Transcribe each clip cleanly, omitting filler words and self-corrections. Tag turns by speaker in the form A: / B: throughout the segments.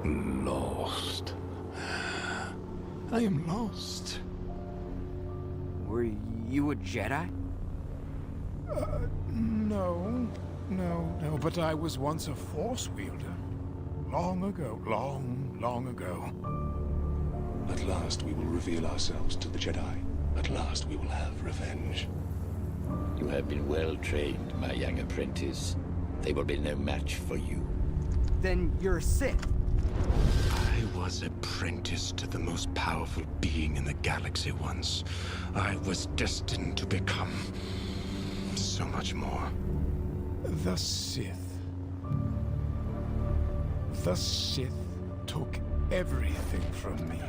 A: Lost. I am lost.
B: Were you a Jedi?
A: No, but I was once a Force wielder. Long ago, long ago.
C: At last we will reveal ourselves to the Jedi. At last we will have revenge.
D: You have been well trained, my young apprentice. They will be no match for you.
B: Then you're a Sith.
C: I was apprenticed to the most powerful being in the galaxy once. I was destined to become so much more.
A: The Sith. The Sith took everything from me.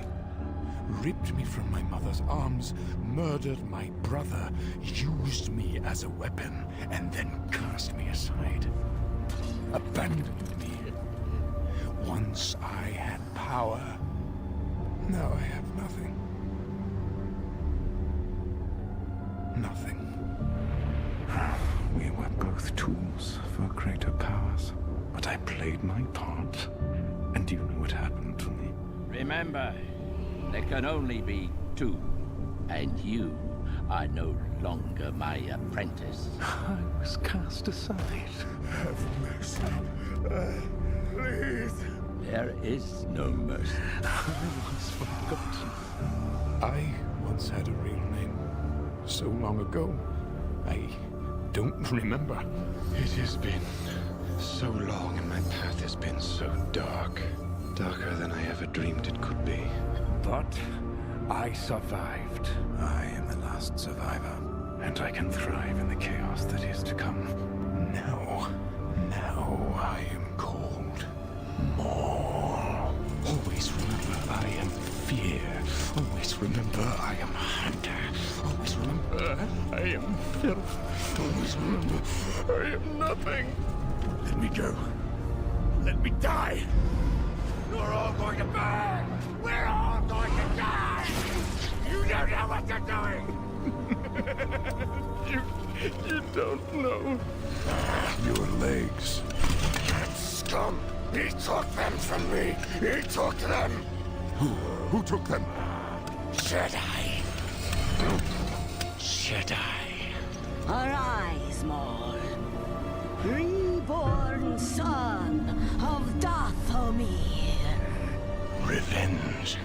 A: Ripped me from my mother's arms, murdered my brother, used me as a weapon, and then cast me aside. Abandoned me. Once I had power. Now I have nothing. Nothing.
C: We were both tools for greater powers, but I played my part. And you know what happened to me?
D: Remember, there can only be two, and you are no longer my apprentice.
C: I was cast aside.
A: Have mercy. Please.
D: There is no mercy.
C: I was forgotten.
A: I once had a real name. So long ago, I don't remember.
C: It has been so long and my path has been so dark. Darker than I ever dreamed it could be.
A: But I survived.
C: I am the last survivor, and I can thrive in the chaos that is to come.
A: Now I am called Maul. Always remember I am fear. Always remember I am hunter. Always remember I am filth. Always remember I am nothing. Let me go. Let me die. You're all going to burn. We're all going to die. You don't know what you're doing. You don't know. Your legs. That scum! He took them from me! He took them! Who took them? Jedi. Jedi.
E: Arise, Maul. Reborn son of Darth.
A: Revenge.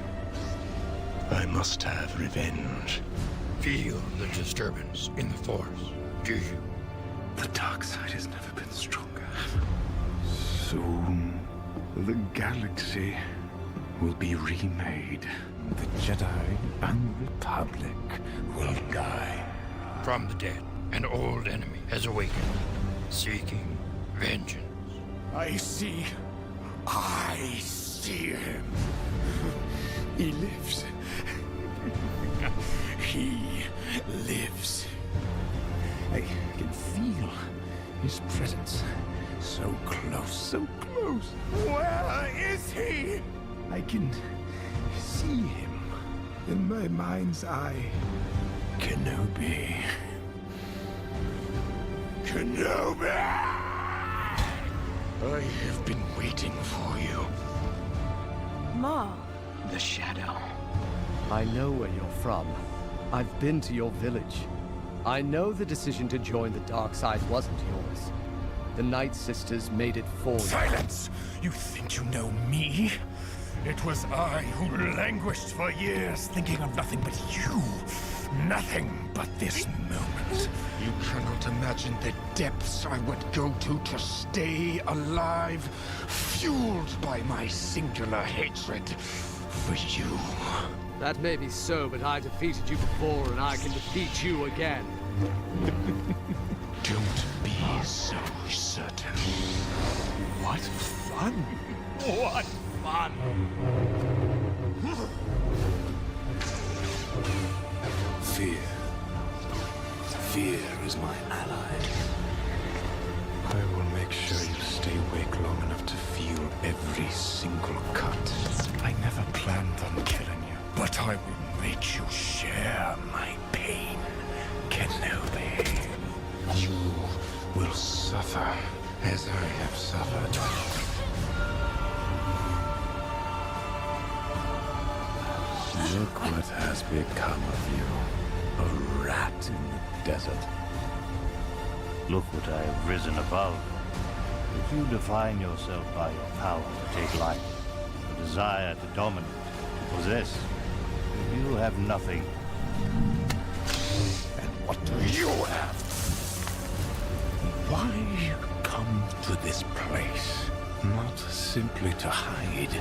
A: I must have revenge. Feel the disturbance in the Force, do you?
C: The dark side has never been stronger. Soon, the galaxy will be remade. The Jedi and Republic will die.
A: From the dead, an old enemy has awakened, seeking vengeance. I see him. He lives. He lives. I can feel his presence. So close, so close. Where is he? I can see him in my mind's eye. Kenobi. I have been waiting for you.
E: Maul.
B: The Shadow.
F: I know where you're from. I've been to your village. I know the decision to join the dark side wasn't yours. The Night Sisters made it for you.
A: Silence! You think you know me? It was I who languished for years, thinking of nothing but you. Nothing but this moment. You cannot imagine the depths I would go to stay alive, fueled by my singular hatred for you.
F: That may be so, but I defeated you before and I can defeat you again.
A: Don't be so certain. What fun! What fun!
C: Fear is my ally. I will make sure you stay awake long enough to feel every single cut. I never planned on killing you.
A: But I will make you share my pain, Kenobi.
C: You will suffer as I have suffered. Look what has become of you. A rat in the desert.
G: Look what I have risen above. If you define yourself by your power to take life, the desire to dominate, to possess, you have nothing.
C: And what do you have? Why come to this place? Not simply to hide.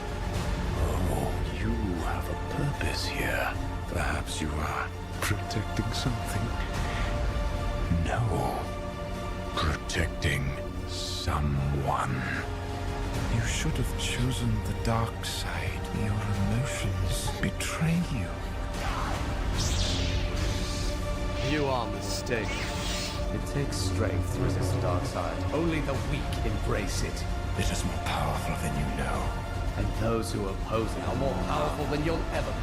C: Oh, you have a purpose here. Perhaps you are protecting something. No. Protecting someone. You should have chosen the dark side. Your emotions betray you.
F: You are mistaken. It takes strength to resist the dark side. Only the weak embrace it.
C: It is more powerful than you know.
F: And those who oppose it are more powerful than you'll ever be.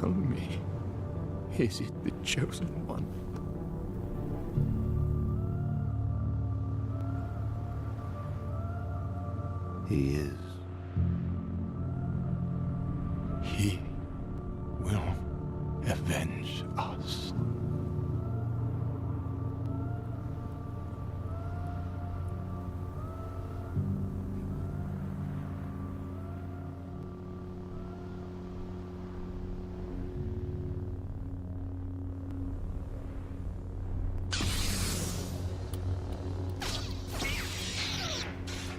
A: Tell me, is it the chosen one?
C: He is. He will avenge us.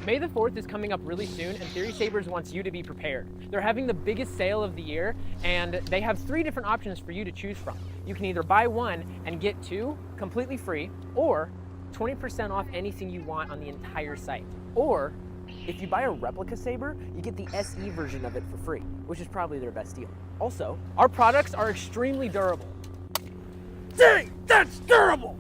H: May the 4th is coming up really soon, and Theory Sabers wants you to be prepared. They're having the biggest sale of the year, and they have 3 different options for you to choose from. You can either buy 1 and get 2 completely free, or 20% off anything you want on the entire site. Or, if you buy a replica saber, you get the SE version of it for free, which is probably their best deal. Also, our products are extremely durable. Dang, that's durable!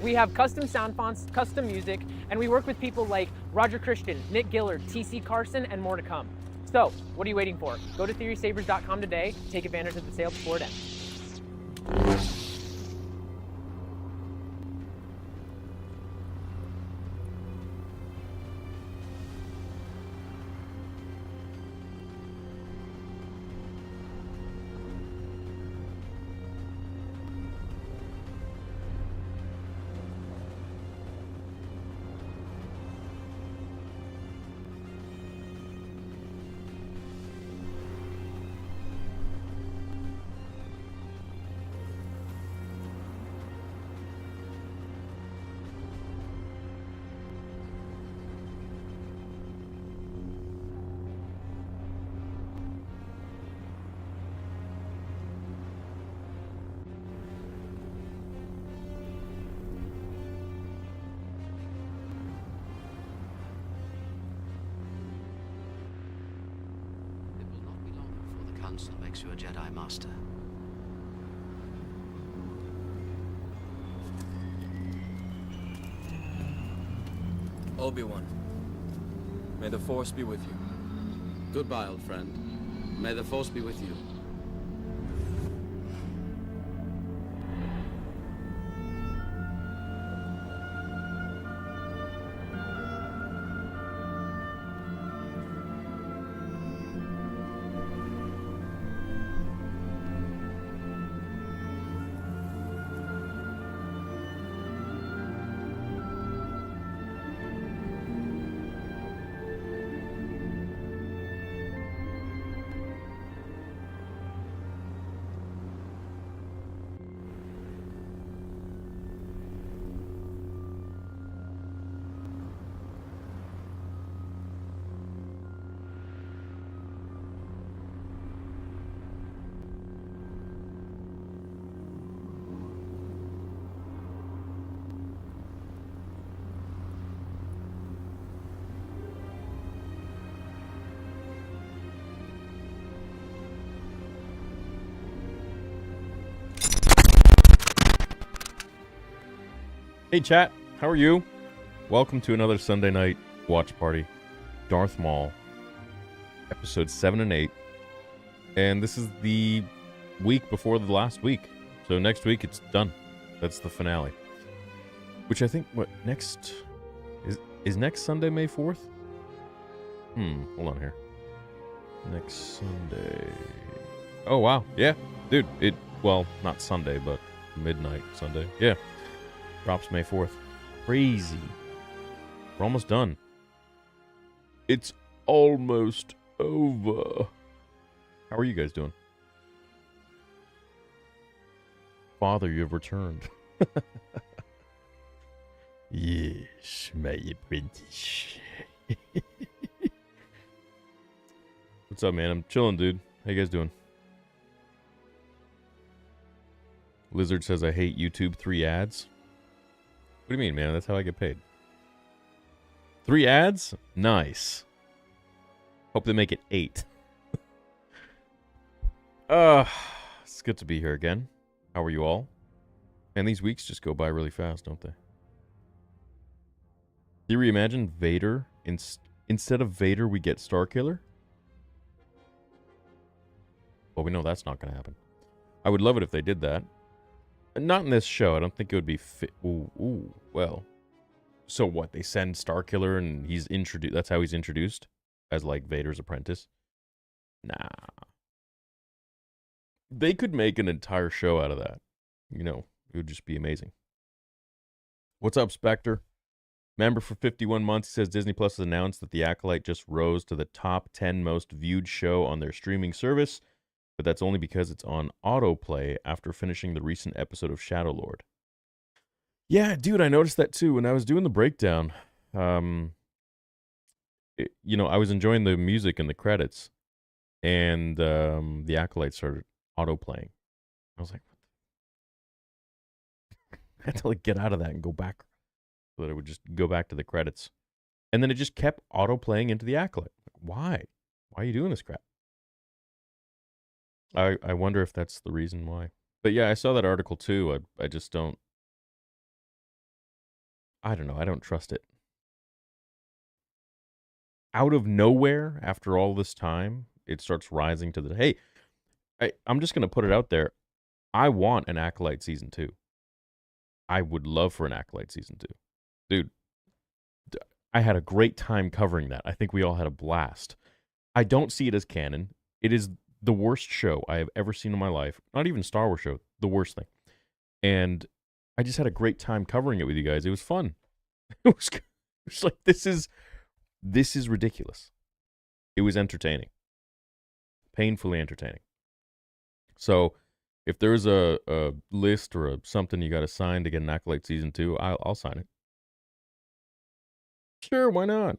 H: We have custom sound fonts, custom music, and we work with people like Roger Christian, Nick Gillard, TC Carson, and more to come. So, what are you waiting for? Go to theorysabers.com today, take advantage of the sale before it ends.
B: Council makes you a Jedi Master.
I: Obi-Wan, may the Force be with you. Goodbye, old friend. May the Force be with you.
J: Hey chat, how are you? Welcome to another Sunday night watch party. Darth Maul, episodes 7 and 8. And this is the week before the last week. So next week it's done. That's the finale. Which I think, next... Is next Sunday May 4th? Hold on here. Next Sunday... Oh, wow. Yeah. Dude, well, not Sunday, but midnight Sunday. Yeah. Drops May 4th. Crazy. We're almost done. It's almost over. How are you guys doing? Father, you have returned. Yes, my apprentice. What's up, man? I'm chilling, dude. How you guys doing? Lizard says, I hate YouTube 3 ads. What do you mean, man? That's how I get paid. 3 ads? Nice. Hope they make it 8. It's good to be here again. How are you all? And these weeks just go by really fast, don't they? Do you reimagine Vader? Instead of Vader, we get Starkiller? Well, we know that's not going to happen. I would love it if they did that. Not in this show. I don't think it would be fit. Ooh, well. So what? They send Starkiller and he's introduced. That's how he's introduced? As like Vader's apprentice? Nah. They could make an entire show out of that. You know, it would just be amazing. What's up, Spectre? Member for 51 months. He says Disney Plus has announced that The Acolyte just rose to the top 10 most viewed show on their streaming service, but that's only because it's on autoplay after finishing the recent episode of Shadowlord. Yeah, dude, I noticed that too when I was doing the breakdown. You know, I was enjoying the music and the credits, and The Acolyte started autoplaying. I was like, I had to like get out of that and go back so that it would just go back to the credits. And then it just kept autoplaying into The Acolyte. Why? Why are you doing this crap? I wonder if that's the reason why. But yeah, I saw that article too. I just don't... I don't know. I don't trust it. Out of nowhere, after all this time, it starts rising to the... Hey, I'm just going to put it out there. I want an Acolyte Season 2. I would love for an Acolyte Season 2. Dude, I had a great time covering that. I think we all had a blast. I don't see it as canon. It is the worst show I have ever seen in my life. Not even Star Wars show. The worst thing. And I just had a great time covering it with you guys. It was fun. It was like, this is ridiculous. It was entertaining. Painfully entertaining. So, if there's a list or something you got to sign to get an Acolyte Season 2, I'll sign it. Sure, why not?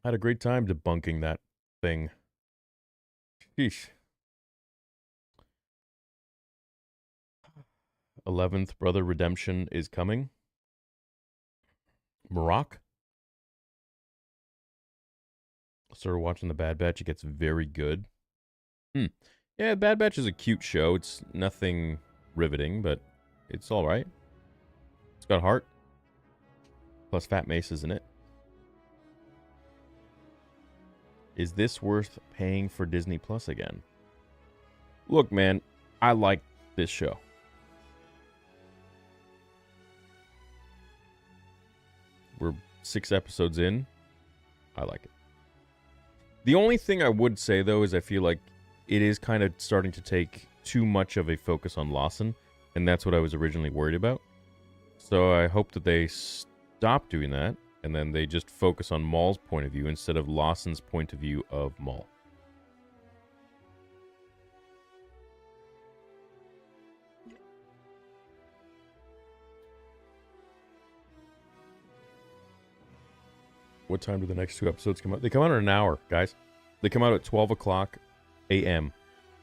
J: I had a great time debunking that thing. Sheesh. 11th Brother Redemption is coming. Morocco. Started watching The Bad Batch. It gets very good. Yeah, Bad Batch is a cute show. It's nothing riveting, but it's all right. It's got heart. Plus Fat Mace is in it. Is this worth paying for Disney Plus again? Look, man, I like this show. We're 6 episodes in. I like it. The only thing I would say, though, is I feel like it is kind of starting to take too much of a focus on Lawson, and that's what I was originally worried about. So I hope that they stop doing that, and then they just focus on Maul's point of view instead of Lawson's point of view of Maul. What time do the next 2 episodes come out? They come out in an hour, guys. They come out at 12 o'clock a.m.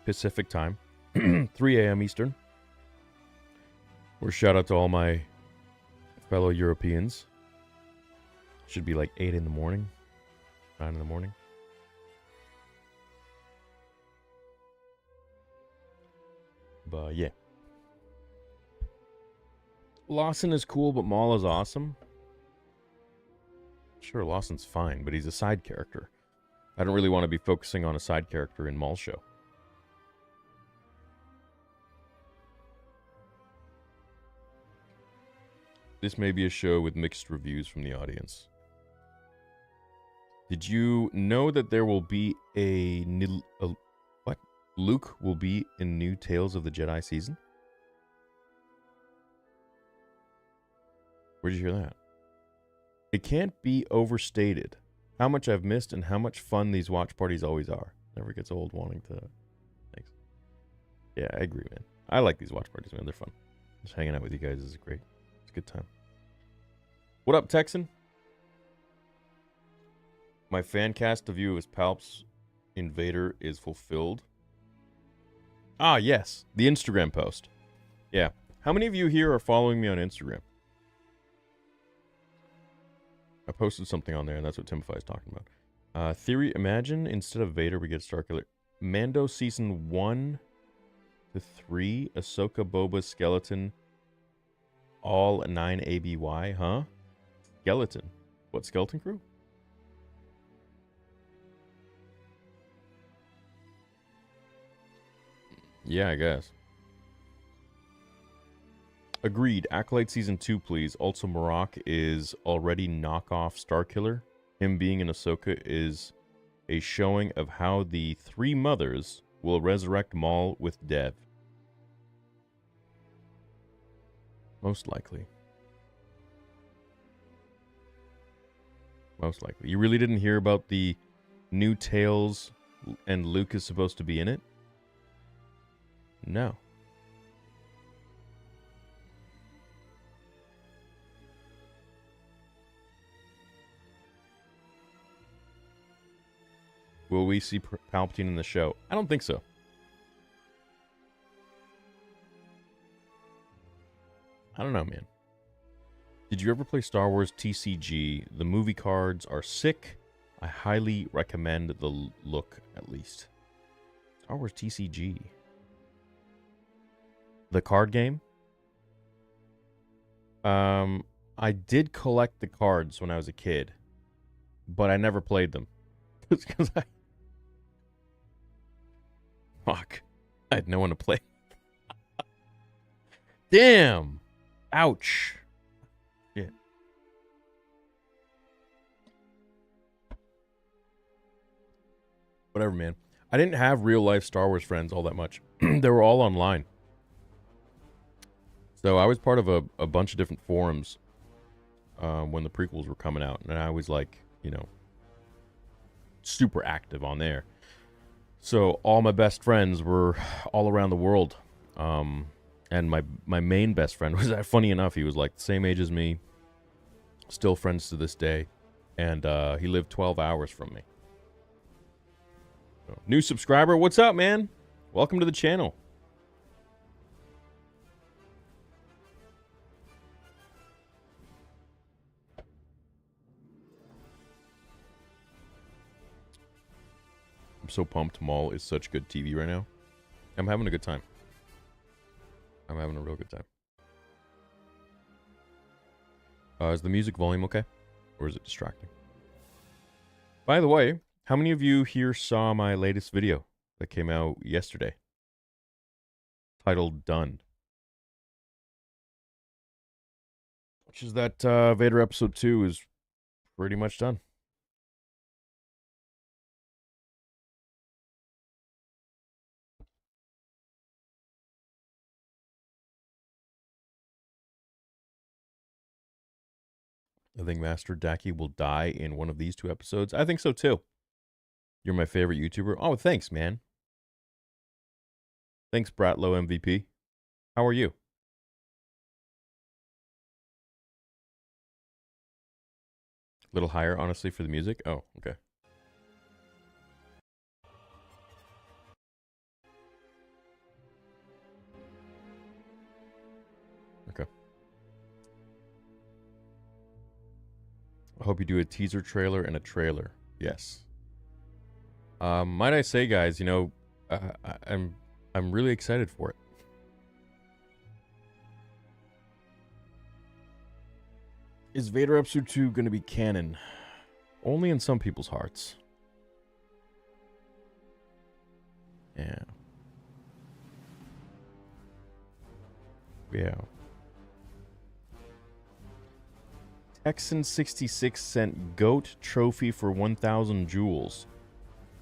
J: Pacific time, 3 a.m. Eastern. Or shout out to all my fellow Europeans. Should be like 8 in the morning, 9 in the morning. But yeah. Lawson is cool, but Maul is awesome. Sure, Lawson's fine, but he's a side character. I don't really want to be focusing on a side character in Maul's show. This may be a show with mixed reviews from the audience. Did you know that there will be what? Luke will be in new Tales of the Jedi season? Where'd you hear that? It can't be overstated how much I've missed and how much fun these watch parties always are. Never gets old wanting to... Thanks. Yeah, I agree, man. I like these watch parties, man. They're fun. Just hanging out with you guys is great. It's a good time. What up, Texan? My fan cast of you as Palps Invader is fulfilled. Ah, yes. The Instagram post. Yeah. How many of you here are following me on Instagram? I posted something on there, and that's what Timify is talking about. Theory, imagine instead of Vader, we get Starkiller. Mando Season 1 to 3, Ahsoka, Boba, Skeleton, all 9 ABY, huh? Skeleton. What, Skeleton Crew? Yeah, I guess. Agreed. Acolyte Season 2, please. Also, Marok is already knockoff Starkiller. Him being in Ahsoka is a showing of how the three mothers will resurrect Maul with Dev. Most likely. Most likely. You really didn't hear about the new Tales and Luke is supposed to be in it? No. Will we see Palpatine in the show? I don't think so. I don't know, man. Did you ever play Star Wars TCG? The movie cards are sick. I highly recommend the look, at least. Star Wars TCG. The card game? I did collect the cards when I was a kid, but I never played them. It's because Fuck. I had no one to play. Damn. Ouch. Shit. Whatever, man. I didn't have real life Star Wars friends all that much. They were all online. So I was part of a bunch of different forums when the prequels were coming out. And I was like, you know, super active on there. So all my best friends were all around the world. And my main best friend was, funny enough, he was like the same age as me. Still friends to this day. And he lived 12 hours from me. So, new subscriber, what's up, man? Welcome to the channel. I'm so pumped. Maul is such good TV right now. I'm having a good time. I'm having a real good time. Is the music volume okay? Or is it distracting? By the way, how many of you here saw my latest video that came out yesterday? Titled Done. Which is that Vader Episode 2 is pretty much done. I think Master Daki will die in one of these two episodes. I think so too. You're my favorite YouTuber. Oh, thanks, man. Thanks, Bratlow MVP. How are you? A little higher, honestly, for the music. Oh, okay. Okay. I hope you do a teaser trailer and a trailer. Yes. Might I say, guys, you know, I'm really excited for it. Is Vader Episode 2 going to be canon? Only in some people's hearts. Yeah. Yeah. Texan 66 sent GOAT trophy for 1,000 jewels.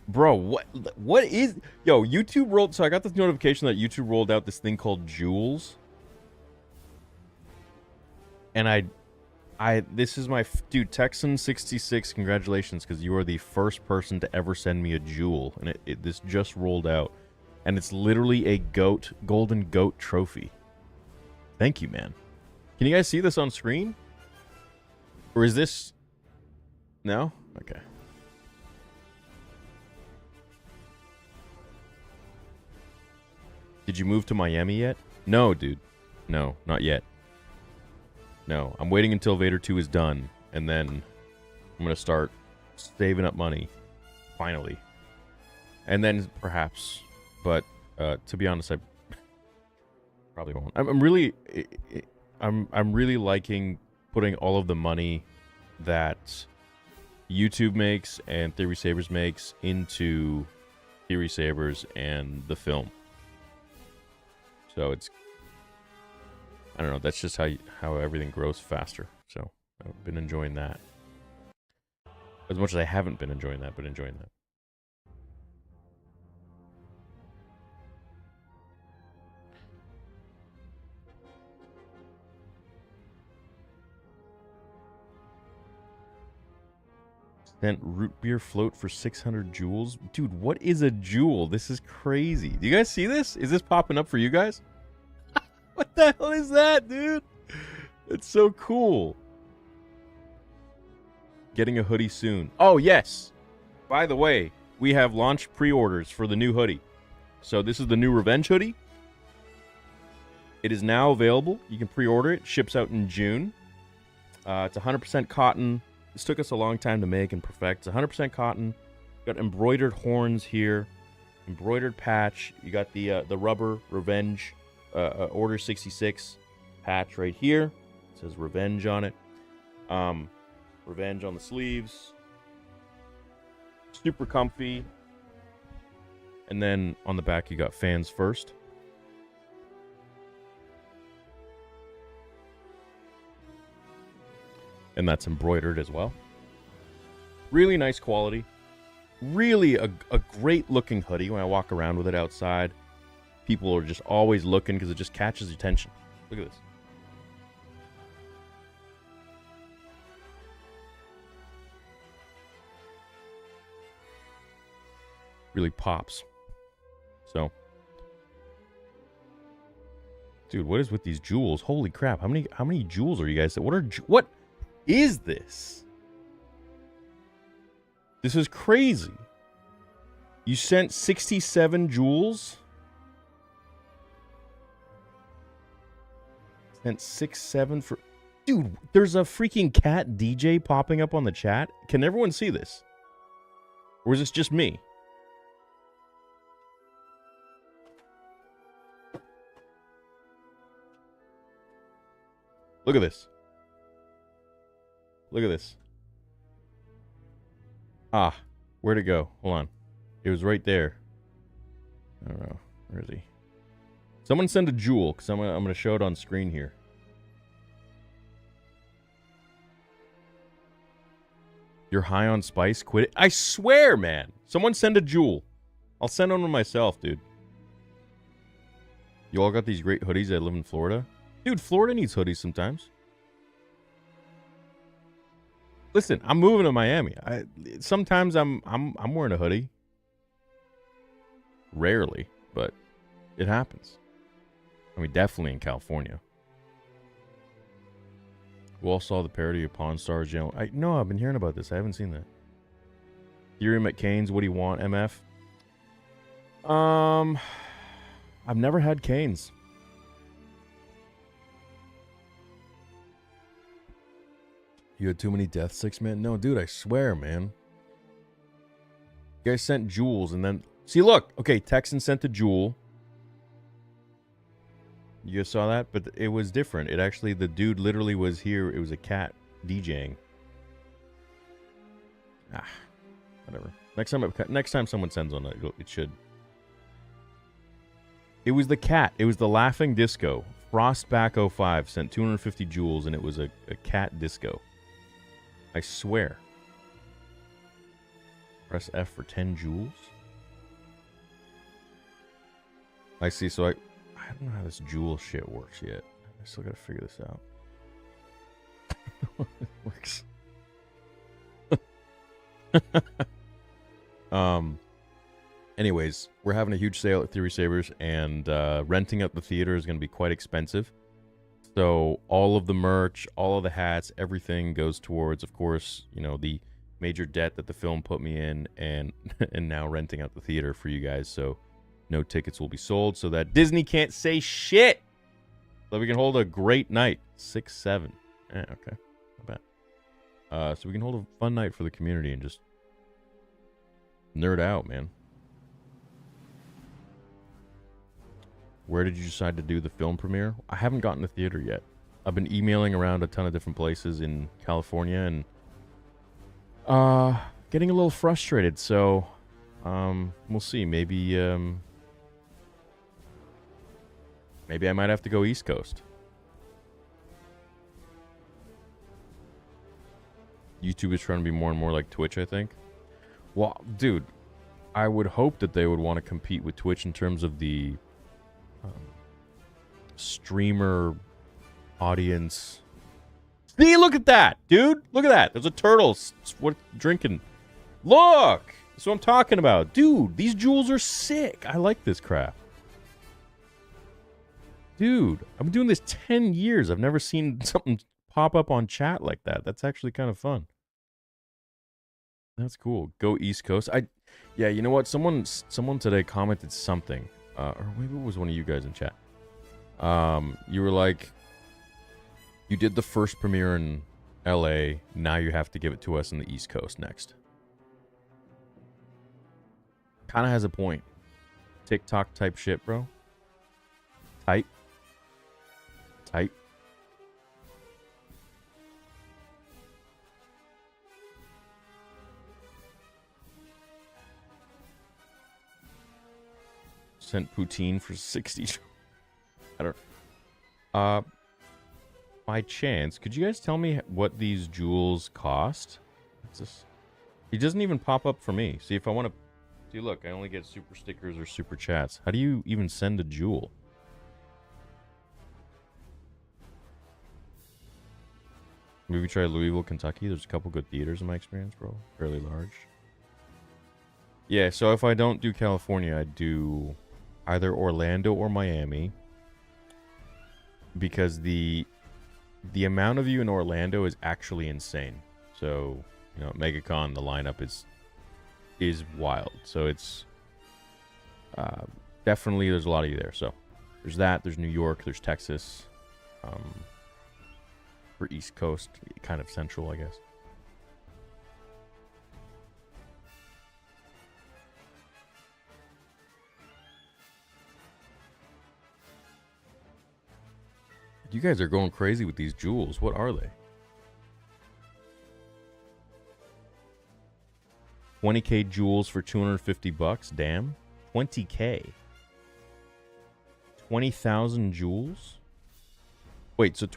J: Bro, what is... Yo, YouTube rolled... So I got this notification that YouTube rolled out this thing called jewels. And this is my... Dude, Texan 66, congratulations, because you are the first person to ever send me a jewel. And this just rolled out. And it's literally a GOAT, golden GOAT trophy. Thank you, man. Can you guys see this on screen? Or is this... No? Okay. Did you move to Miami yet? No, dude. No, not yet. No, I'm waiting until Vader 2 is done, and then I'm going to start saving up money. Finally. And then perhaps, but to be honest, I probably won't. I'm really liking putting all of the money that YouTube makes and Theory Sabers makes into Theory Sabers and the film. So it's, I don't know, that's just how everything grows faster. So I've been enjoying that. As much as I haven't been enjoying that, but enjoying that. Sent root beer float for 600 jewels. Dude, what is a jewel? This is crazy. Do you guys see this? Is this popping up for you guys? What the hell is that, dude? It's so cool. Getting a hoodie soon. Oh, yes. By the way, we have launched pre-orders for the new hoodie. So this is the new Revenge hoodie. It is now available. You can pre-order it. Ships out in June. It's 100% cotton. This took us a long time to make and perfect. It's 100% cotton. Got embroidered horns here. Embroidered patch. You got the rubber Revenge Order 66 patch right here. It says Revenge on it. Revenge on the sleeves. Super comfy. And then on the back you got fans first. And that's embroidered as well. Really nice quality. Really a great looking hoodie when I walk around with it outside. People are just always looking because it just catches your attention. Look at this. Really pops. So. Dude, what is with these jewels? Holy crap. How many jewels are you guys? What is this? This is crazy. You sent 67 jewels? Sent 6-7 for... Dude, there's a freaking cat DJ popping up on the chat. Can everyone see this? Or is this just me? Look at this. Look at this. Ah, where'd it go? Hold on. It was right there. I don't know. Where is he? Someone send a jewel, because I'm gonna show it on screen here. You're high on spice? Quit it. I swear, man. Someone send a jewel. I'll send one to myself, dude. You all got these great hoodies. I live in Florida. Dude, Florida needs hoodies sometimes. Listen, I'm moving to Miami. Sometimes I'm wearing a hoodie. Rarely, but it happens. I mean, definitely in California. We all saw the parody of Pawn Stars. No, I've been hearing about this. I haven't seen that. Theory McCain's. What do you want, MF? I've never had Canes. You had too many death sticks, man? No, dude, I swear, man. You guys sent jewels and then... See, look! Okay, Texan sent a jewel. You guys saw that? But it was different. It actually... The dude literally was here. It was a cat DJing. Whatever. Next time someone sends one, it should. It was the cat. It was the Laughing Disco. Frostback 05 sent 250 joules, and it was a cat disco. I swear. Press F for 10 joules. I see. So I don't know how this joule shit works yet. I still gotta figure this out. It works. Anyways, we're having a huge sale at Theory Sabers, and renting out the theater is going to be quite expensive. So all of the merch, all of the hats, everything goes towards, of course, you know, the major debt that the film put me in, and now renting out the theater for you guys. So no tickets will be sold, so that Disney can't say shit. So we can hold a great night. 6-7. Okay, not bad. So we can hold a fun night for the community and just nerd out, man. Where did you decide to do the film premiere? I haven't gotten to theater yet. I've been emailing around a ton of different places in California and getting a little frustrated. So we'll see. Maybe I might have to go East Coast. YouTube is trying to be more and more like Twitch, I think. Well, dude, I would hope that they would want to compete with Twitch in terms of the streamer audience. See, look at that, dude. Look at that. There's a turtle drinking. Look! That's what I'm talking about. Dude, these jewels are sick. I like this crap. Dude, I've been doing this 10 years. I've never seen something pop up on chat like that. That's actually kind of fun. That's cool. Go East Coast. Yeah, you know what? Someone today commented something. Or maybe it was one of you guys in chat. You were like, you did the first premiere in LA. Now you have to give it to us in the East Coast next. Kind of has a point. TikTok type shit, bro. Type. Sent poutine for 60. I don't. By chance, could you guys tell me what these jewels cost? What's this? It doesn't even pop up for me. See, if I want to. See, look, I only get super stickers or super chats. How do you even send a jewel? Maybe try Louisville, Kentucky. There's a couple good theaters in my experience, bro. Fairly large. Yeah, so if I don't do California, I do either Orlando or Miami, because the amount of you in Orlando is actually insane. So, you know, at MegaCon, the lineup is wild. So it's definitely, there's a lot of you there. So there's that. There's New York. There's Texas. For East Coast, kind of central, I guess. You guys are going crazy with these jewels. What are they? 20K jewels for 250 bucks. Damn. 20K. 20,000 jewels? Wait, so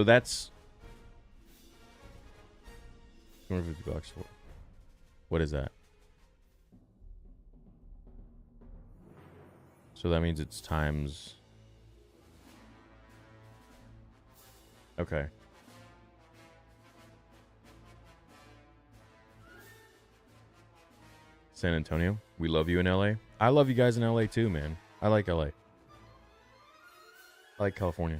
J: that's 250 bucks. What is that? So that means it's times. Okay. San Antonio, we love you in LA. I love you guys in LA too, man. I like LA. I like California.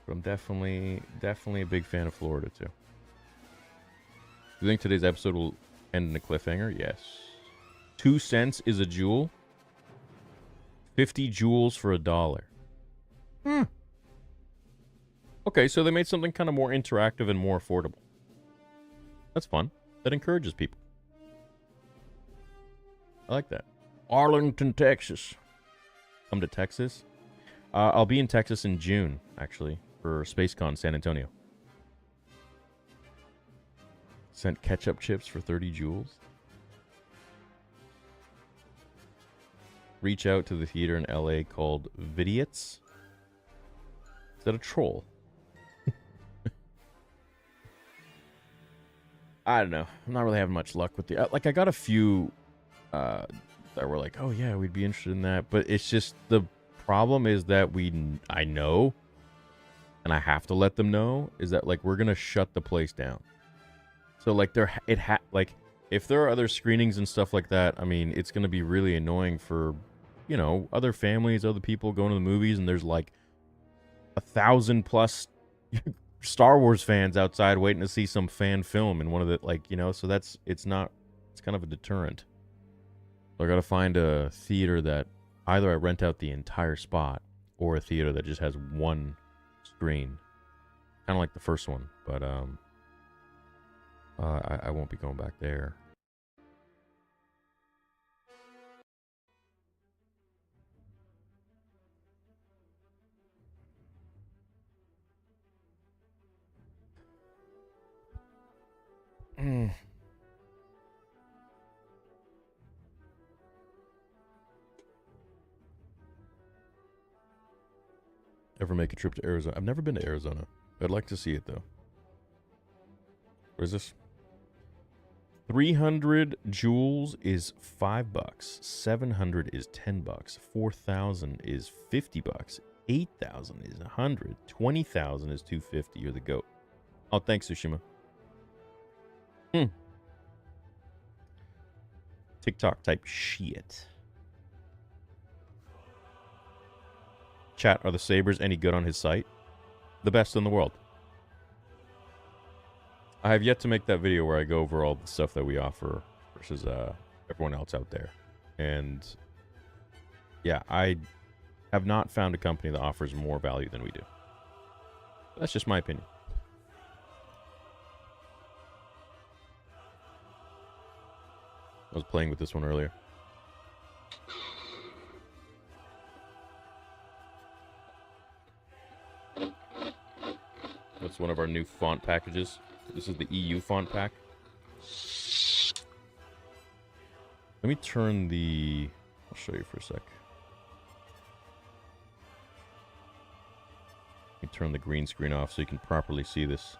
J: But I'm definitely a big fan of Florida too. You think today's episode will end in a cliffhanger? Yes. 2 cents is a jewel. 50 jewels for $1. Okay, so they made something kind of more interactive and more affordable. That's fun. That encourages people. I like that. Arlington, Texas. Come to Texas. I'll be in Texas in June, actually, for SpaceCon San Antonio. Sent ketchup chips for 30 joules. Reach out to the theater in LA called Vidiots. Is that a troll? I don't know. I'm not really having much luck with the... like, I got a few that were like, oh, yeah, we'd be interested in that. But it's just the problem is that I know, and I have to let them know, is that, like, we're going to shut the place down. So, like, if there are other screenings and stuff like that, I mean, it's going to be really annoying for, you know, other families, other people going to the movies, and there's, like, 1,000+ Star Wars fans outside waiting to see some fan film in one of the, like, you know, so it's kind of a deterrent. So I got to find a theater that either I rent out the entire spot or a theater that just has one screen. Kind of like the first one, but I won't be going back there. Ever make a trip to Arizona? I've never been to Arizona. I'd like to see it, though. What is this? 300 joules is $5. 700 is $10. 4,000 is $50. 8,000 is $100. 20,000 is $250. You're the goat. Oh, thanks, Tsushima. TikTok type shit. Chat, are the sabers any good on his site? The best in the world. I have yet to make that video where I go over all the stuff that we offer versus everyone else out there. And yeah, I have not found a company that offers more value than we do. But that's just my opinion. I was playing with this one earlier. That's one of our new font packages. This is the EU font pack. Let me turn the... I'll show you for a sec. Let me turn the green screen off so you can properly see this.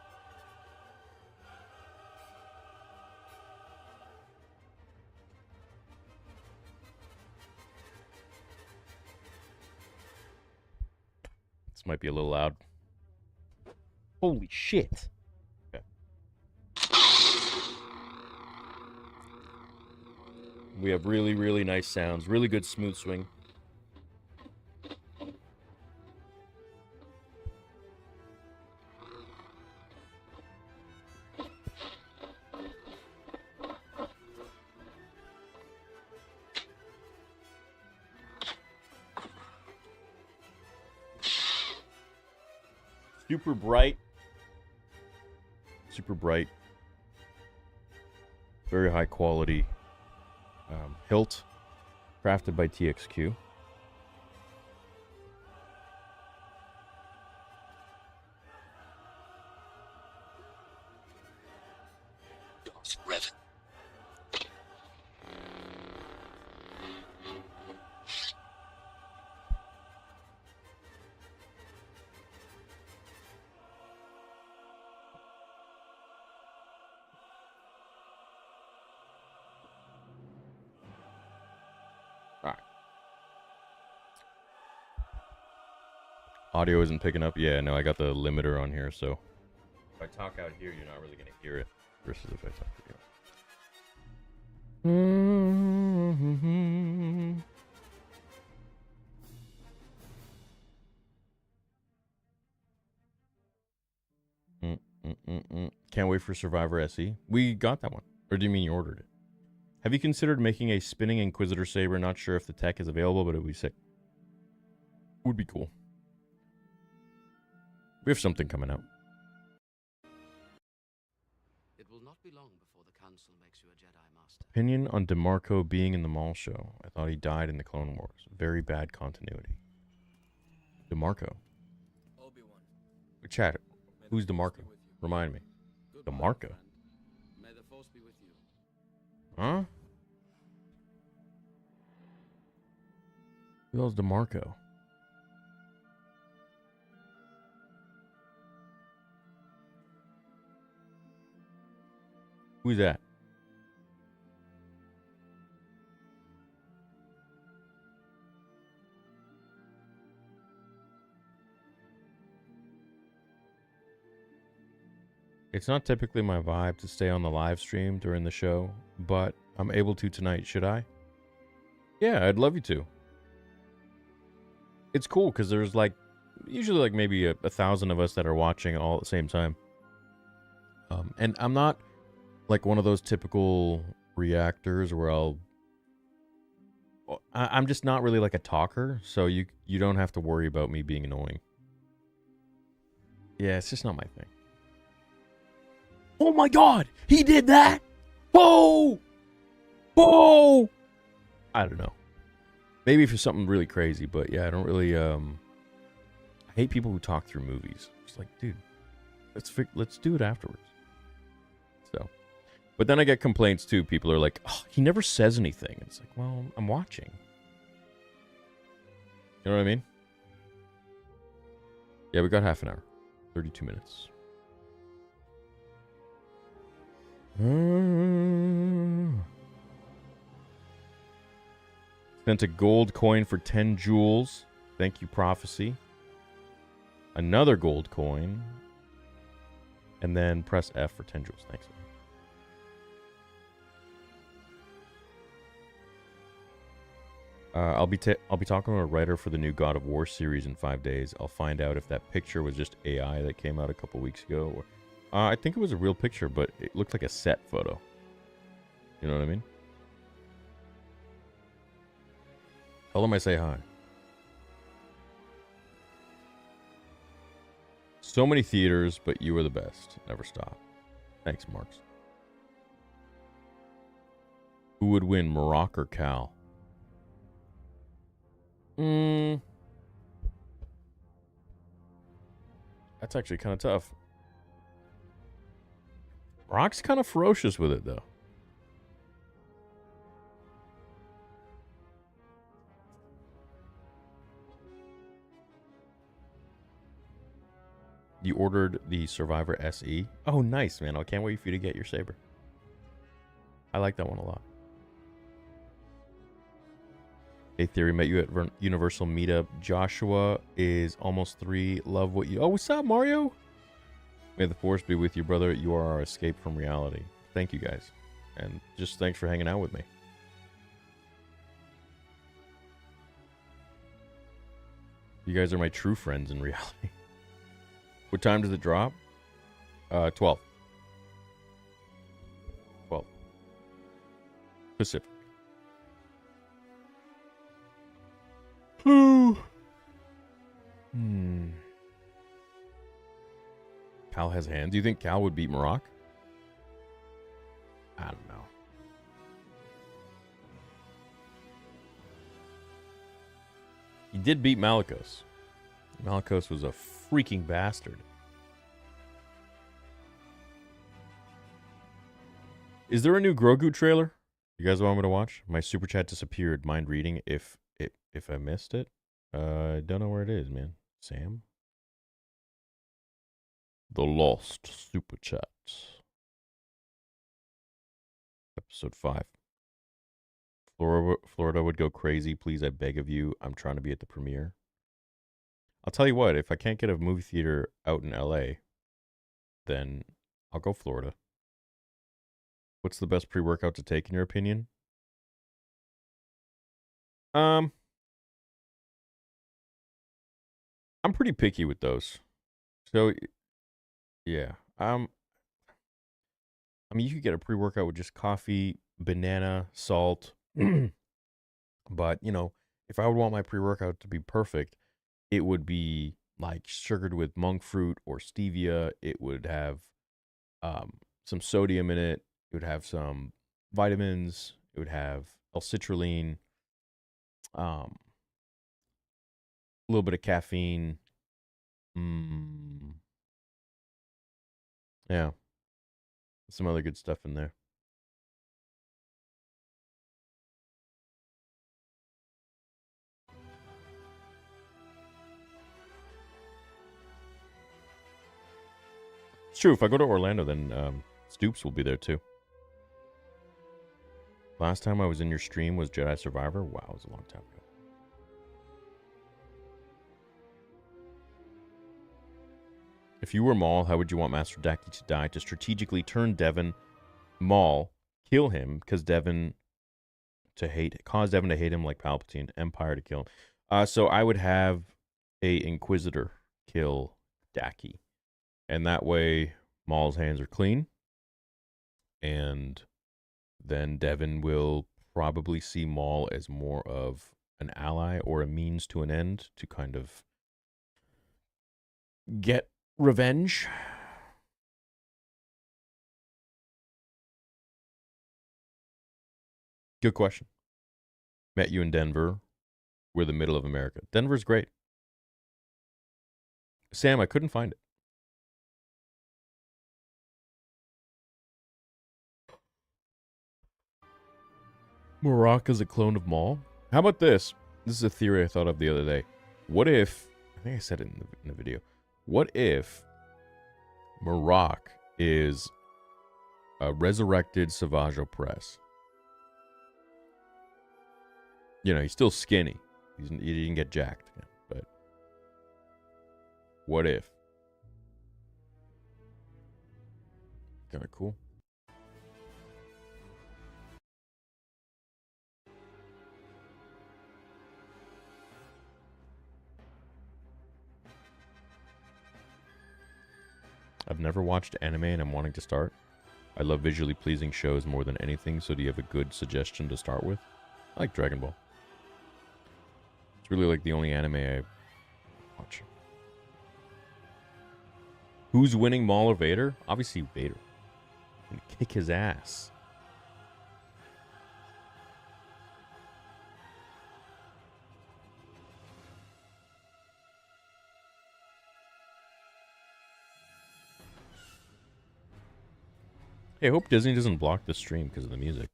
J: This might be a little loud. Holy shit. Okay. We have really, really nice sounds. Really good smooth swing. Super bright. Super bright. Very high quality hilt. Crafted by TXQ. Audio isn't picking up. Yeah, no, I got the limiter on here, so if I talk out here, you're not really going to hear it. Versus if I talk here. Can't wait for Survivor SE. We got that one. Or do you mean you ordered it? Have you considered making a spinning Inquisitor saber? Not sure if the tech is available, but it would be sick. Would be cool. We have something coming out.
B: It will not be long before the Council makes you a Jedi Master.
J: Opinion on DeMarco being in the Maul show. I thought he died in the Clone Wars. Very bad continuity. DeMarco.
I: Obi-Wan.
J: Chat.
I: May the
J: Who's
I: Force be
J: DeMarco?
I: with you.
J: Remind me.
I: Goodbye,
J: DeMarco?
I: friend. May the Force be with you.
J: Huh? Who else DeMarco? Who's that? It's not typically my vibe to stay on the live stream during the show, but I'm able to tonight. Should I? Yeah, I'd love you to. It's cool because there's like usually like maybe a 1,000 of us that are watching all at the same time. And I'm not like one of those typical reactors where I'm just not really like a talker, so you don't have to worry about me being annoying. Yeah, it's just not my thing. Oh my god! He did that! Whoa! Whoa! I don't know. Maybe for something really crazy, but yeah, I don't really I hate people who talk through movies. It's like, dude, let's do it afterwards. So, but then I get complaints too. People are like, "Oh, he never says anything." It's like, well, I'm watching. You know what I mean? Yeah, we got half an hour. 32 minutes. Sent a gold coin for 10 jewels. Thank you, Prophecy. Another gold coin. And then press F for 10 jewels. Thanks. I'll be talking to a writer for the new God of War series in 5 days. I'll find out if that picture was just AI that came out a couple weeks ago. Or, I think it was a real picture, but it looked like a set photo. You know what I mean? Tell them I say hi. So many theaters, but you are the best. Never stop. Thanks, Marks. Who would win, Morocco or Cal? That's actually kind of tough. Rock's kind of ferocious with it, though. You ordered the Survivor SE? Oh, nice, man. I can't wait for you to get your saber. I like that one a lot. Hey, Theory, met you at Universal Meetup. Joshua is almost 3. Love what you... Oh, what's up, Mario? May the Force be with you, brother. You are our escape from reality. Thank you, guys. And just thanks for hanging out with me. You guys are my true friends in reality. What time does it drop? 12. 12. Pacific. Cal has hands. Do you think Cal would beat Maroc? I don't know. He did beat Malicos. Malicos was a freaking bastard. Is there a new Grogu trailer? You guys want me to watch? My super chat disappeared. Mind reading if I missed it? I don't know where it is, man. Sam? The Lost Super Chats. Episode 5. Florida would go crazy. Please, I beg of you. I'm trying to be at the premiere. I'll tell you what, if I can't get a movie theater out in LA, then I'll go Florida. What's the best pre-workout to take in your opinion? I'm pretty picky with those. So yeah. I mean, you could get a pre-workout with just coffee, banana, salt. But, you know, if I would want my pre-workout to be perfect, it would be like sugared with monk fruit or stevia. It would have some sodium in it. It would have some vitamins. It would have L-citrulline. A little bit of caffeine. Yeah. Some other good stuff in there. It's true. If I go to Orlando, then Stoops will be there too. Last time I was in your stream was Jedi Survivor. Wow, it was a long time ago. If you were Maul, how would you want Master Daki to die? To strategically turn Devin, Maul, kill him, cause Devin to hate him like Palpatine, Empire to kill him. So I would have a Inquisitor kill Daki. And that way Maul's hands are clean. And then Devin will probably see Maul as more of an ally or a means to an end to kind of get revenge. Good question. Met you in Denver. We're the middle of America. Denver's great. Sam, I couldn't find it. Marok is a clone of Maul? How about this? This is a theory I thought of the other day. What if, I think I said it in the video, what if Marok is a resurrected Savage Opress? You know, he's still skinny. He didn't get jacked again, but what if? Kind of cool. I've never watched anime and I'm wanting to start. I love visually pleasing shows more than anything, so do you have a good suggestion to start with? I like Dragon Ball. It's really like the only anime I watch. Who's winning, Maul or Vader? Obviously Vader. I'm gonna kick his ass. Hey, I hope Disney doesn't block the stream because of the music.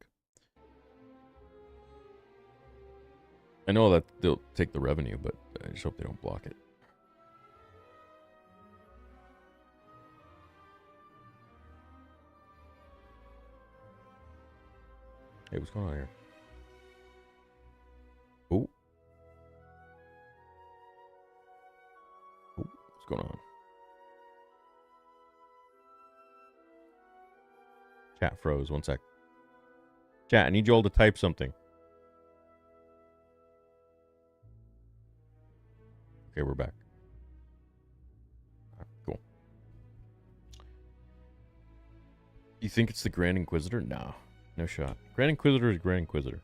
J: I know that they'll take the revenue, but I just hope they don't block it. Hey, what's going on here? Oh. Oh, what's going on? Chat froze. 1 sec. Chat, I need you all to type something. Okay, we're back. Right, cool. You think it's the Grand Inquisitor? No. No shot. Grand Inquisitor is Grand Inquisitor.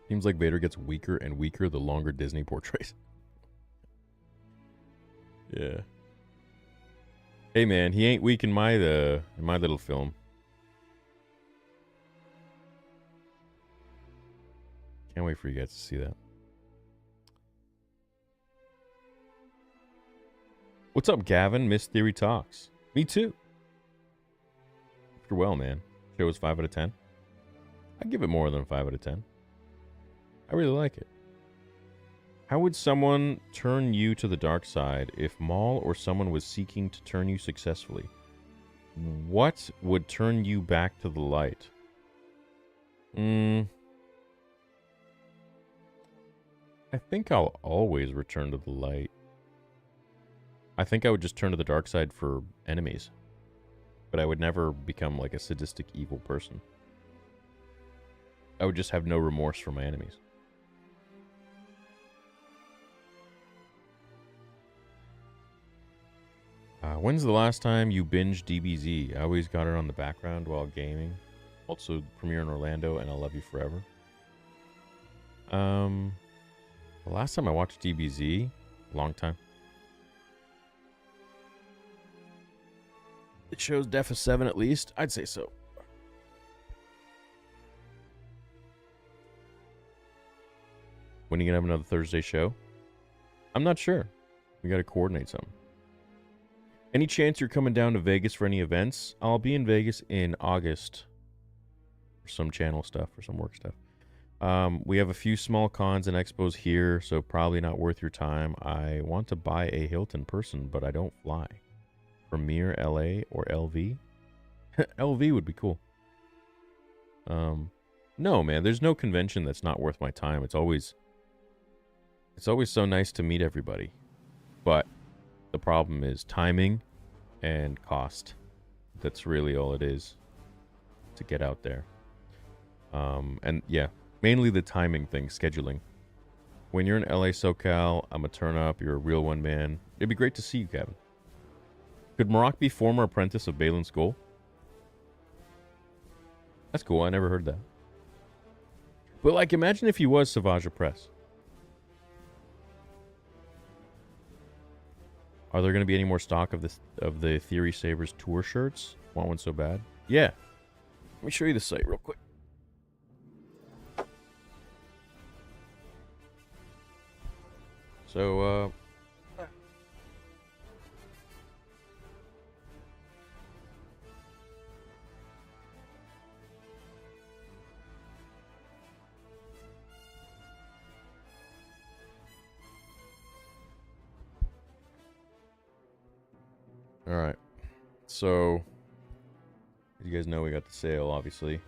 J: Seems like Vader gets weaker and weaker the longer Disney portrays. Yeah. Hey man, he ain't weak in my little film. Can't wait for you guys to see that. What's up, Gavin? Miss Theory Talks. Me too. You're well, man. Show was 5 out of 10. I'd give it more than 5 out of 10. I really like it. How would someone turn you to the dark side if Maul or someone was seeking to turn you successfully? What would turn you back to the light? I think I'll always return to the light. I think I would just turn to the dark side for enemies. But I would never become like a sadistic evil person. I would just have no remorse for my enemies. When's the last time you binged DBZ? I always got it on the background while gaming. Also premiere in Orlando and I'll Love You Forever. The last time I watched DBZ, a long time. It shows def of 7 at least. I'd say so. When are you gonna have another Thursday show? I'm not sure. We gotta coordinate something. Any chance you're coming down to Vegas for any events? I'll be in Vegas in August for some channel stuff, for some work stuff. We have a few small cons and expos here, so probably not worth your time. I want to buy a Hilton person, but I don't fly. Premier, LA, or LV? LV would be cool. No, man, there's no convention that's not worth my time. It's always so nice to meet everybody. But the problem is timing and cost. That's really all it is to get out there. And yeah, mainly the timing thing, scheduling. When you're in LA, SoCal, I'm a turn up. You're a real one, man. It'd be great to see you, Kevin. Could Maroc be former apprentice of Balin Skull? That's cool. I never heard that. But like, imagine if he was Savage Press. Are there going to be any more stock of the Theory Sabers tour shirts? Want one so bad? Yeah. Let me show you the site real quick. So, all right. So, you guys know we got the sale, obviously.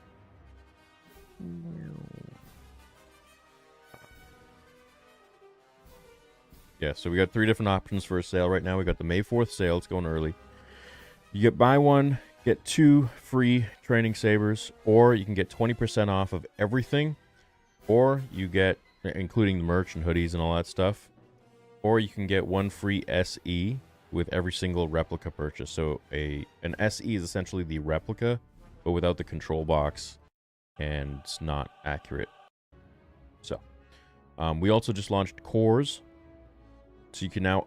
J: Yeah, so we got 3 different options for a sale right now. We got the May 4th sale. It's going early. You get buy 1, get 2 free training sabers, or you can get 20% off of everything, or you get, including the merch and hoodies and all that stuff, or you can get 1 free SE with every single replica purchase. So an SE is essentially the replica, but without the control box, and it's not accurate. So, we also just launched cores. So you can now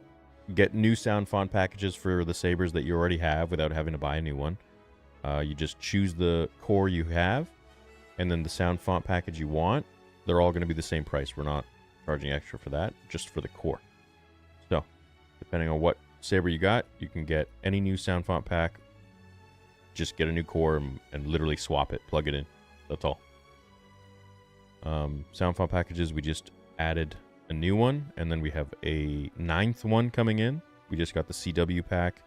J: get new sound font packages for the sabers that you already have without having to buy a new one. You just choose the core you have, and then the sound font package you want. They're all going to be the same price. We're not charging extra for that, just for the core. So, depending on what saber you got, you can get any new sound font pack. Just get a new core and literally swap it, plug it in. That's all. Sound font packages, we just added a new one, and then we have a 9th one coming in. We just got the CW pack,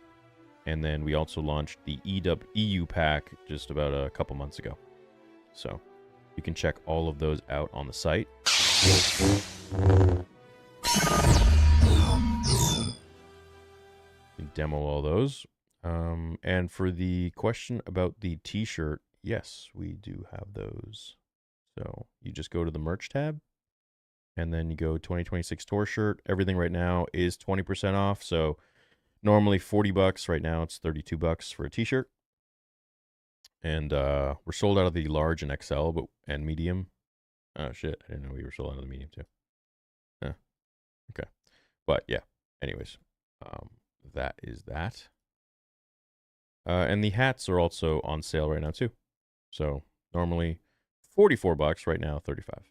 J: and then we also launched the EU pack just about a couple months ago. So you can check all of those out on the site. You can demo all those. And for the question about the t-shirt, yes, we do have those. So you just go to the merch tab, and then you go 2026 tour shirt. Everything right now is 20% off. So normally $40. Right now it's $32 for a t-shirt. And we're sold out of the large and XL and medium. Oh, shit. I didn't know we were sold out of the medium, too. Okay. But, yeah. Anyways, that is that. And the hats are also on sale right now, too. So normally $44. Right now, $35.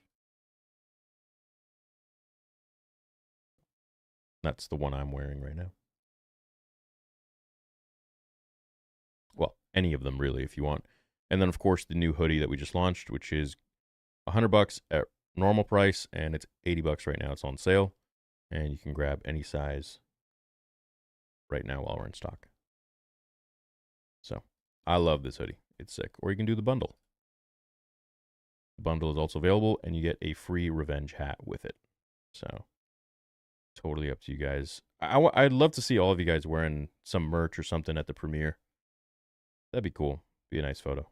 J: That's the one I'm wearing right now. Well, any of them really, if you want. And then, of course, the new hoodie that we just launched, which is $100 at normal price, and it's $80 right now. It's on sale, and you can grab any size right now while we're in stock. So, I love this hoodie. It's sick. Or you can do the bundle. The bundle is also available, and you get a free revenge hat with it. So, totally up to you guys. I'd love to see all of you guys wearing some merch or something at the premiere. That'd be cool. Be a nice photo.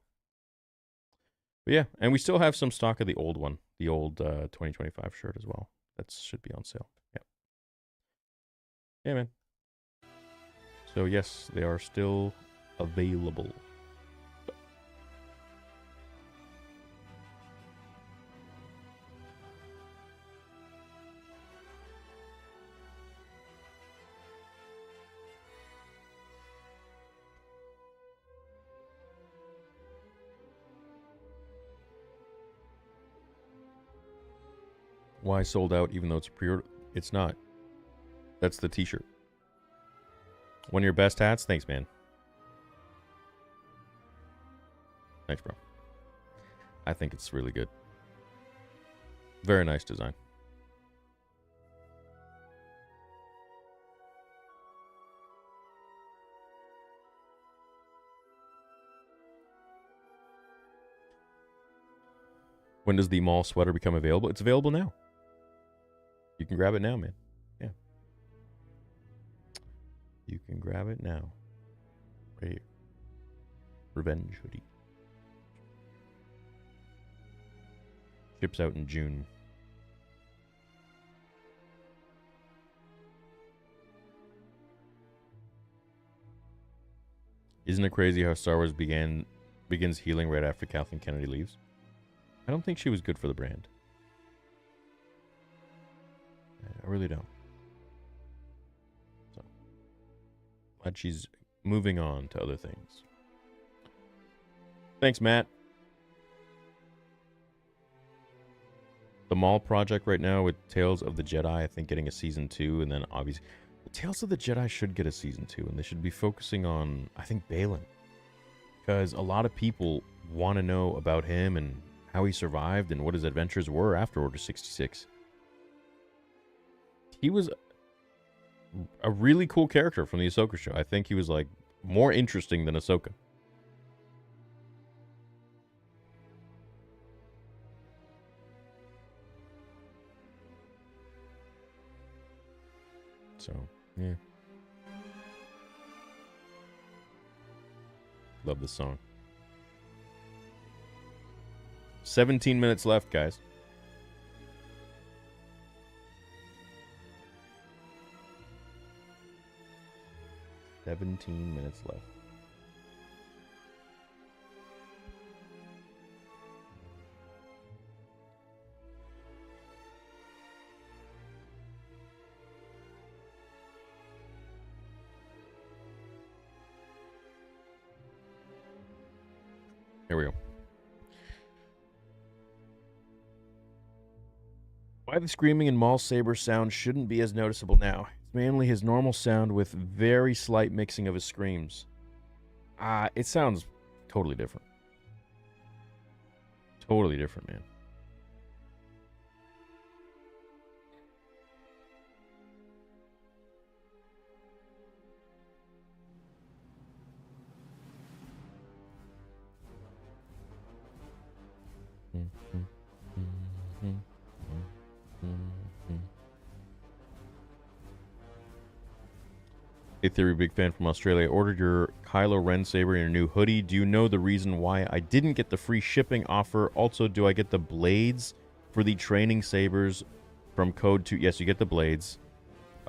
J: But yeah, and we still have some stock of the old one, the old 2025 shirt as well. That should be on sale. Yeah. Yeah, man. So yes, they are still available. Why sold out even though it's a pre-order? It's not. That's the t-shirt. One of your best hats? Thanks, man. Thanks, bro. I think it's really good. Very nice design. When does the Maul sweater become available? It's available now. You can grab it now, man. Yeah. You can grab it now. Right here. Revenge hoodie. Ships out in June. Isn't it crazy how Star Wars begins healing right after Kathleen Kennedy leaves? I don't think she was good for the brand. I really don't. So, glad she's moving on to other things. Thanks, Matt. The Maul project right now with Tales of the Jedi, I think getting a season 2, and then obviously Tales of the Jedi should get a season 2, and they should be focusing on, I think, Balin. Because a lot of people want to know about him and how he survived and what his adventures were after Order 66. He was a really cool character from the Ahsoka show. I think he was like more interesting than Ahsoka. So, yeah. Love this song. 17 minutes left, guys. "17 minutes left. Here we go. Why the screaming in Maul's saber sound shouldn't be as noticeable now. It's mainly his normal sound with very slight mixing of his screams. It sounds totally different. Totally different, man. Hey Theory, big fan from Australia. I ordered your Kylo Ren saber and your new hoodie. Do you know the reason why I didn't get the free shipping offer? Also, do I get the blades for the training sabers from code 2? Yes, you get the blades.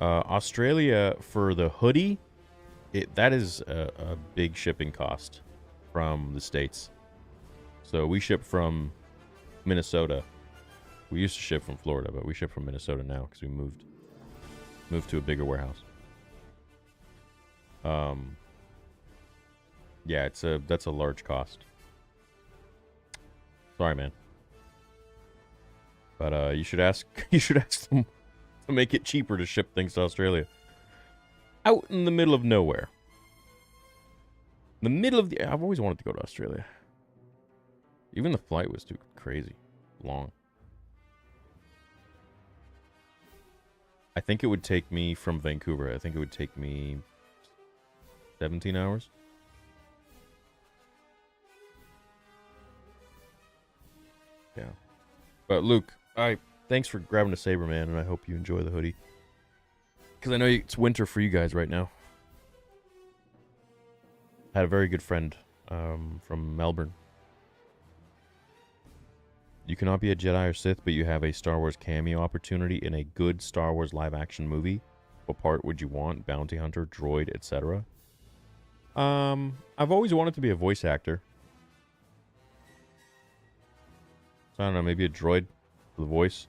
J: Australia, for the hoodie, that is a big shipping cost from the States. So we ship from Minnesota. We used to ship from Florida, but we ship from Minnesota now because we moved to a bigger warehouse. Yeah, that's a large cost. Sorry, man. But you should ask them to make it cheaper to ship things to Australia. Out in the middle of nowhere. In the middle of I've always wanted to go to Australia. Even the flight was too crazy long. I think it would take me from Vancouver. I think it would take me 17 hours. Yeah. But Luke, thanks for grabbing a saber, man, and I hope you enjoy the hoodie. Because I know it's winter for you guys right now. I had a very good friend from Melbourne. You cannot be a Jedi or Sith, but you have a Star Wars cameo opportunity in a good Star Wars live-action movie. What part would you want? Bounty hunter, droid, etc.? I've always wanted to be a voice actor. So I don't know, maybe a droid for the voice.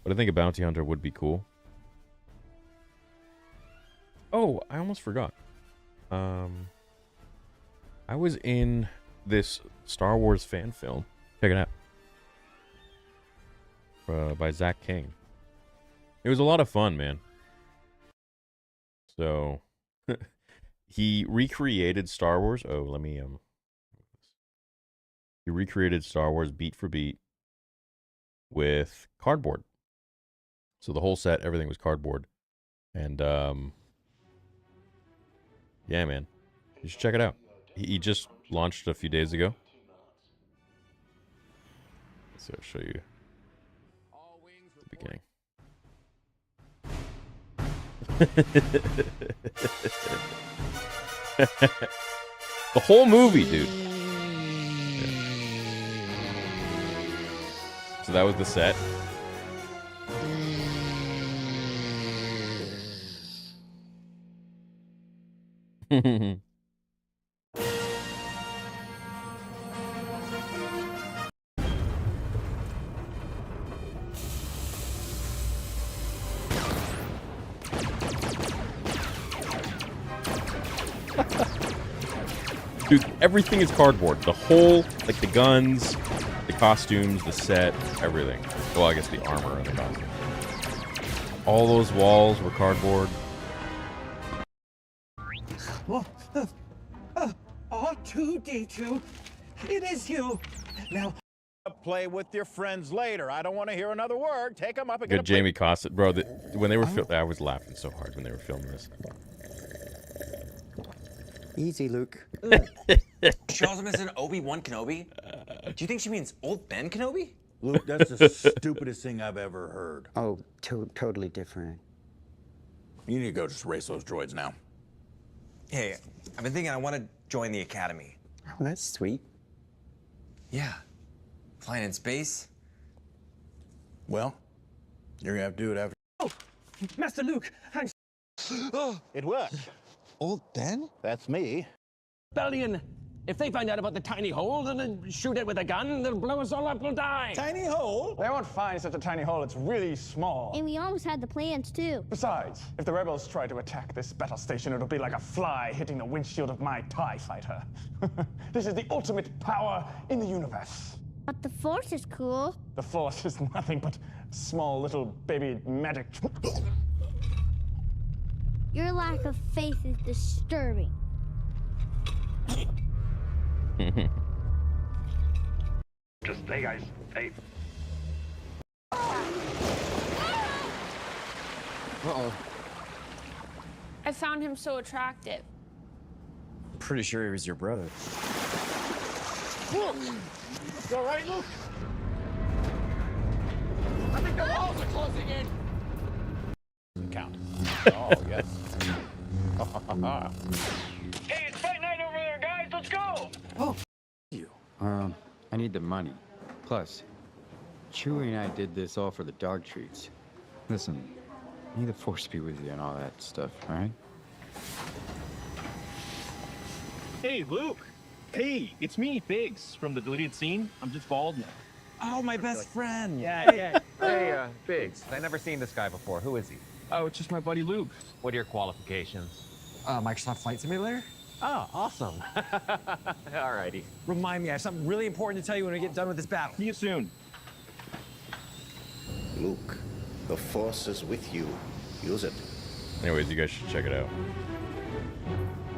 J: But I think a bounty hunter would be cool. Oh, I almost forgot. I was in this Star Wars fan film. Check it out. By Zach King. It was a lot of fun, man. So he recreated Star Wars. Oh, let me he recreated Star Wars beat for beat with cardboard. So the whole set, everything was cardboard. And yeah, man. You should check it out. He just launched a few days ago. So I'll show you the beginning. The whole movie, dude. Yeah. So that was the set. Dude, everything is cardboard. The whole, like the guns, the costumes, the set, everything. Well, I guess the armor and the costume. All those walls were cardboard.
K: R2-D2, it is you. Now,
L: play with your friends later. I don't want to hear another word. Take them up and
J: Good Jamie Costa. Bro, when they were I was laughing so hard when they were filming this.
M: Easy, Luke.
N: She also mentioned Obi-Wan Kenobi. Do you think she means old Ben Kenobi?
L: Luke, that's the stupidest thing I've ever heard.
M: Oh, totally different.
L: You need to go just race those droids now.
N: Hey, I've been thinking I want to join the Academy.
M: Oh, that's sweet.
N: Yeah. Flying in space.
L: Well, you're gonna have to do it after.
K: oh, Master Luke,
L: It worked.
K: Old Ben?
L: That's me.
K: Rebellion. If they find out about the tiny hole, then they shoot it with a gun, they'll blow us all up, we'll die.
L: Tiny hole?
O: They won't find such a tiny hole. It's really small.
P: And we almost had the plans, too.
O: Besides, if the rebels try to attack this battle station, it'll be like a fly hitting the windshield of my TIE fighter. This is the ultimate power in the universe.
P: But the Force is cool.
O: The Force is nothing but small little baby magic.
P: Your lack of faith is disturbing.
L: Just stay, guys. Stay.
K: Uh-oh.
Q: I found him so attractive.
N: Pretty sure he was your brother.
L: Look! You all right, Luke?
K: I think the walls are closing in.
L: Count. Oh, yes.
K: Hey, it's fight night over there, guys. Let's go.
M: Oh, you. I need the money. Plus, Chewie and I did this all for the dog treats. Listen, may the Force be with you and all that stuff, all right?
R: Hey, Luke. Hey, it's me, Biggs, from the deleted scene. I'm just bald now.
N: Oh, my best friend.
S: Yeah. Hey, Biggs. I've never seen this guy before. Who is he?
R: Oh, it's just my buddy Luke.
S: What are your qualifications?
N: Microsoft Flight Simulator.
S: Oh, awesome. Alrighty.
N: Remind me, I have something really important to tell you when we get done with this battle.
R: See you soon.
C: Luke, the Force is with you. Use it.
J: Anyways, you guys should check it out.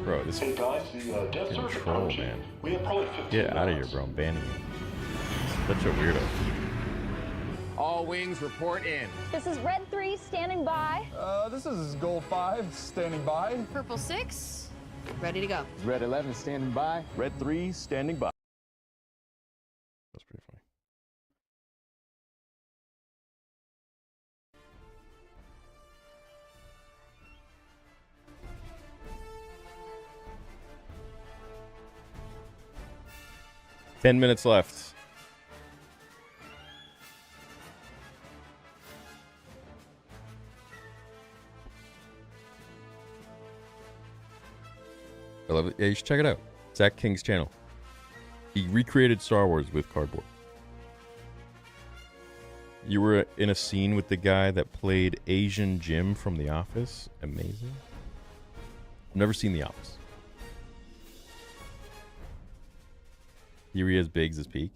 J: Bro, this
A: Hey guys, the Death Star
J: control, man.
A: We have probably 15
J: Get out of here, bro. I'm banning you. Such a weirdo.
K: All wings report in.
Q: This is Red 3 standing by.
O: This is Gold 5 standing by.
Q: Purple 6, ready to go.
O: Red 11 standing by.
R: Red 3 standing by.
J: That's pretty funny. Ten minutes left. I love it. Yeah, you should check it out. Zach King's channel. He recreated Star Wars with cardboard. You were in a scene with the guy that played Asian Jim from The Office. Amazing. I've never seen The Office. Here he is, Biggs' as Peak.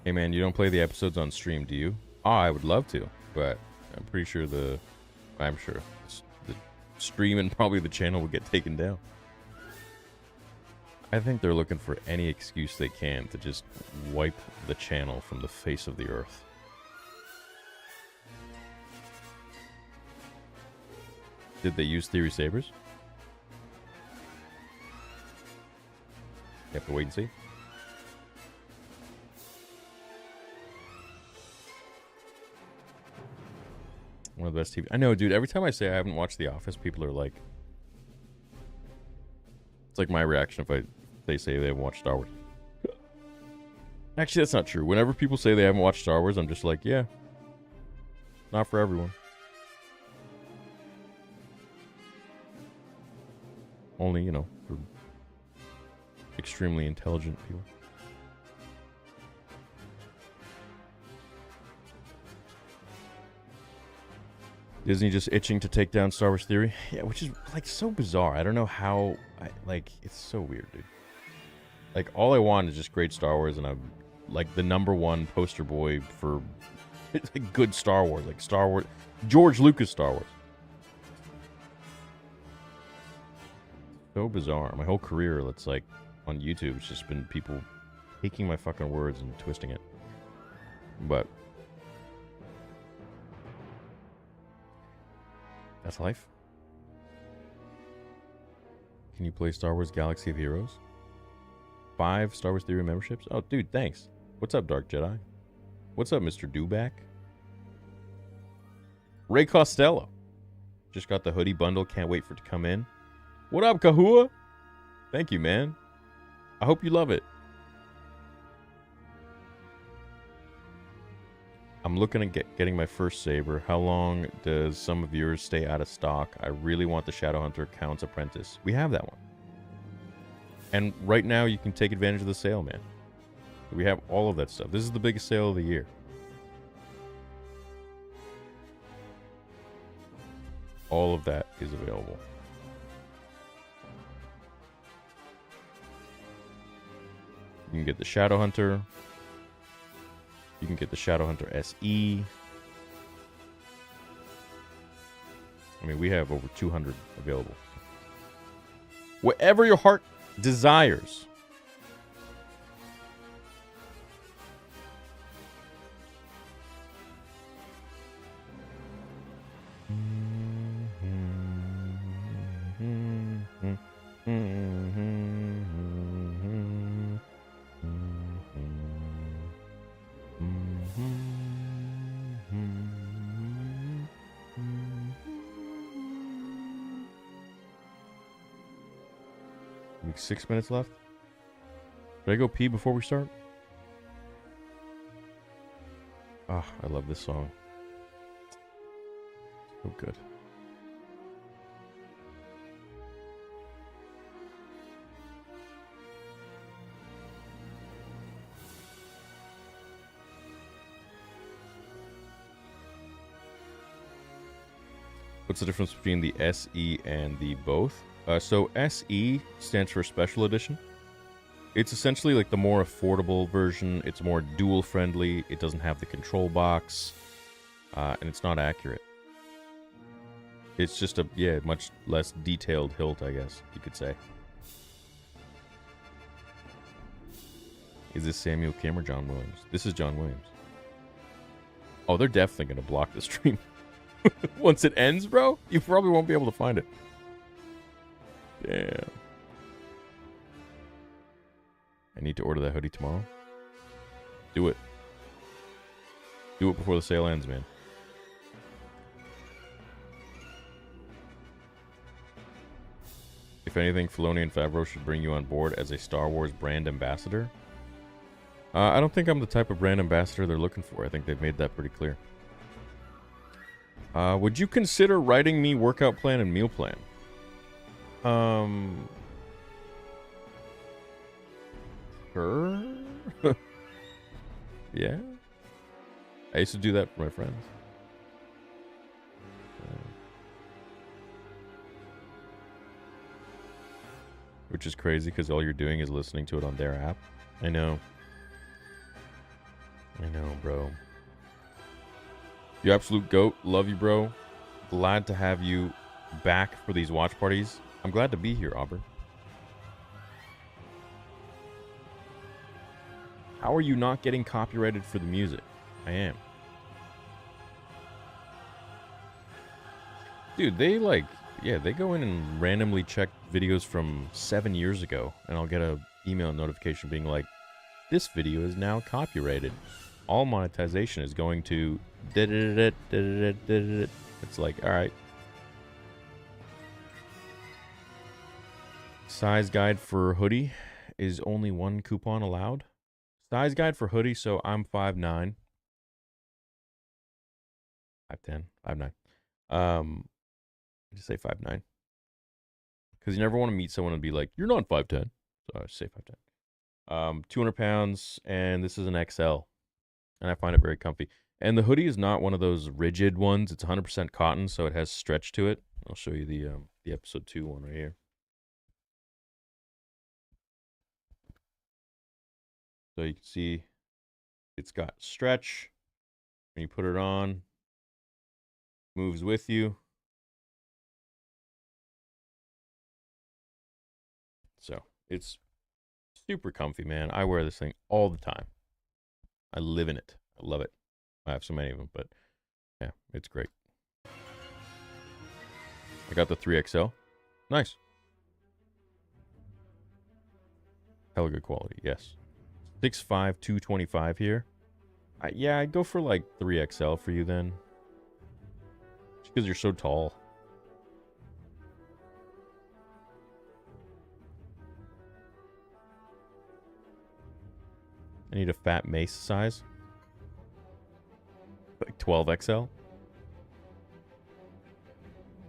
J: Hey man, you don't play the episodes on stream, do you? Oh, I would love to, but I'm pretty sure the stream and probably the channel would get taken down. I think they're looking for any excuse they can to just wipe the channel from the face of the earth. Did they use Theory Sabers? You have to wait and see. One of the best TV. I know, dude. Every time I say I haven't watched The Office, people are like, it's like my reaction if they say they haven't watched Star Wars. Actually, that's not true. Whenever people say they haven't watched Star Wars, I'm just like, yeah, not for everyone. Only, you know, for extremely intelligent people. Disney just itching to take down Star Wars Theory? Yeah, which is, like, so bizarre. I don't know how... it's so weird, dude. Like, all I want is just great Star Wars, and I'm, like, the #1 poster boy for like, good Star Wars. Like, Star Wars... George Lucas Star Wars. So bizarre. My whole career, it's like, on YouTube, it's just been people taking my fucking words and twisting it. But... that's life. Can you play Star Wars Galaxy of Heroes? 5 Star Wars Theory memberships? Oh, dude, thanks. What's up, Dark Jedi? What's up, Mr. Dewback? Ray Costello. Just got the hoodie bundle. Can't wait for it to come in. What up, Kahua? Thank you, man. I hope you love it. I'm looking at getting my first saber. How long does some of yours stay out of stock? I really want the Shadowhunter Count's Apprentice. We have that one. And right now you can take advantage of the sale, man. We have all of that stuff. This is the biggest sale of the year. All of that is available. You can get the Shadowhunter. You can get the Shadowhunter SE. I mean, we have over 200 available. Whatever your heart desires. Like 6 minutes left. Should I go pee before we start? Ah, I love this song. So good. What's the difference between the SE and the both? So SE stands for Special Edition. It's essentially like the more affordable version. It's more dual friendly. It doesn't have the control box. And it's not accurate. It's just a, much less detailed hilt, I guess you could say. Is this Samuel Kim or John Williams? This is John Williams. Oh, they're definitely going to block the stream. Once it ends, bro, you probably won't be able to find it. Damn. I need to order that hoodie tomorrow. Do it. Do it before the sale ends, man. If anything, Filoni and Favreau should bring you on board as a Star Wars brand ambassador. I don't think I'm the type of brand ambassador they're looking for. I think they've made that pretty clear. Would you consider writing me workout plan and meal plan? Sure. Yeah. I used to do that for my friends. Which is crazy because all you're doing is listening to it on their app. I know. I know, bro. You absolute goat. Love you, bro. Glad to have you back for these watch parties. I'm glad to be here, Auburn. How are you not getting copyrighted for the music? I am. Dude, they they go in and randomly check videos from 7 years ago, and I'll get a email notification being like, this video is now copyrighted. All monetization is going to... It's like, alright. Size guide for hoodie is only 1 coupon allowed. Size guide for hoodie, so I'm 5'9". 5'10", 5'9". I just say 5'9". Because you never want to meet someone and be like, you're not 5'10". So I just say 5'10". 200 pounds, and this is an XL. And I find it very comfy. And the hoodie is not one of those rigid ones. It's 100% cotton, so it has stretch to it. I'll show you the episode 2 one right here. So you can see it's got stretch. When you put it on, moves with you. So it's super comfy, man. I wear this thing all the time. I live in it. I love it. I have so many of them, but yeah, it's great. I got the 3XL. Nice. Hella good quality, yes. 6'5", 225 here. Yeah, I'd go for like 3XL for you then. Just because you're so tall. I need a fat mace size. Like 12XL.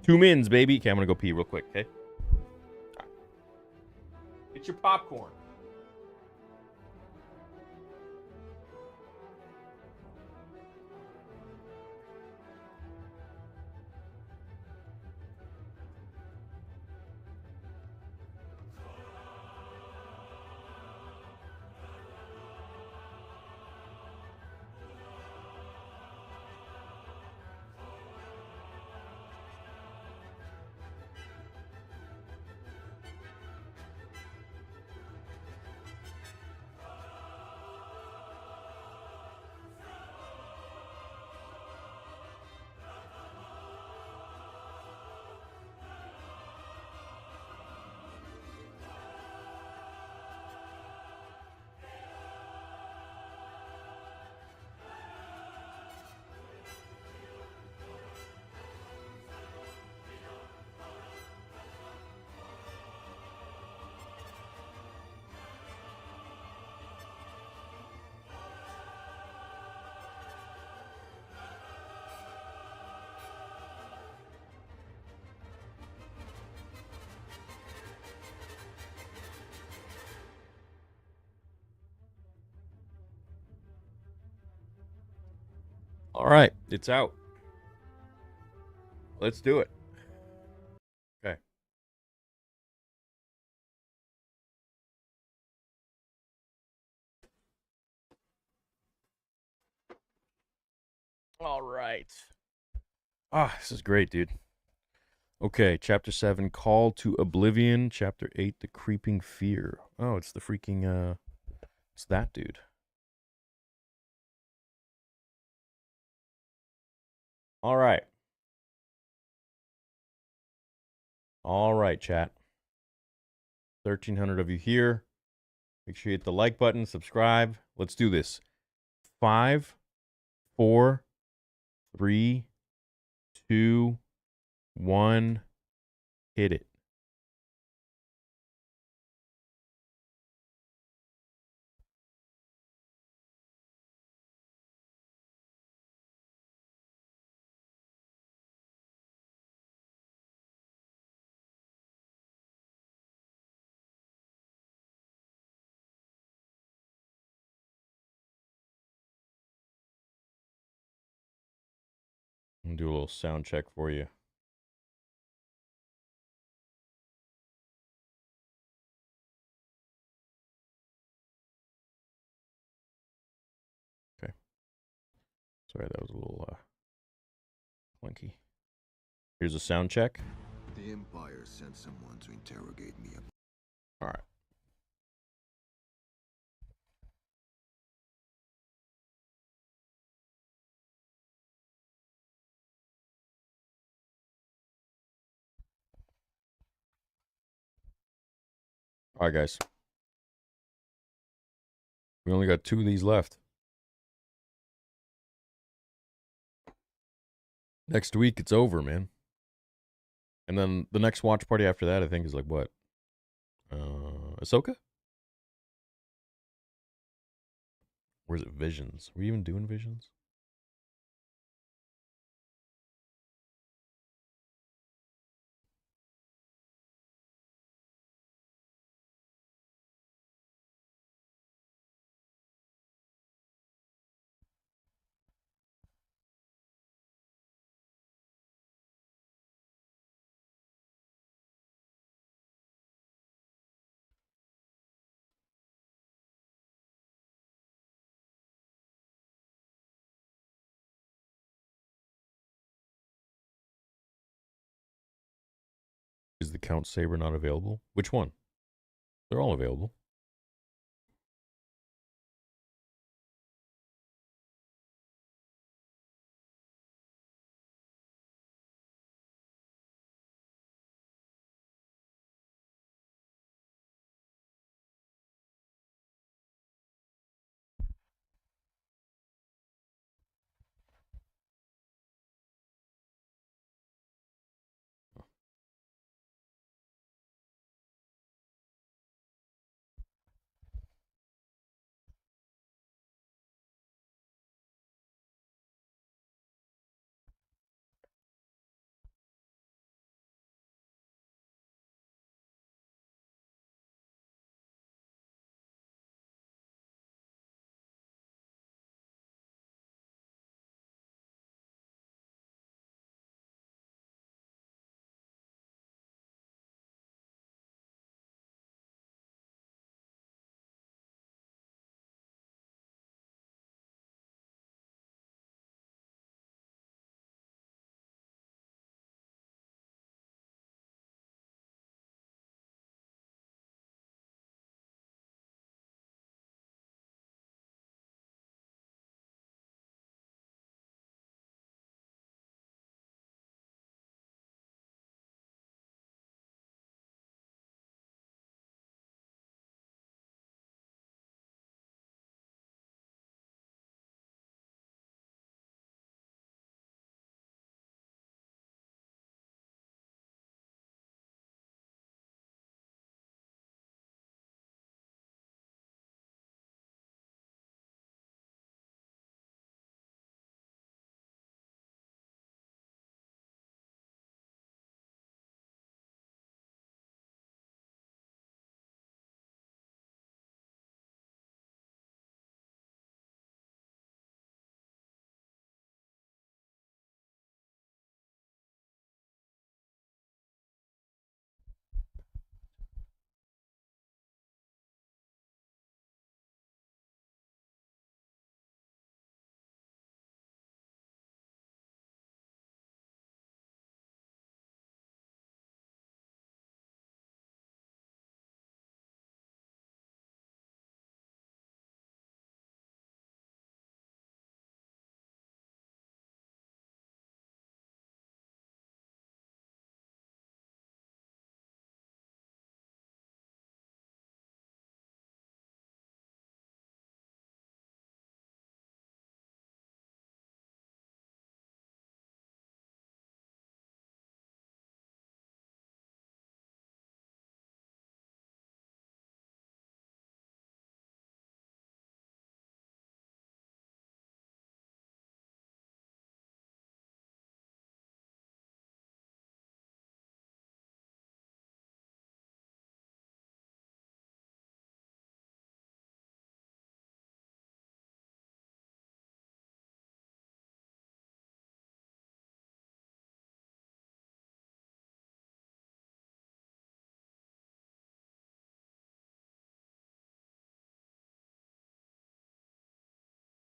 J: 2 mins, baby. Okay, I'm gonna go pee real quick, okay? Right. Get your popcorn. All right, it's out. Let's do it. Okay. All right. Ah, this is great, dude. Okay, Chapter 7, Call to Oblivion. Chapter 8, The Creeping Fear. Oh, it's the freaking, it's that dude. All right. All right, chat. 1,300 of you here. Make sure you hit the like button, subscribe. Let's do this. 5, 4, 3, 2, 1. Hit it. I'm gonna do a little sound check for you. Okay. Sorry, that was a little Clinky. Here's a sound check.
T: The Empire sent someone to interrogate me.
J: All right. All right, guys. We only got 2 of these left. Next week, it's over, man. And then the next watch party after that, I think, is like what? Ahsoka? Or is it Visions? Are we even doing Visions? Is the Count Saber not available? Which one? They're all available.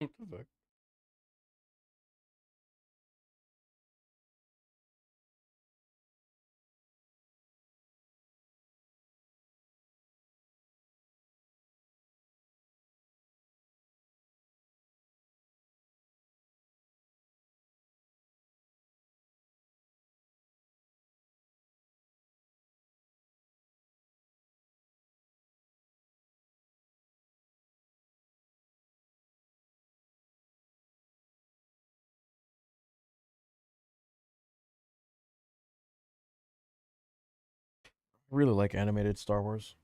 J: What the fuck? Really like animated Star Wars.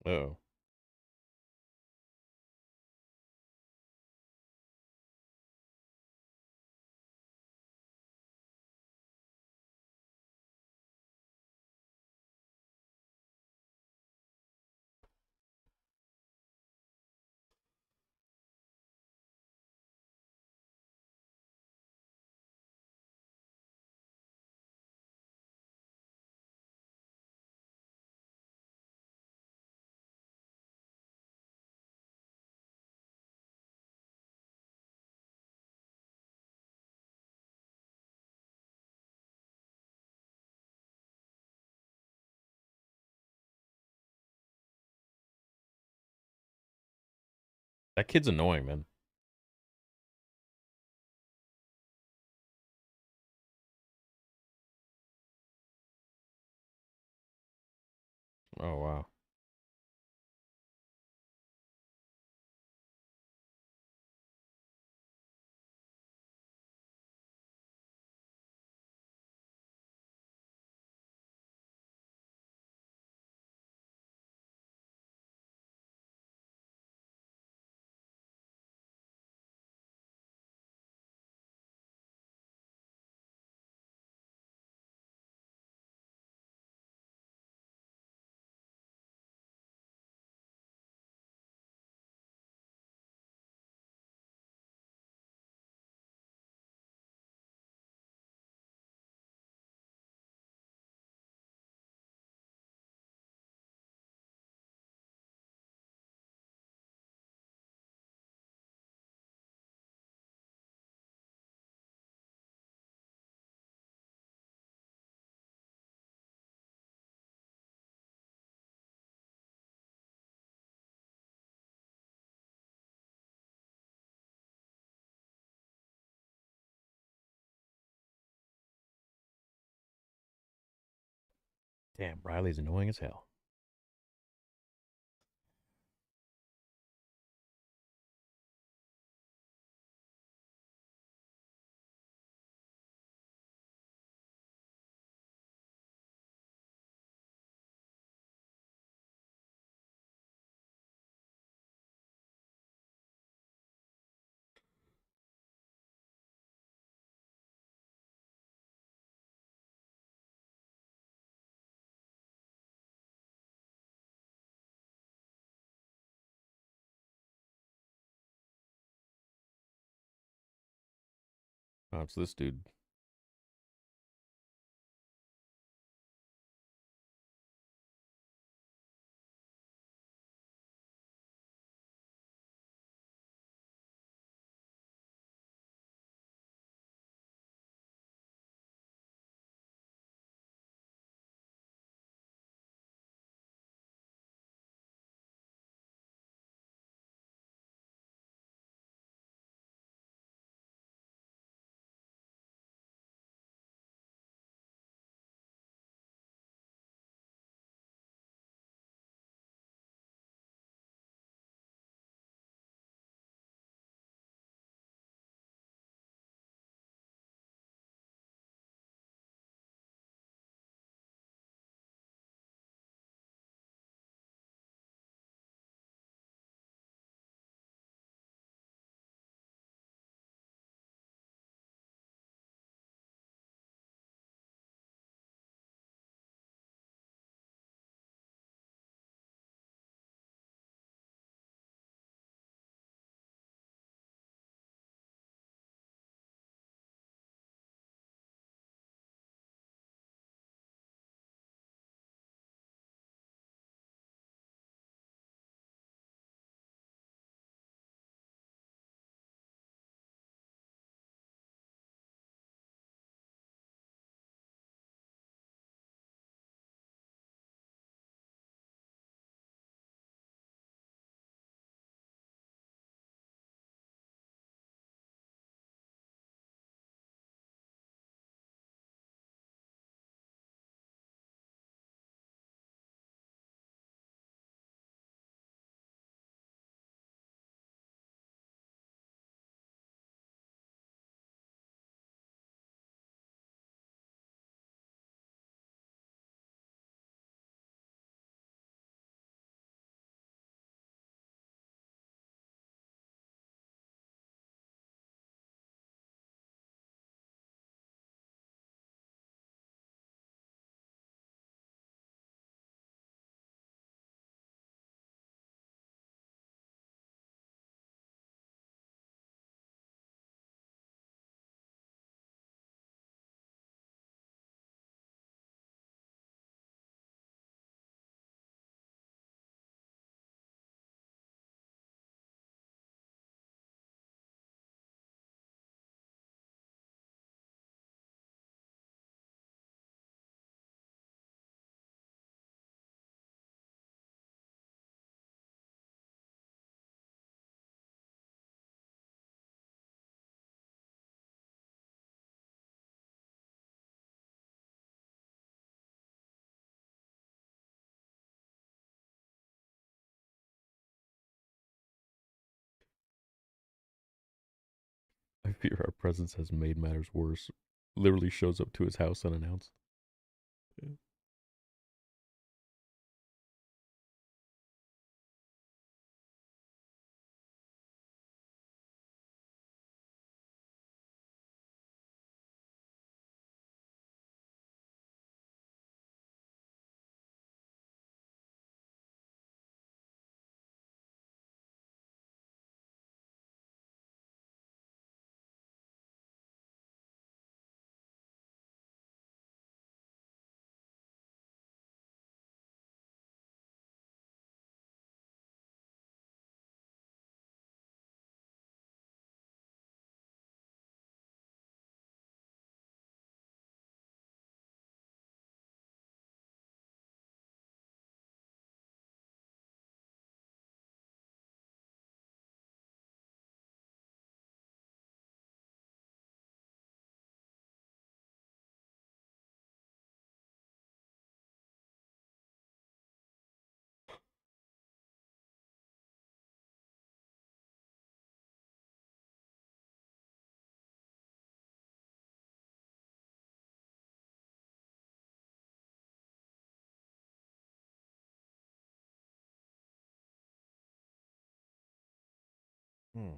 J: Oh. That kid's annoying, man. Oh, wow. Damn, Riley's annoying as hell. Oh, it's this dude. fear our presence has made matters worse. Literally shows up to his house unannounced. Yeah. Hmm.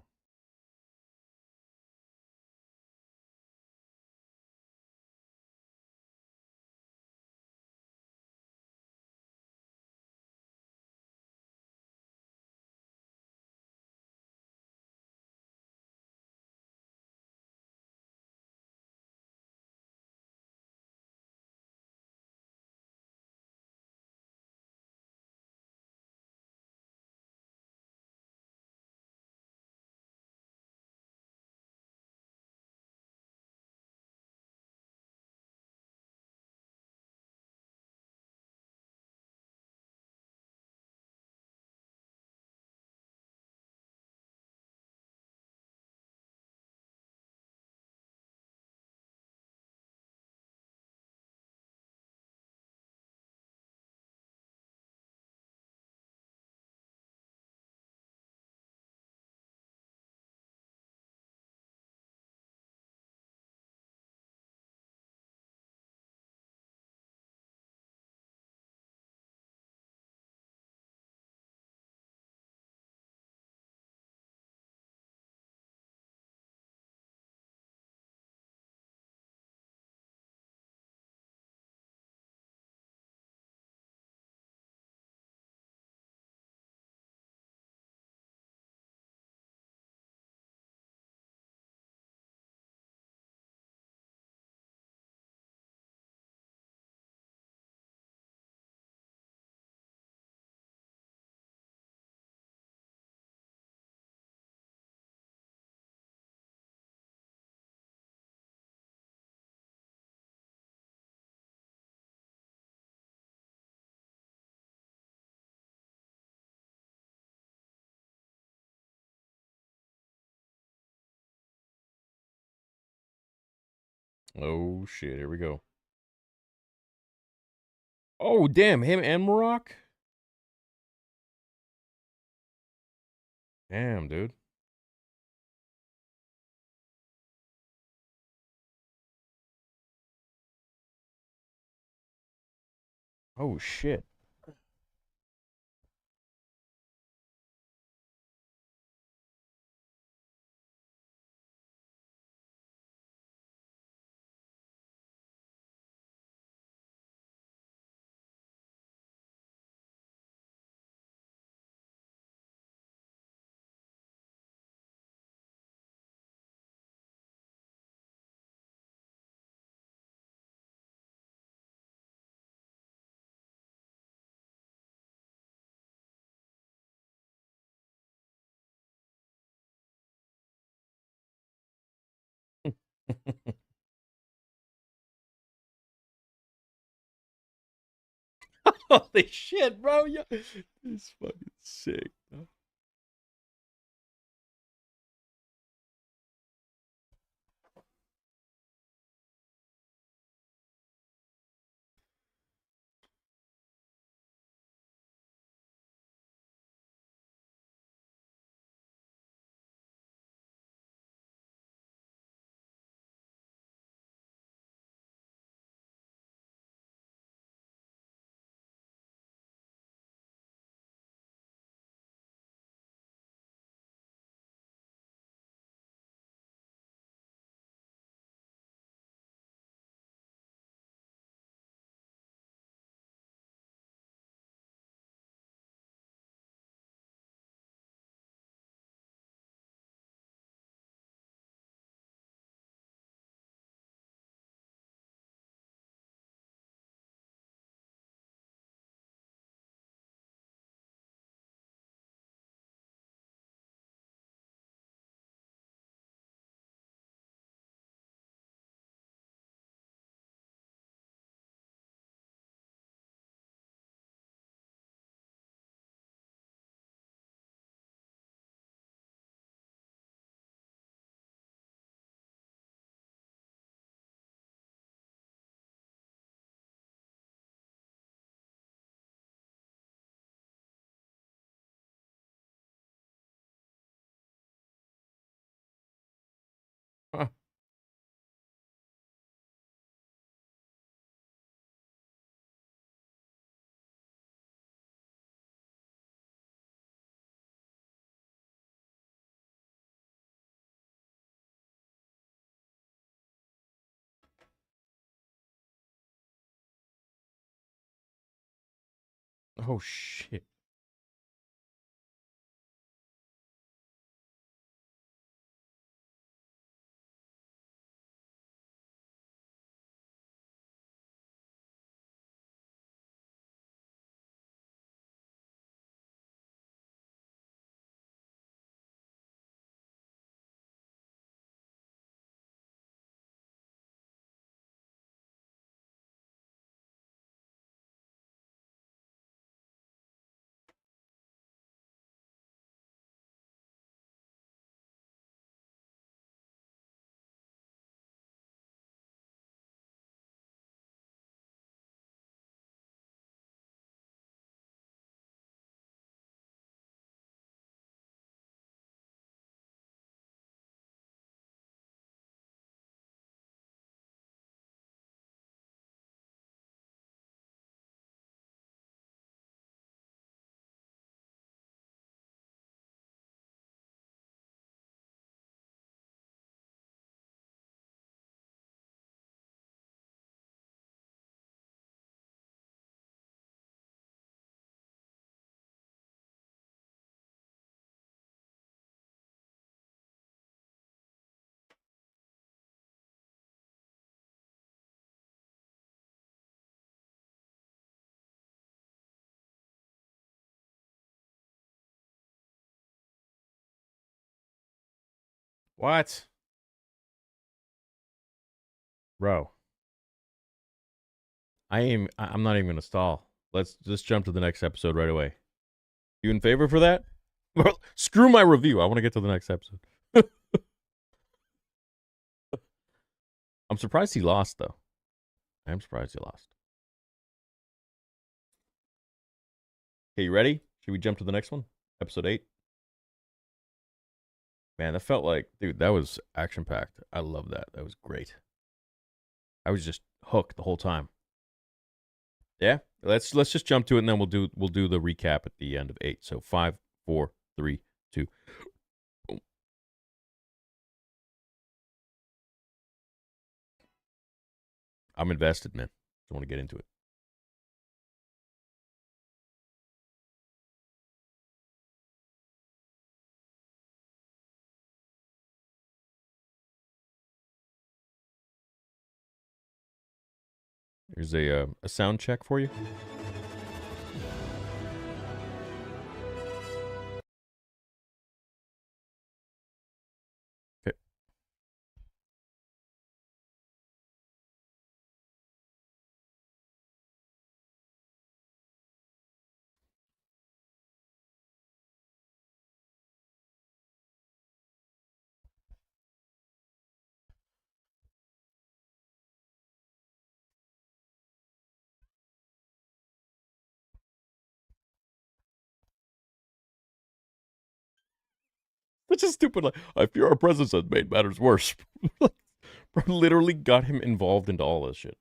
J: Oh shit, here we go. Oh damn, him and Marok? Damn, dude. Oh shit. Holy shit, bro. Yeah. It's fucking sick. Oh shit. What? Bro. I'm not even gonna stall. Let's just jump to the next episode right away. You in favor for that? Well, screw my review. I want to get to the next episode. I'm surprised he lost though. I'm surprised he lost. Okay, you ready? Should we jump to the next one? Episode 8. Man, that felt like, dude, that was action packed. I love that. That was great. I was just hooked the whole time. Yeah, let's just jump to it, and then we'll do the recap at the end of 8. So 5, 4, 3, 2. Boom. I'm invested, man. I want to get into it. Here's a sound check for you. Okay. That's just stupid. Like, I fear our presence has made matters worse. Bro, literally got him involved into all this shit.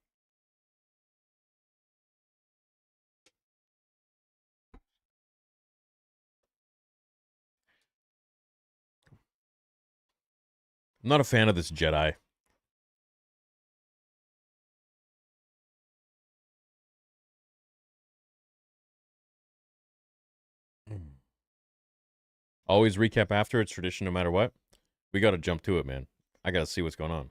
J: I'm not a fan of this Jedi. Always recap after. It's tradition no matter what. We got to jump to it, man. I got to see what's going on.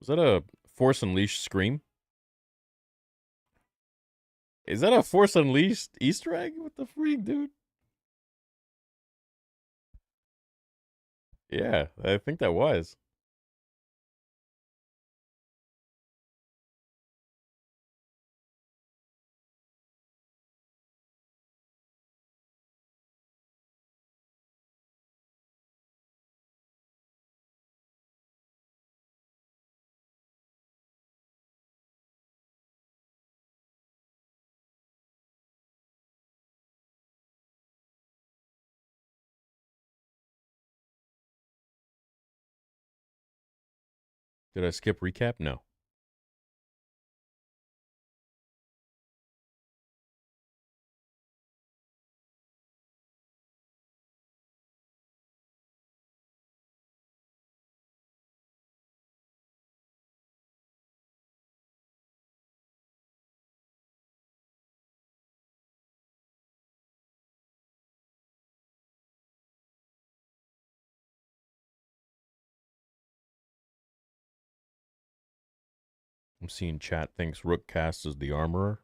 J: Is that a Force Unleashed scream? Is that a Force Unleashed Easter egg? What the freak, dude? Yeah, I think that was. Did I skip recap? No. I'm seeing chat thinks Rook cast as the armorer.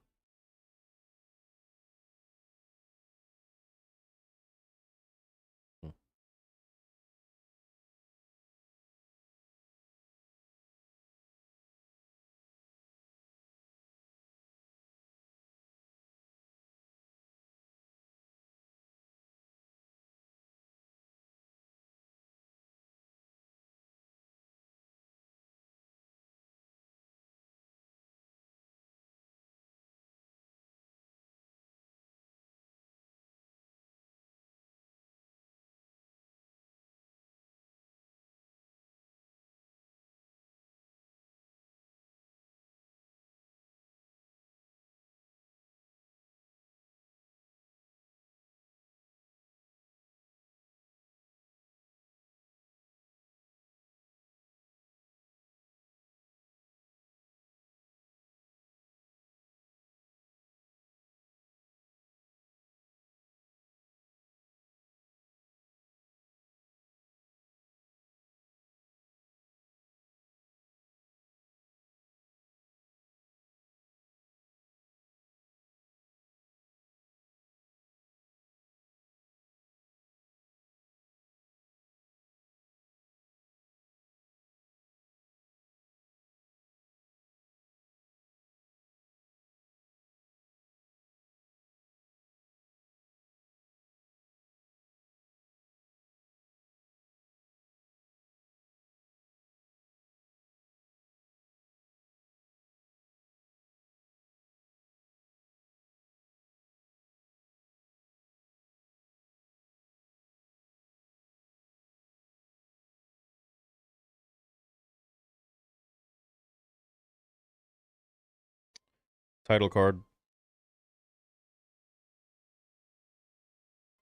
J: Title card.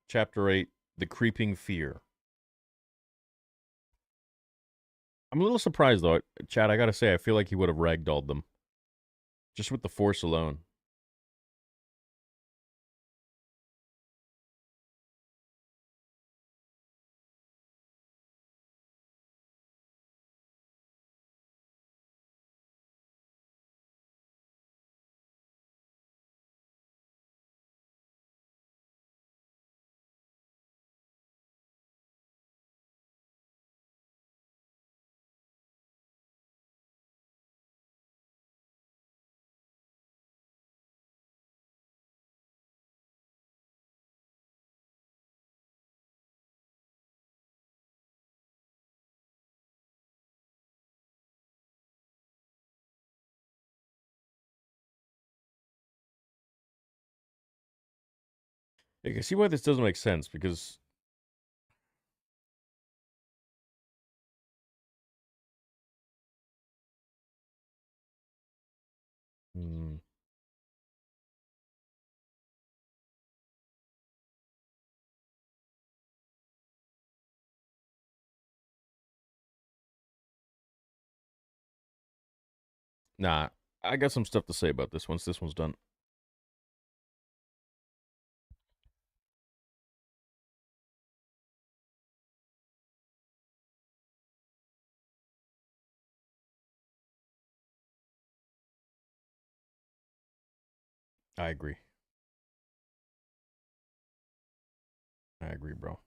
J: Chapter 8, The Creeping Fear. I'm a little surprised, though. Chad, I gotta say, I feel like he would have ragdolled them. Just with the Force alone. I can see why this doesn't make sense, because... Hmm. Nah, I got some stuff to say about this once this one's done. I agree. I agree, bro.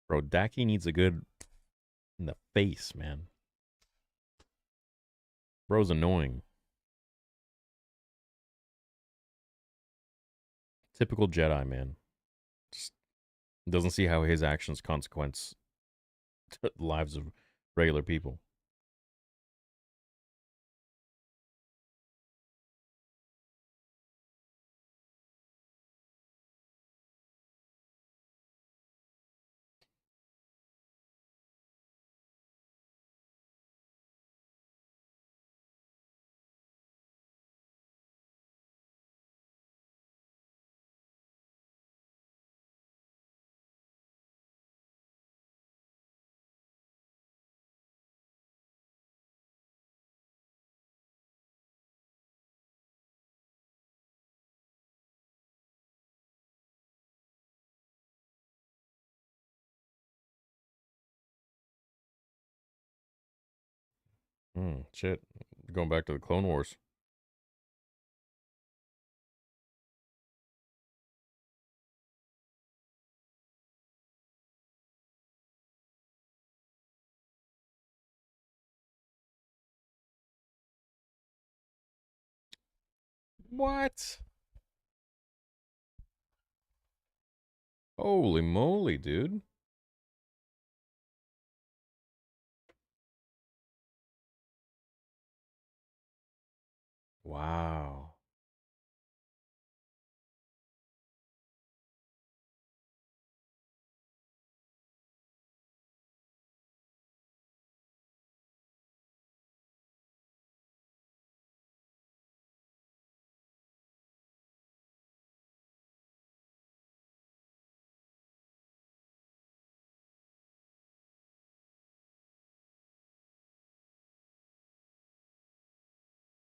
J: Bro, Daki needs a good in the face, man. Bro's annoying. Typical Jedi, man. Just doesn't see how his actions consequence to the lives of regular people. Shit. Going back to the Clone Wars. What? Holy moly, dude. Wow.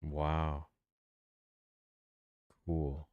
J: Wow. Cool.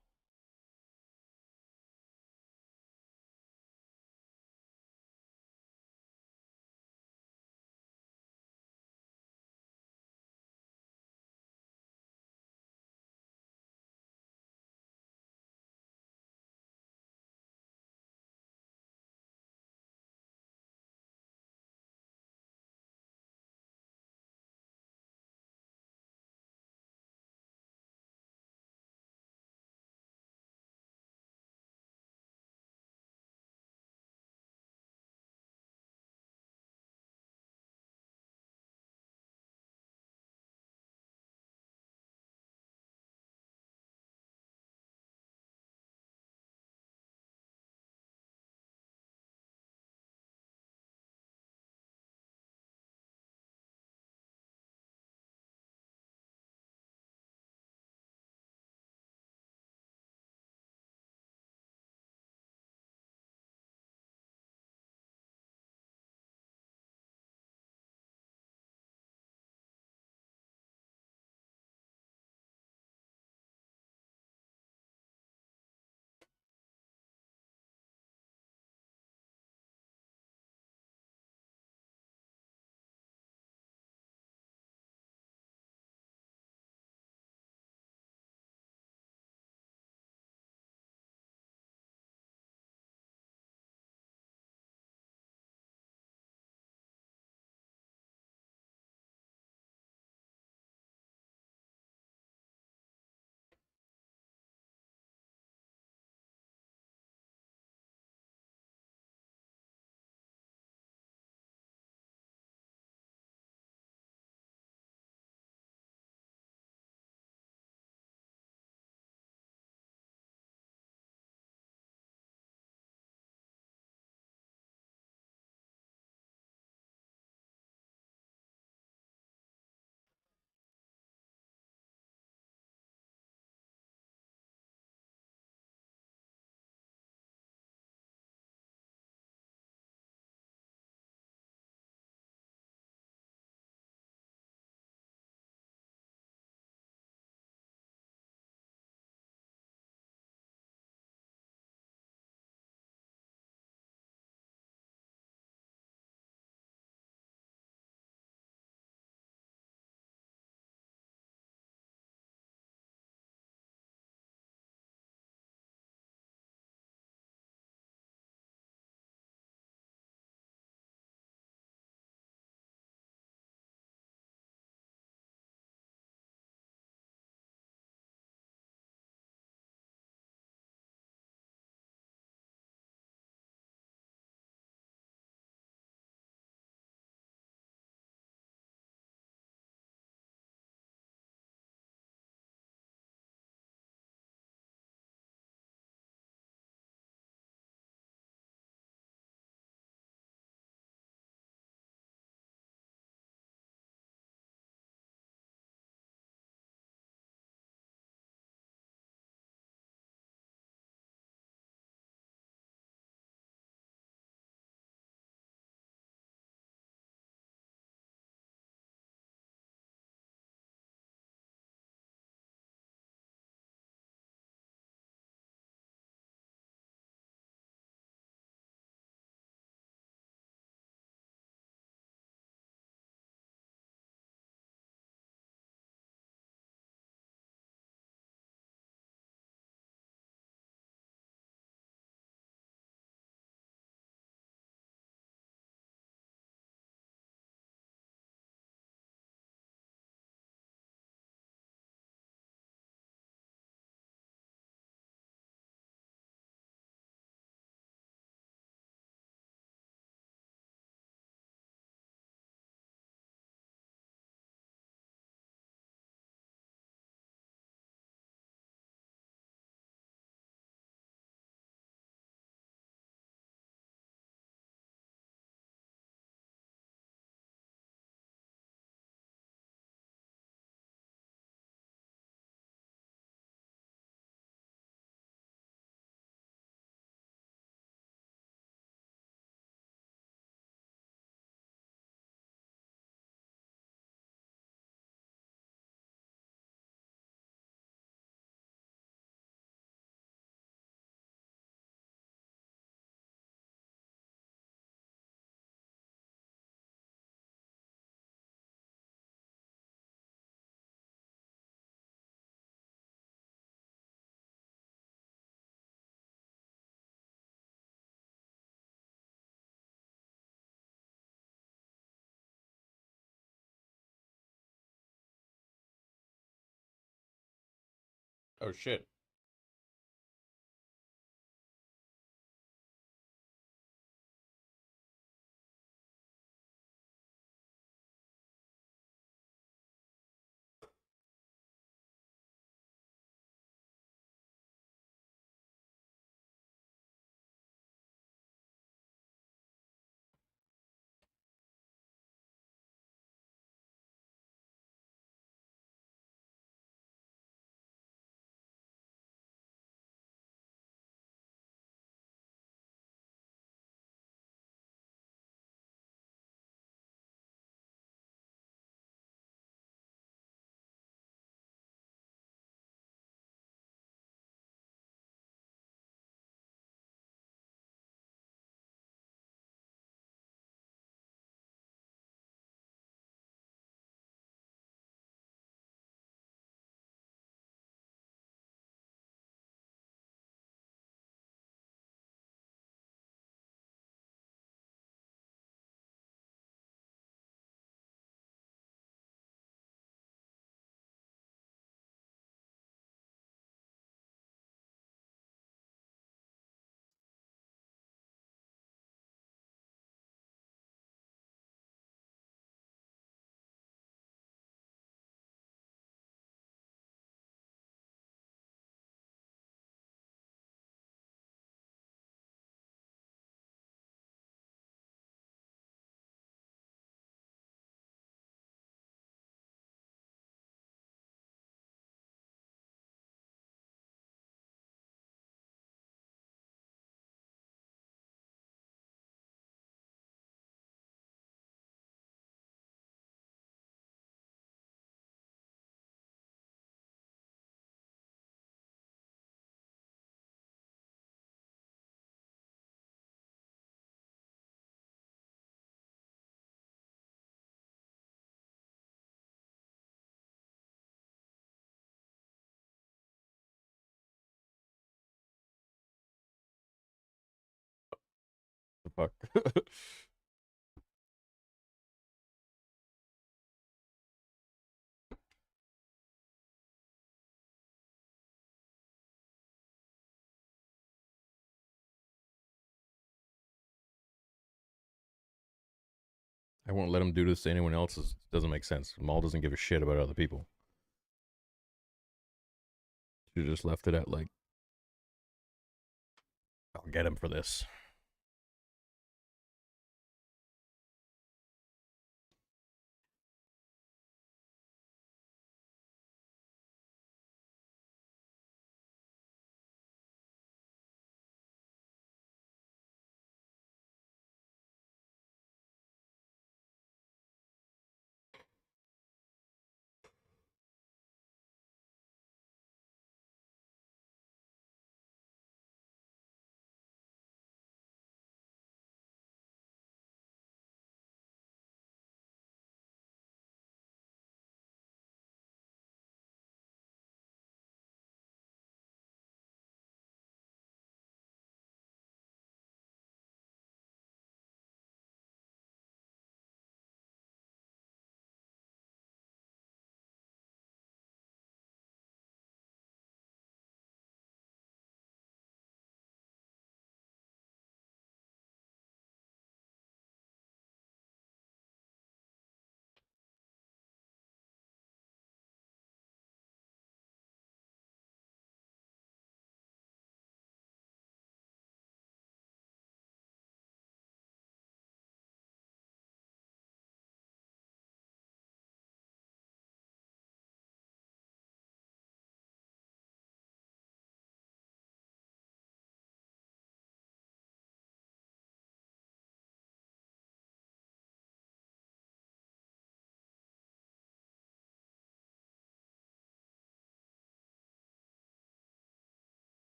J: Oh shit. The fuck? I won't let him do this to anyone else. It doesn't make sense. Maul doesn't give a shit about other people. Should have just left it at, like, I'll get him for this.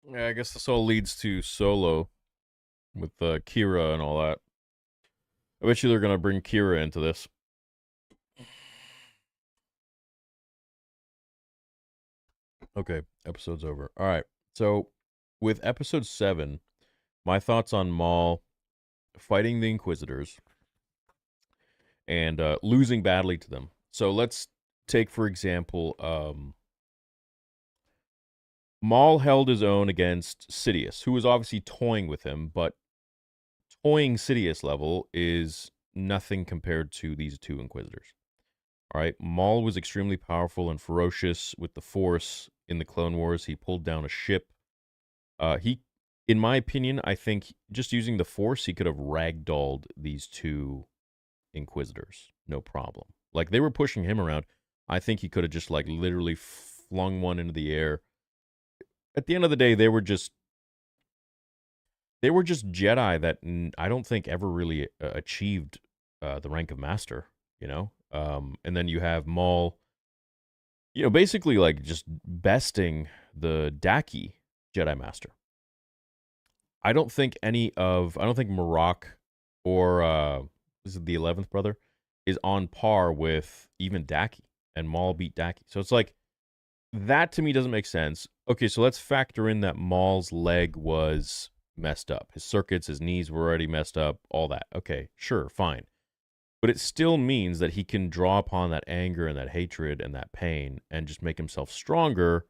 J: Yeah, I guess this all leads to Solo with Kira and all that. I bet you they're gonna bring Kira into this. Okay, episode's over. All right, so with episode 7, my thoughts on Maul fighting the Inquisitors and losing badly to them. So let's take, for example, Maul held his own against Sidious, who was obviously toying with him, but toying Sidious level is nothing compared to these two Inquisitors. All right, Maul was extremely powerful and ferocious with the Force in the Clone Wars. He pulled down a ship. In my opinion, I think just using the Force, he could have ragdolled these two Inquisitors, no problem. Like, they were pushing him around. I think he could have just, like, literally flung one into the air. At the end of the day, they were just Jedi that I don't think ever really achieved the rank of Master, you know? And then you have Maul, you know, basically like just besting the Daki Jedi Master. I don't think Marok or is it the 11th brother is on par with even Daki, and Maul beat Daki. So it's like, that to me doesn't make sense. Okay, so let's factor in that Maul's leg was messed up. His circuits, his knees were already messed up, all that. Okay, sure, fine. But it still means that he can draw upon that anger and that hatred and that pain and just make himself stronger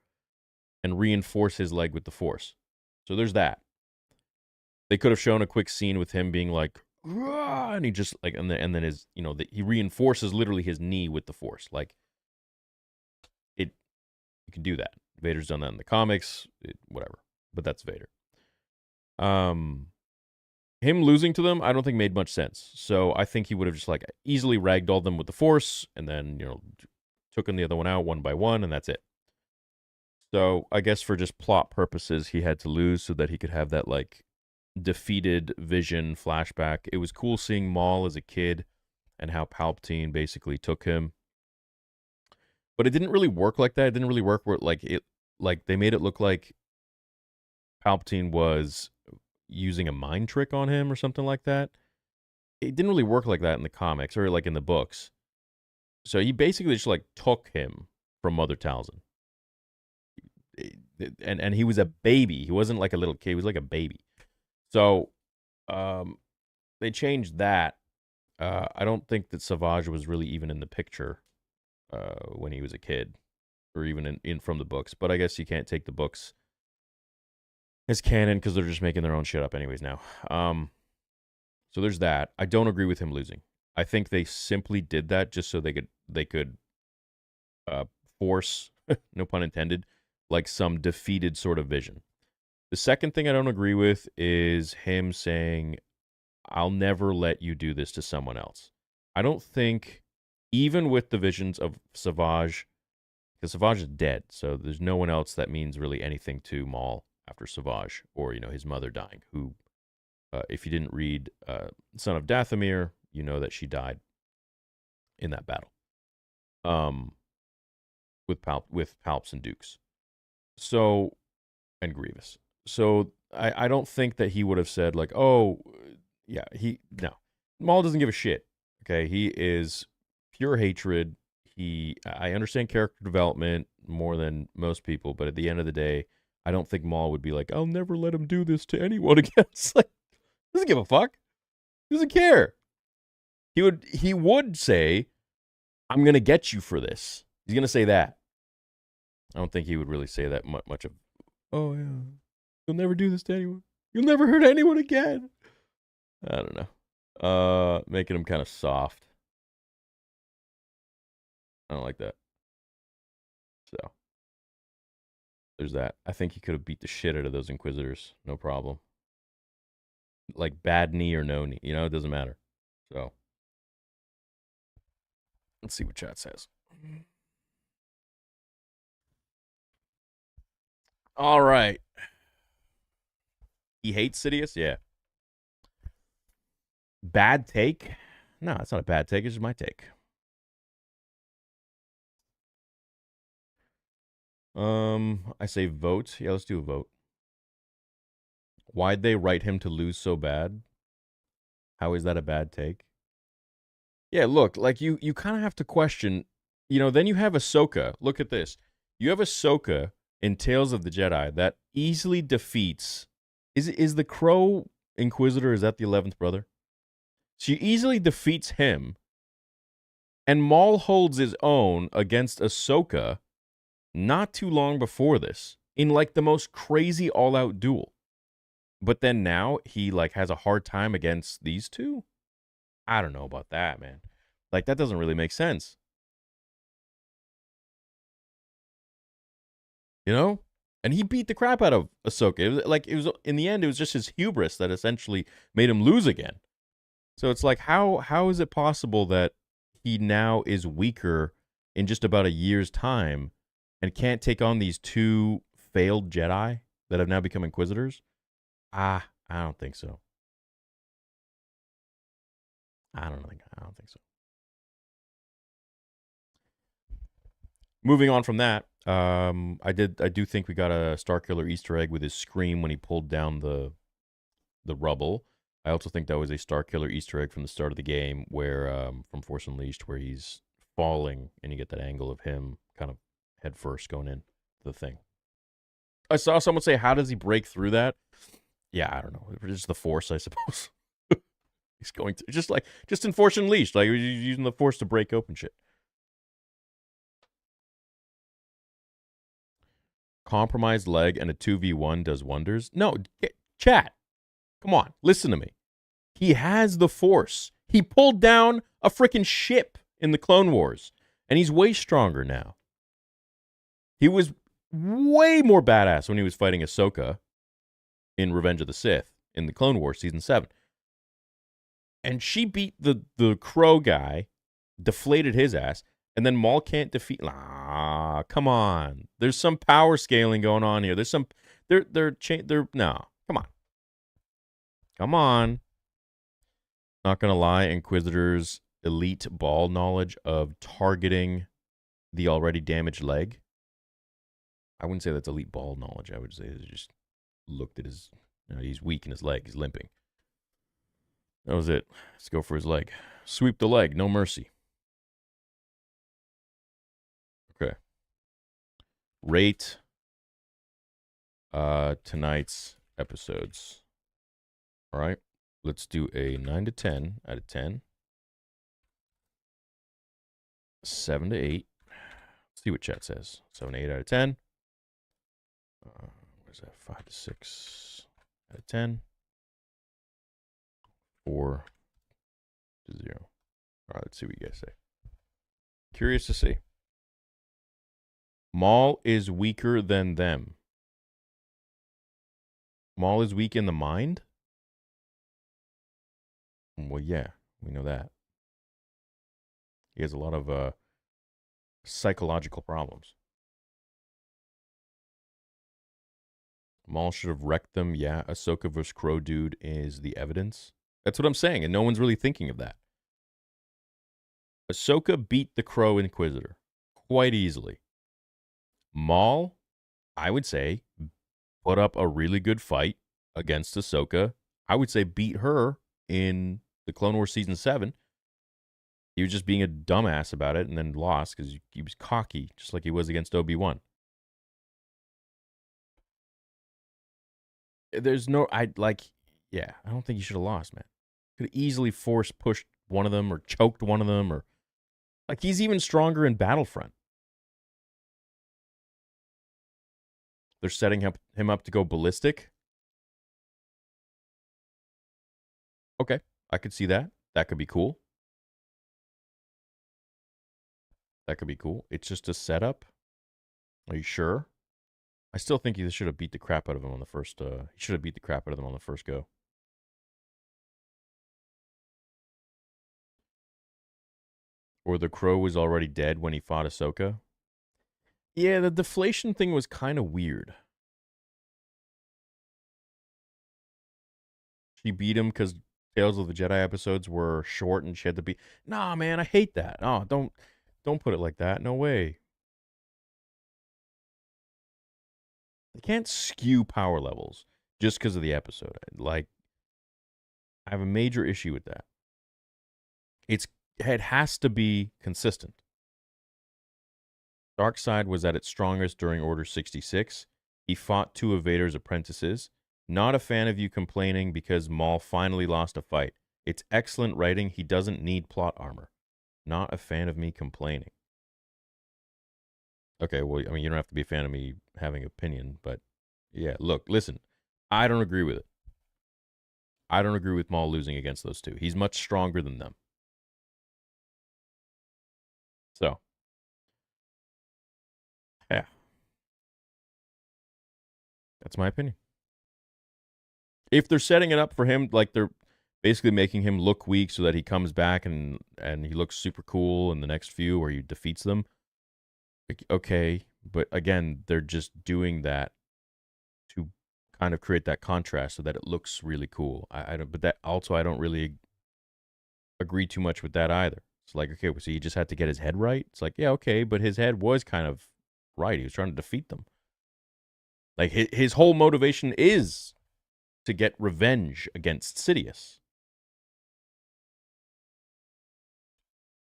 J: and reinforce his leg with the Force. So there's that. They could have shown a quick scene with him being like, "Rah!" And he just like, and then his, you know, he reinforces literally his knee with the Force. Like, you can do that. Vader's done that in the comics, whatever. But that's Vader. Him losing to them, I don't think made much sense. So I think he would have just like easily ragdolled them with the Force, and then, you know, took the other one out one by one, and that's it. So I guess for just plot purposes, he had to lose so that he could have that like defeated Vision flashback. It was cool seeing Maul as a kid and how Palpatine basically took him. But it didn't really work like that. It didn't really work where like they made it look like Palpatine was using a mind trick on him or something like that. It didn't really work like that in the comics or like in the books. So he basically just like took him from Mother Talzin. And he was a baby. He wasn't like a little kid. He was like a baby. So they changed that. I don't think that Savage was really even in the picture when he was a kid, or even in from the books. But I guess you can't take the books as canon because they're just making their own shit up anyways now. So there's that. I don't agree with him losing. I think they simply did that just so they could force, no pun intended, like some defeated sort of Vision. The second thing I don't agree with is him saying, "I'll never let you do this to someone else." I don't think, even with the visions of Savage, because Savage is dead, so there's no one else that means really anything to Maul after Savage, or, you know, his mother dying, who, if you didn't read Son of Dathomir, you know that she died in that battle with Palps and Dukes. So, and Grievous. So I don't think that he would have said like, "Oh, yeah, no." Maul doesn't give a shit. Okay, he is pure hatred. I understand character development more than most people, but at the end of the day, I don't think Maul would be like, "I'll never let him do this to anyone again." It's like, doesn't give a fuck. Doesn't care. He would say, "I'm gonna get you for this." He's gonna say that. I don't think he would really say that much of, "Oh yeah, you'll never do this to anyone. You'll never hurt anyone again." I don't know. Making him kind of soft. I don't like that. So there's that. I think he could have beat the shit out of those Inquisitors, no problem. Like, bad knee or no knee, you know, it doesn't matter. So let's see what chat says. All right. He hates Sidious? Yeah. Bad take? No, it's not a bad take. It's just my take. I say vote. Yeah, let's do a vote. Why'd they write him to lose so bad? How is that a bad take? Yeah, look, like you kind of have to question, then you have Ahsoka. Look at this. You have Ahsoka in Tales of the Jedi that easily defeats. Is the Crow Inquisitor, is that the 11th brother? She easily defeats him, and Maul holds his own against Ahsoka not too long before this in like the most crazy all-out duel. But then now he like has a hard time against these two? I don't know about that, man. Like that doesn't really make sense. And he beat the crap out of Ahsoka. It was in the end, it was just his hubris that essentially made him lose again. So it's like, how is it possible that he now is weaker in just about a year's time and can't take on these two failed Jedi that have now become Inquisitors? I don't think so. I don't think so. Moving on from that, I do think we got a Starkiller Easter egg with his scream when he pulled down the rubble. I also think that was a Starkiller Easter egg from the start of the game, where from Force Unleashed, where he's falling and you get that angle of him kind of head first going in the thing. I saw someone say, "How does he break through that?" Yeah, I don't know. It's just the Force, I suppose. He's going to just in Force Unleashed, like he's using the Force to break open shit. Compromised leg and a 2v1 does wonders. No, chat. Come on, listen to me. He has the Force. He pulled down a freaking ship in the Clone Wars, and he's way stronger now. He was way more badass when he was fighting Ahsoka in Revenge of the Sith in the Clone Wars Season 7. And she beat the Crow guy, deflated his ass, and then Maul can't defeat. Come on. There's some power scaling going on here. There's some. No. Come on. Not gonna lie, Inquisitor's elite ball knowledge of targeting the already damaged leg. I wouldn't say that's elite ball knowledge. I would say he just looked at his. He's weak in his leg. He's limping. That was it. Let's go for his leg. Sweep the leg. No mercy. Okay. Rate tonight's episodes. All right. Let's do a 9 to 10 out of 10. 7 to 8. Let's see what chat says. 7 to 8 out of 10. Where's that? 5 to 6 out of 10. 4 to 0. All right, let's see what you guys say. Curious to see. Maul is weaker than them. Maul is weak in the mind? Well, yeah, we know that. He has a lot of psychological problems. Maul should have wrecked them. Yeah, Ahsoka vs. Crow Dude is the evidence. That's what I'm saying, and no one's really thinking of that. Ahsoka beat the Crow Inquisitor quite easily. Maul, I would say, put up a really good fight against Ahsoka. I would say beat her in the Clone Wars Season 7. He was just being a dumbass about it and then lost because he was cocky, just like he was against Obi-Wan. There's no, I don't think he should have lost, man. Could have easily pushed one of them or choked one of them, or like he's even stronger in Battlefront. They're setting him up to go ballistic. Okay, I could see that. That could be cool. That could be cool. It's just a setup. Are you sure? I still think he should have beat the crap out of him on the first. He should have beat the crap out of them on the first go. Or the Crow was already dead when he fought Ahsoka. Yeah, the deflation thing was kind of weird. She beat him because Tales of the Jedi episodes were short and she had to be. Nah, man, I hate that. Oh, don't put it like that. No way. They can't skew power levels. just because of the episode. Like, I have a major issue with that. It has to be consistent. Darkseid was at its strongest during Order 66. He fought 2 of Vader's apprentices. Not a fan of you complaining because Maul finally lost a fight. It's excellent writing. He doesn't need plot armor. Not a fan of me complaining. Okay, well, I mean, you don't have to be a fan of me having opinion, but yeah, look, listen, I don't agree with it. I don't agree with Maul losing against those 2. He's much stronger than them. So, yeah. That's my opinion. If they're setting it up for him, like they're basically making him look weak so that he comes back and he looks super cool in the next few where he defeats them, okay. But again, they're just doing that to kind of create that contrast so that it looks really cool. I don't, but that also I don't really agree too much with that either. It's like, okay, so he just had to get his head right. It's like, yeah, okay, but his head was kind of right. He was trying to defeat them. Like his whole motivation is to get revenge against Sidious.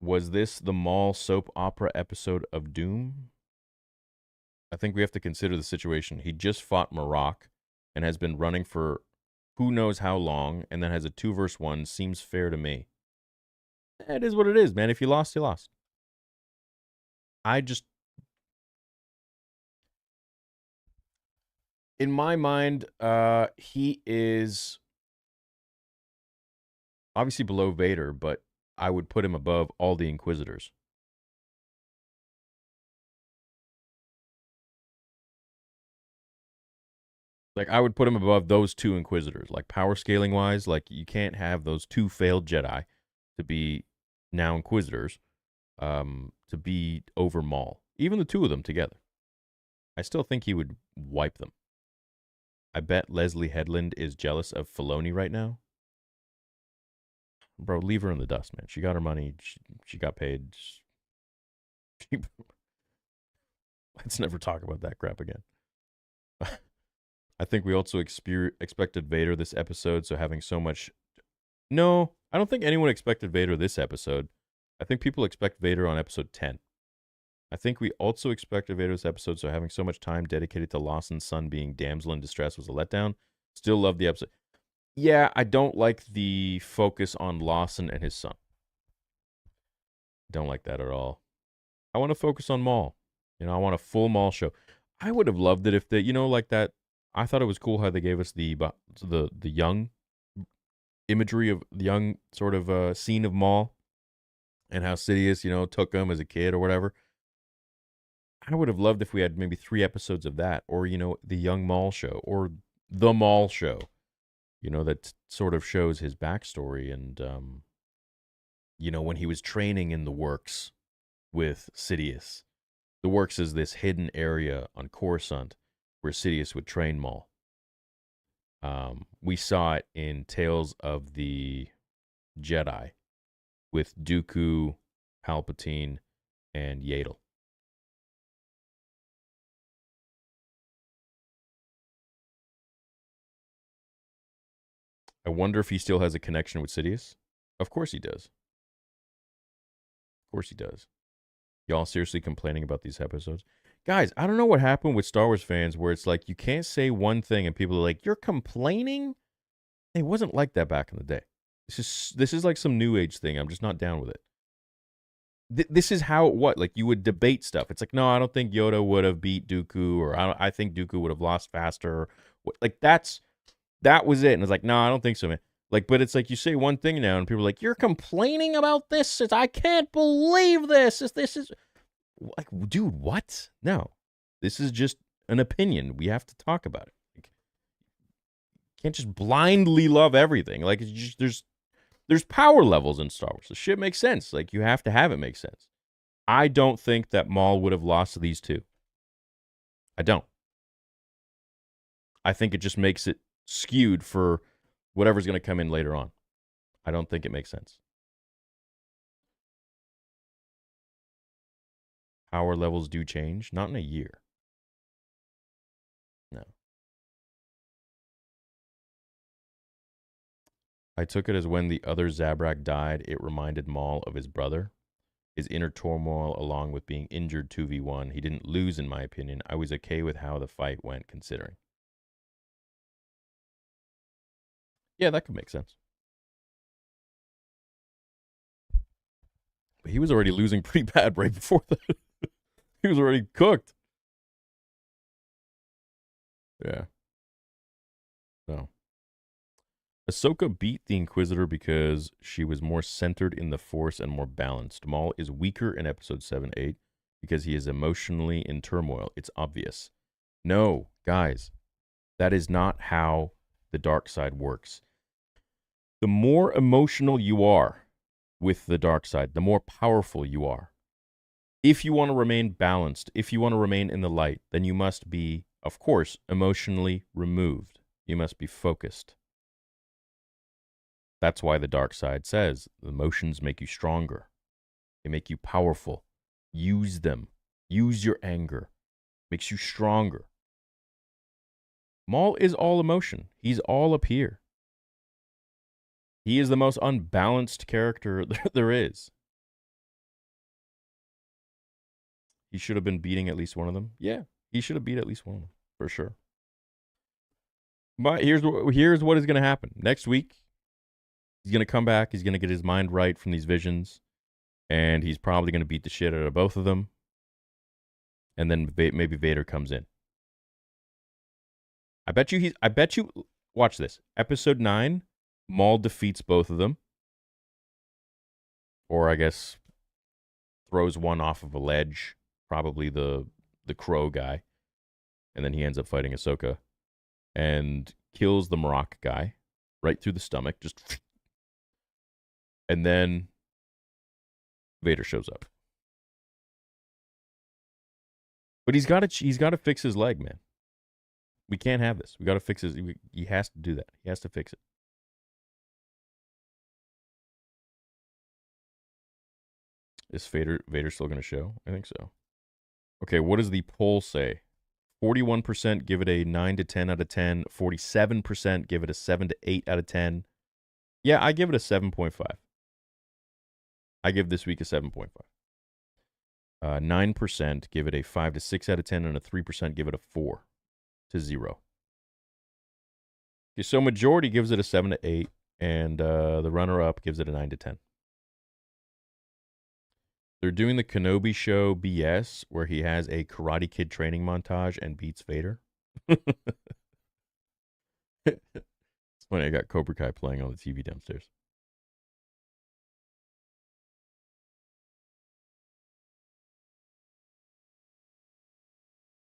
J: Was this the Maul soap opera episode of Doom? I think we have to consider the situation. He just fought Marok and has been running for who knows how long, and then has a 2-versus-1. Seems fair to me. It is what it is, man. If you lost, you lost. In my mind, he is obviously below Vader, but I would put him above all the Inquisitors. Like, I would put him above those 2 Inquisitors. Like, power scaling wise, like, you can't have those 2 failed Jedi to be now Inquisitors to be over Maul. Even the 2 of them together. I still think he would wipe them. I bet Leslie Headland is jealous of Filoni right now. Bro, leave her in the dust, man. She got her money. She got paid. Let's never talk about that crap again. I think we also expected Vader this episode, so having so much... No, I don't think anyone expected Vader this episode. I think people expect Vader on episode 10. I think we also expected Vader this episode, so having so much time dedicated to Lawson's son being damsel in distress was a letdown. Still love the episode. Yeah, I don't like the focus on Lawson and his son. Don't like that at all. I want to focus on Maul. You know, I want a full Maul show. I would have loved it if they, you know, like that. I thought it was cool how they gave us the young imagery of the young sort of scene of Maul and how Sidious, you know, took him as a kid or whatever. I would have loved if we had maybe 3 episodes of that, or, you know, the young Maul show, or the Maul show, you know, that sort of shows his backstory and, you know, when he was training in the Works with Sidious. The Works is this hidden area on Coruscant where Sidious would train Maul. We saw it in Tales of the Jedi with Dooku, Palpatine, and Yaddle. I wonder if he still has a connection with Sidious. Of course he does. Of course he does. Y'all seriously complaining about these episodes? Guys, I don't know what happened with Star Wars fans where it's like you can't say one thing and people are like, you're complaining? It wasn't like that back in the day. This is like some new age thing. I'm just not down with it. This is how like you would debate stuff. It's like, no, I don't think Yoda would have beat Dooku, or I think Dooku would have lost faster. Like that was it. And it's like, no, I don't think so, man. Like, but it's like you say one thing now and people are like, you're complaining about this. I can't believe this. This is like, dude, what? No, this is just an opinion. We have to talk about it. Like, you can't just blindly love everything. Like, it's just, there's power levels in Star Wars. The shit makes sense. Like, you have to have it make sense. I don't think that Maul would have lost to these 2. I don't. I think it just makes it skewed for whatever's going to come in later on. I don't think it makes sense. Power levels do change. Not in a year. No. I took it as when the other Zabrak died, it reminded Maul of his brother. His inner turmoil along with being injured 2v1. He didn't lose, in my opinion. I was okay with how the fight went, considering. Yeah, that could make sense. But he was already losing pretty bad right before that. He was already cooked. Yeah. No. Ahsoka beat the Inquisitor because she was more centered in the Force and more balanced. Maul is weaker in episode 7-8 because he is emotionally in turmoil. It's obvious. No, guys, that is not how the dark side works. The more emotional you are with the dark side, the more powerful you are. If you want to remain balanced, if you want to remain in the light, then you must be, of course, emotionally removed. You must be focused. That's why the dark side says the emotions make you stronger. They make you powerful. Use them. Use your anger. Makes you stronger. Maul is all emotion. He's all up here. He is the most unbalanced character there is. He should have been beating at least one of them. Yeah, he should have beat at least one of them, for sure. But here's what is going to happen. Next week, he's going to come back. He's going to get his mind right from these visions. And he's probably going to beat the shit out of both of them. And then maybe Vader comes in. I bet you, watch this. Episode 9, Maul defeats both of them. Or I guess throws one off of a ledge. Probably the crow guy. And then he ends up fighting Ahsoka. And kills the Marok guy. Right through the stomach. Just... And then Vader shows up. But he's got to fix his leg, man. We can't have this. We got to fix his. He has to do that. He has to fix it. Is Vader still going to show? I think so. Okay, what does the poll say? 41% give it a 9 to 10 out of 10. 47% give it a 7 to 8 out of 10. Yeah, I give it a 7.5. I give this week a 7.5. 9% give it a 5 to 6 out of 10, and a 3% give it a 4 to 0. Okay, so majority gives it a 7 to 8, and the runner-up gives it a 9 to 10. They're doing the Kenobi show BS, where he has a Karate Kid training montage and beats Vader. It's funny, I got Cobra Kai playing on the TV downstairs.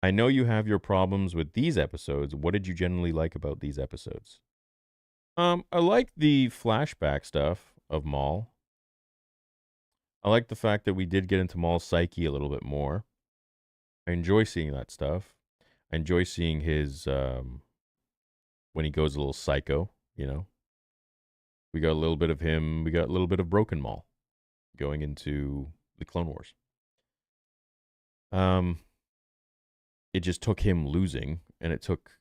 J: I know you have your problems with these episodes. What did you generally like about these episodes? I like the flashback stuff of Maul. I like the fact that we did get into Maul's psyche a little bit more. I enjoy seeing that stuff. I enjoy seeing his, when he goes a little psycho, you know. We got a little bit of him. We got a little bit of Broken Maul going into the Clone Wars. It just took him losing, and it took,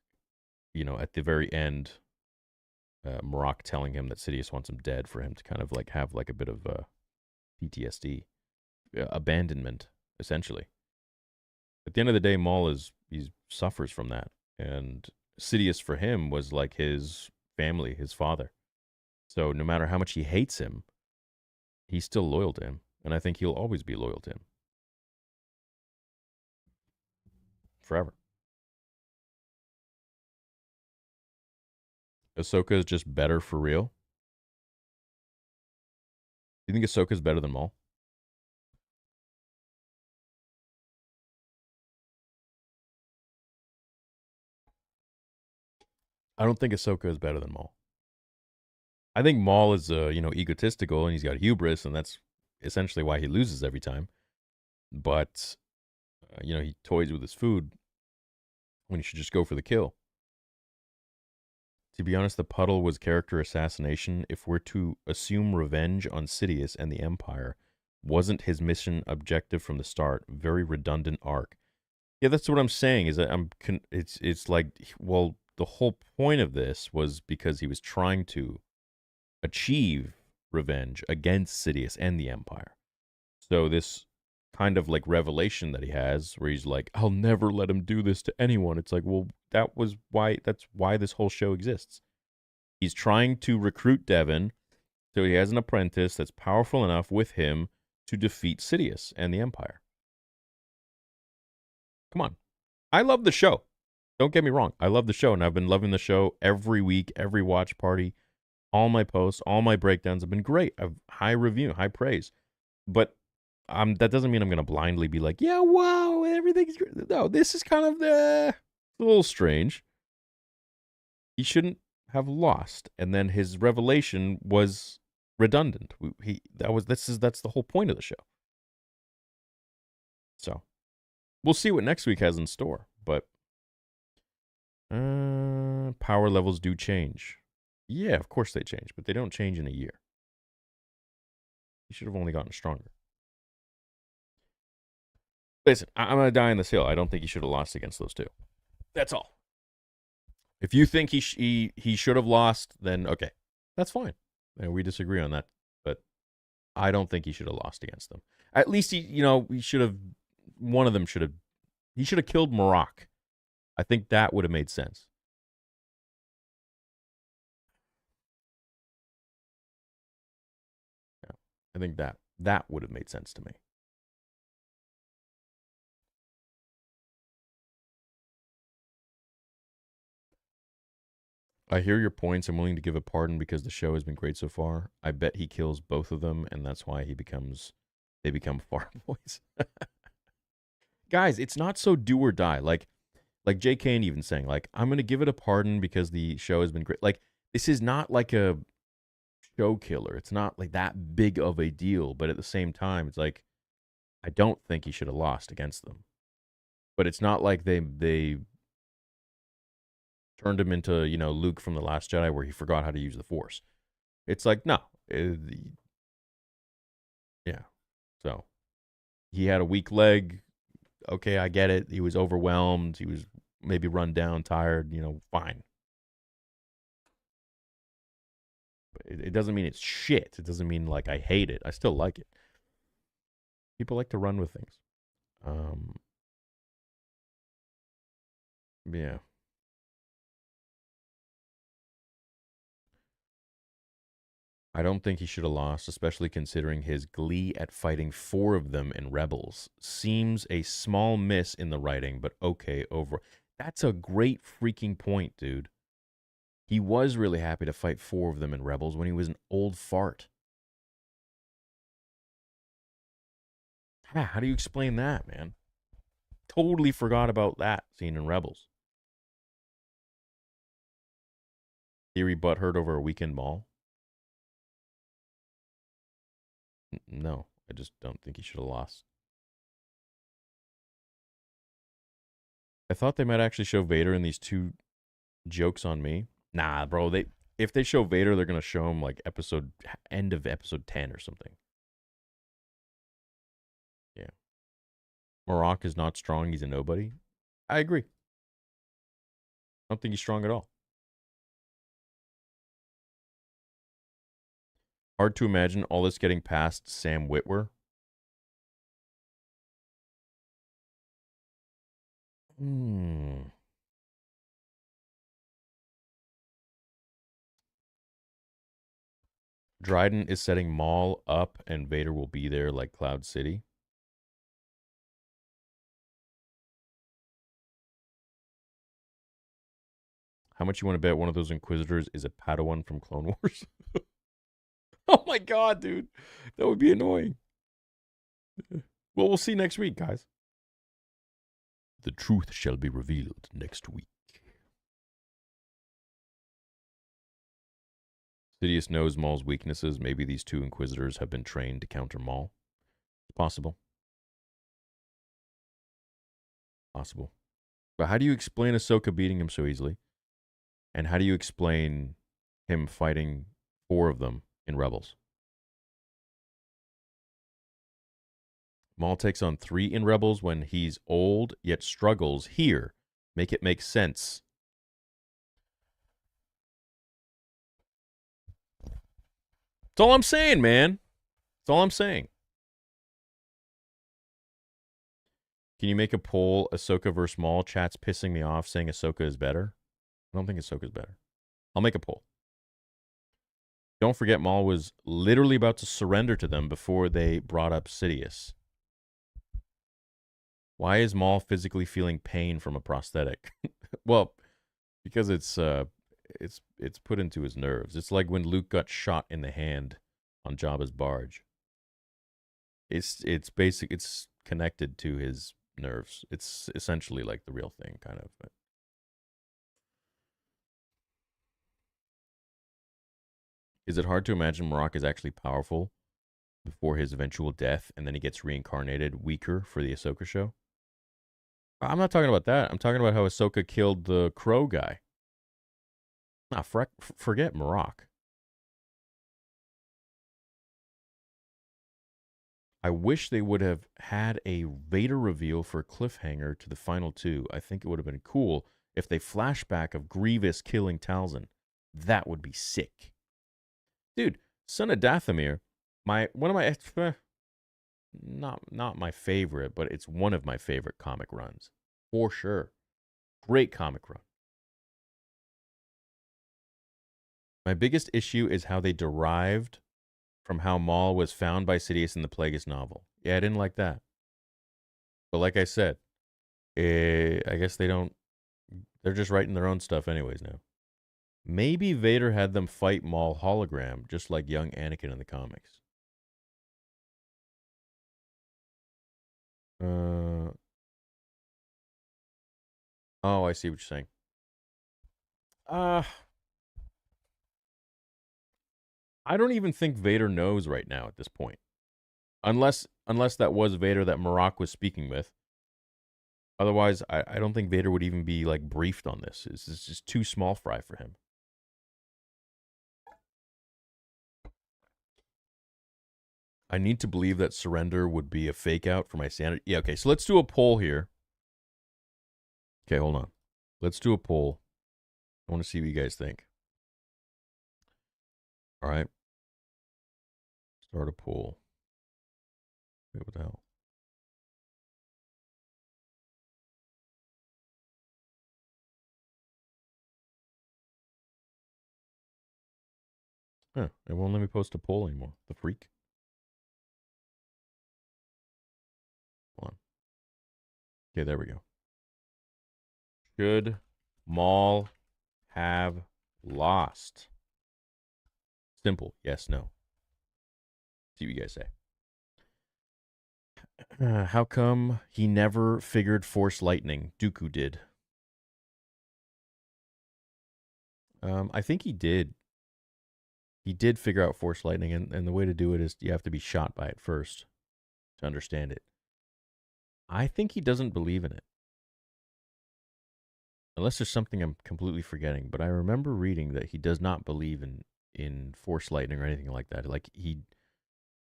J: you know, at the very end, Marok telling him that Sidious wants him dead for him to kind of like have like a bit of PTSD, abandonment, essentially. At the end of the day, Maul he suffers from that, and Sidious for him was like his family, his father. So no matter how much he hates him, he's still loyal to him, and I think he'll always be loyal to him. Forever. Ahsoka is just better for real. You think Ahsoka is better than Maul? I don't think Ahsoka is better than Maul. I think Maul is, egotistical, and he's got hubris, and that's essentially why he loses every time. But, he toys with his food when he should just go for the kill. To be honest, the puddle was character assassination. If we're to assume revenge on Sidious and the Empire wasn't his mission objective from the start, very redundant arc. Yeah, that's what I'm saying. Is that it's like, well, the whole point of this was because he was trying to achieve revenge against Sidious and the Empire. So this kind of like revelation that he has, where he's like, I'll never let him do this to anyone. It's like, well, that's why this whole show exists. He's trying to recruit Devon, so he has an apprentice that's powerful enough with him to defeat Sidious and the Empire. Come on. I love the show. Don't get me wrong. I love the show, and I've been loving the show every week, every watch party. All my posts, all my breakdowns have been great. I've high review, high praise. But that doesn't mean I'm going to blindly be like, yeah, wow, everything's great. No, this is kind of a little strange. He shouldn't have lost, and then his revelation was redundant. That's the whole point of the show. So we'll see what next week has in store, but power levels do change. Yeah, of course they change, but they don't change in a year. He should have only gotten stronger. Listen, I'm going to die on this hill. I don't think he should have lost against those two. That's all. If you think he should have lost, then okay, that's fine. We disagree on that, but I don't think he should have lost against them. At least he should have. One of them should have. He should have killed Marak. I think that would have made sense. Yeah, I think that would have made sense to me. I hear your points. I'm willing to give a pardon because the show has been great so far. I bet he kills both of them, and that's why they become farm boys. Guys, it's not so do or die. Like J. Kane even saying, like, I'm going to give it a pardon because the show has been great. Like, this is not like a show killer. It's not like that big of a deal. But at the same time, it's like, I don't think he should have lost against them. But it's not like they turned him into, Luke from The Last Jedi where he forgot how to use the Force. It's like, no. Yeah. So, he had a weak leg. Okay, I get it. He was overwhelmed. He was maybe run down, tired, fine. But it doesn't mean it's shit. It doesn't mean, like, I hate it. I still like it. People like to run with things. Yeah. I don't think he should have lost, especially considering his glee at fighting 4 of them in Rebels. Seems a small miss in the writing, but okay, over. That's a great freaking point, dude. He was really happy to fight 4 of them in Rebels when he was an old fart. How do you explain that, man? Totally forgot about that scene in Rebels. Theory butthurt over a weekend mall? No, I just don't think he should have lost. I thought they might actually show Vader in these 2 jokes on me. Nah, bro. If they show Vader, they're gonna show him like end of episode 10 or something. Yeah. Marak is not strong. He's a nobody. I agree. I don't think he's strong at all. Hard to imagine all this getting past Sam Witwer. Dryden is setting Maul up and Vader will be there like Cloud City. How much you want to bet one of those Inquisitors is a Padawan from Clone Wars? Oh my god, dude. That would be annoying. Well, we'll see next week, guys. The truth shall be revealed next week. Sidious knows Maul's weaknesses. Maybe these 2 Inquisitors have been trained to counter Maul. It's possible. Possible. But how do you explain Ahsoka beating him so easily? And how do you explain him fighting 4 of them in Rebels? Maul takes on 3 in Rebels when he's old yet struggles here. Make it make sense. That's all I'm saying, man. That's all I'm saying. Can you make a poll, Ahsoka versus Maul? Chat's pissing me off saying Ahsoka is better. I don't think Ahsoka's better. I'll make a poll. Don't forget Maul was literally about to surrender to them before they brought up Sidious. Why is Maul physically feeling pain from a prosthetic? Well, because it's put into his nerves. It's like when Luke got shot in the hand on Jabba's barge. It's connected to his nerves. It's essentially like the real thing, kind of. Is it hard to imagine Marok is actually powerful before his eventual death, and then he gets reincarnated weaker for the Ahsoka show? I'm not talking about that. I'm talking about how Ahsoka killed the crow guy. Nah, forget Marok. I wish they would have had a Vader reveal for cliffhanger to the final two. I think it would have been cool if they flashback of Grievous killing Talzin. That would be sick. Dude, Son of Dathomir, one of my not my favorite, but it's one of my favorite comic runs. For sure. Great comic run. My biggest issue is how they derived from how Maul was found by Sidious in the Plagueis novel. Yeah, I didn't like that. But like I said, I guess they're just writing their own stuff anyways now. Maybe Vader had them fight Maul hologram, just like young Anakin in the comics. Oh, I see what you're saying. I don't even think Vader knows right now at this point. Unless that was Vader that Marok was speaking with. Otherwise, I don't think Vader would even be like briefed on this. It's just too small fry for him. I need to believe that surrender would be a fake out for my sanity. Yeah, okay, so let's do a poll here. Okay, hold on. Let's do a poll. I want to see what you guys think. All right. Start a poll. Wait, what the hell? Huh, it won't let me post a poll anymore. The freak. Hold on. Okay, there we go. Should Maul have lost? Simple. Yes, no. See what you guys say. How come he never figured Force Lightning? Dooku did. I think he did. He did figure out Force Lightning, and the way to do it is you have to be shot by it first to understand it. I think he doesn't believe in it. Unless there's something I'm completely forgetting. But I remember reading that he does not believe in Force Lightning or anything like that. Like, he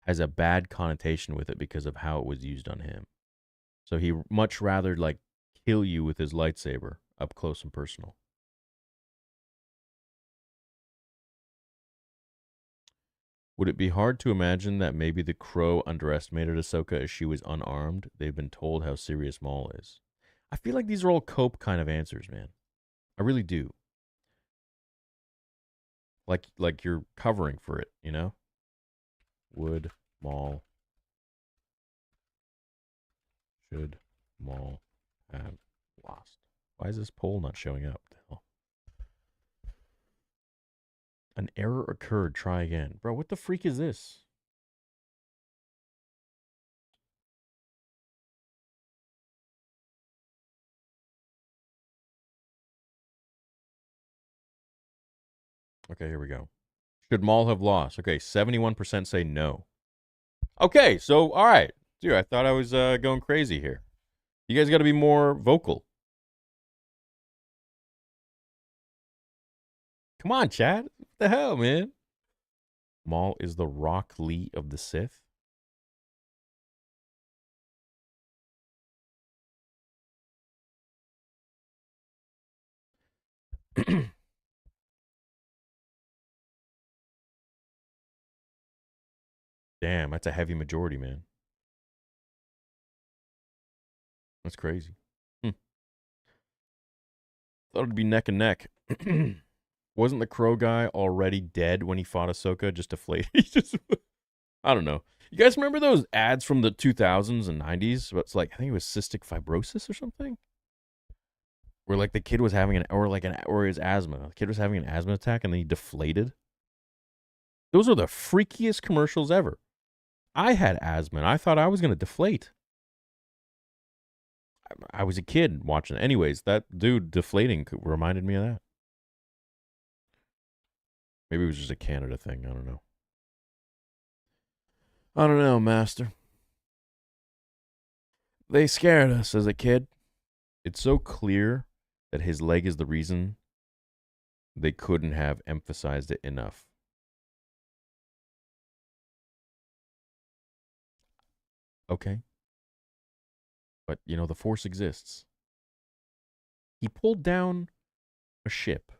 J: has a bad connotation with it because of how it was used on him. So he much rather, like, kill you with his lightsaber up close and personal. Would it be hard to imagine that maybe the Crow underestimated Ahsoka as she was unarmed? They've been told how serious Maul is. I feel like these are all cope kind of answers, man. I really do. Like you're covering for it, you know? Should Maul have lost? Why is this poll not showing up? What the hell? An error occurred. Try again. Bro, what the freak is this? Okay, here we go. Should Maul have lost? Okay, 71% say no. Okay, so, all right. Dude, I thought I was going crazy here. You guys got to be more vocal. Come on, Chad. What the hell, man? Maul is the Rock Lee of the Sith. Damn, that's a heavy majority, man. That's crazy. Thought it'd be neck and neck. Wasn't the Crow guy already dead when he fought Ahsoka? Just deflated. I don't know. You guys remember those ads from the 2000s and 90s? It's like, I think it was cystic fibrosis or something. Where like the kid was having or his asthma. The kid was having an asthma attack and then he deflated. Those are the freakiest commercials ever. I had asthma and I thought I was going to deflate. I was a kid watching it. Anyways, that dude deflating reminded me of that. Maybe it was just a Canada thing. I don't know. I don't know, Master. They scared us as a kid. It's so clear that his leg is the reason they couldn't have emphasized it enough. Okay. But, you know, the Force exists. He pulled down a ship.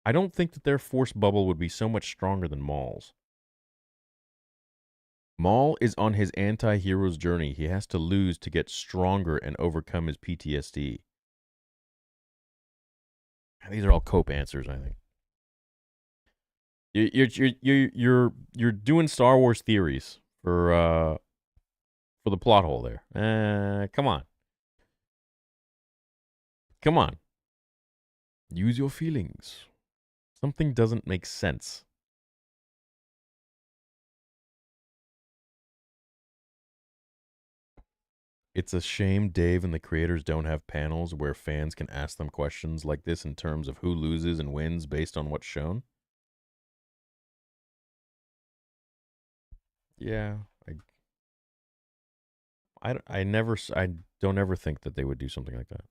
J: I don't think that their Force bubble would be so much stronger than Maul's. Maul is on his anti-hero's journey. He has to lose to get stronger and overcome his PTSD. These are all Cope answers, I think. You're doing Star Wars theories for the plot hole there. Come on. Come on. Use your feelings. Something doesn't make sense. It's a shame Dave and the creators don't have panels where fans can ask them questions like this in terms of who loses and wins based on what's shown. Yeah, I don't ever think that they would do something like that.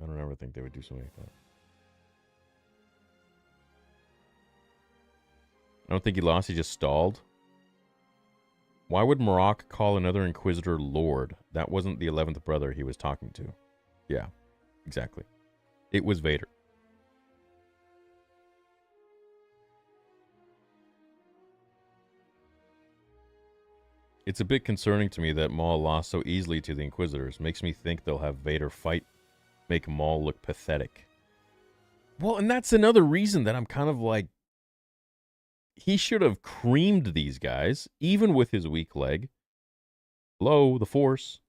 J: I don't ever think they would do something like that. I don't think he lost, he just stalled. Why would Marok call another Inquisitor Lord? That wasn't the 11th brother he was talking to. Yeah, exactly. It was Vader. It's a bit concerning to me that Maul lost so easily to the Inquisitors. Makes me think they'll have Vader fight, make Maul look pathetic. Well, and that's another reason that I'm kind of like, he should have creamed these guys, even with his weak leg. Hello, the Force.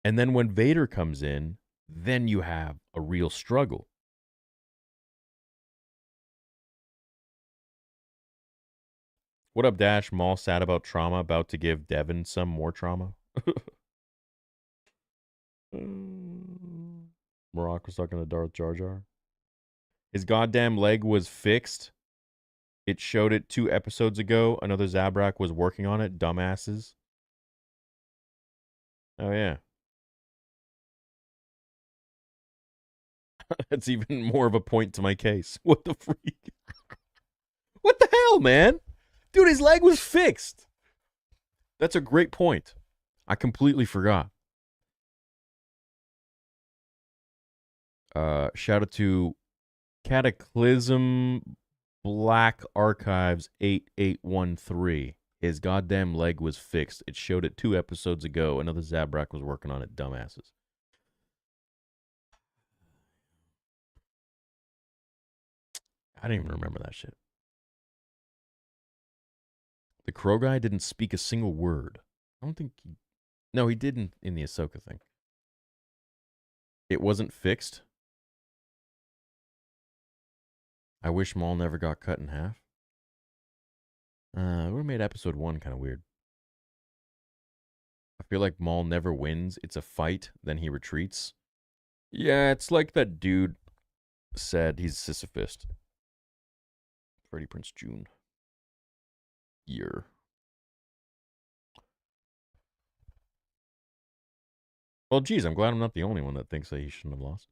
J: And then when Vader comes in, then you have a real struggle. What up, Dash? Maul sad about trauma, about to give Devin some more trauma. Marok was talking to Darth Jar Jar. His goddamn leg was fixed. It showed it 2 episodes ago. Another Zabrak was working on it. Dumbasses. Oh, yeah. That's even more of a point to my case. What the freak? What the hell, man? Dude, his leg was fixed. That's a great point. I completely forgot. Shout out to Cataclysm Black Archives 8813. His goddamn leg was fixed. It showed it 2 episodes ago. Another Zabrak was working on it. Dumbasses. I didn't even remember that shit. The Crow guy didn't speak a single word. I don't think he... No, he didn't in the Ahsoka thing. It wasn't fixed. I wish Maul never got cut in half. It would have made episode 1 kind of weird. I feel like Maul never wins. It's a fight, then he retreats. Yeah, it's like that dude said. He's Sisyphist. Freddie Prinze Jr. Year. Well, geez, I'm glad I'm not the only one that thinks that he shouldn't have lost.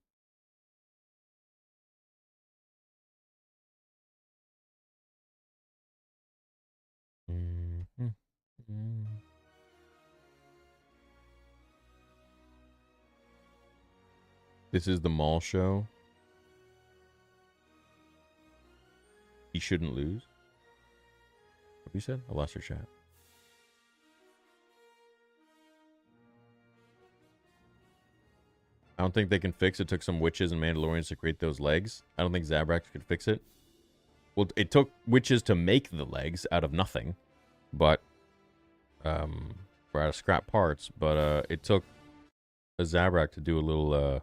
J: This is the Maul show. shouldn't lose. What you said? I lost your chat. I don't think they can fix it. It took some witches and Mandalorians to create those legs. I don't think Zabrak could fix it. Well, it took witches to make the legs out of nothing, but or out of scrap parts. But it took a Zabrak to do a little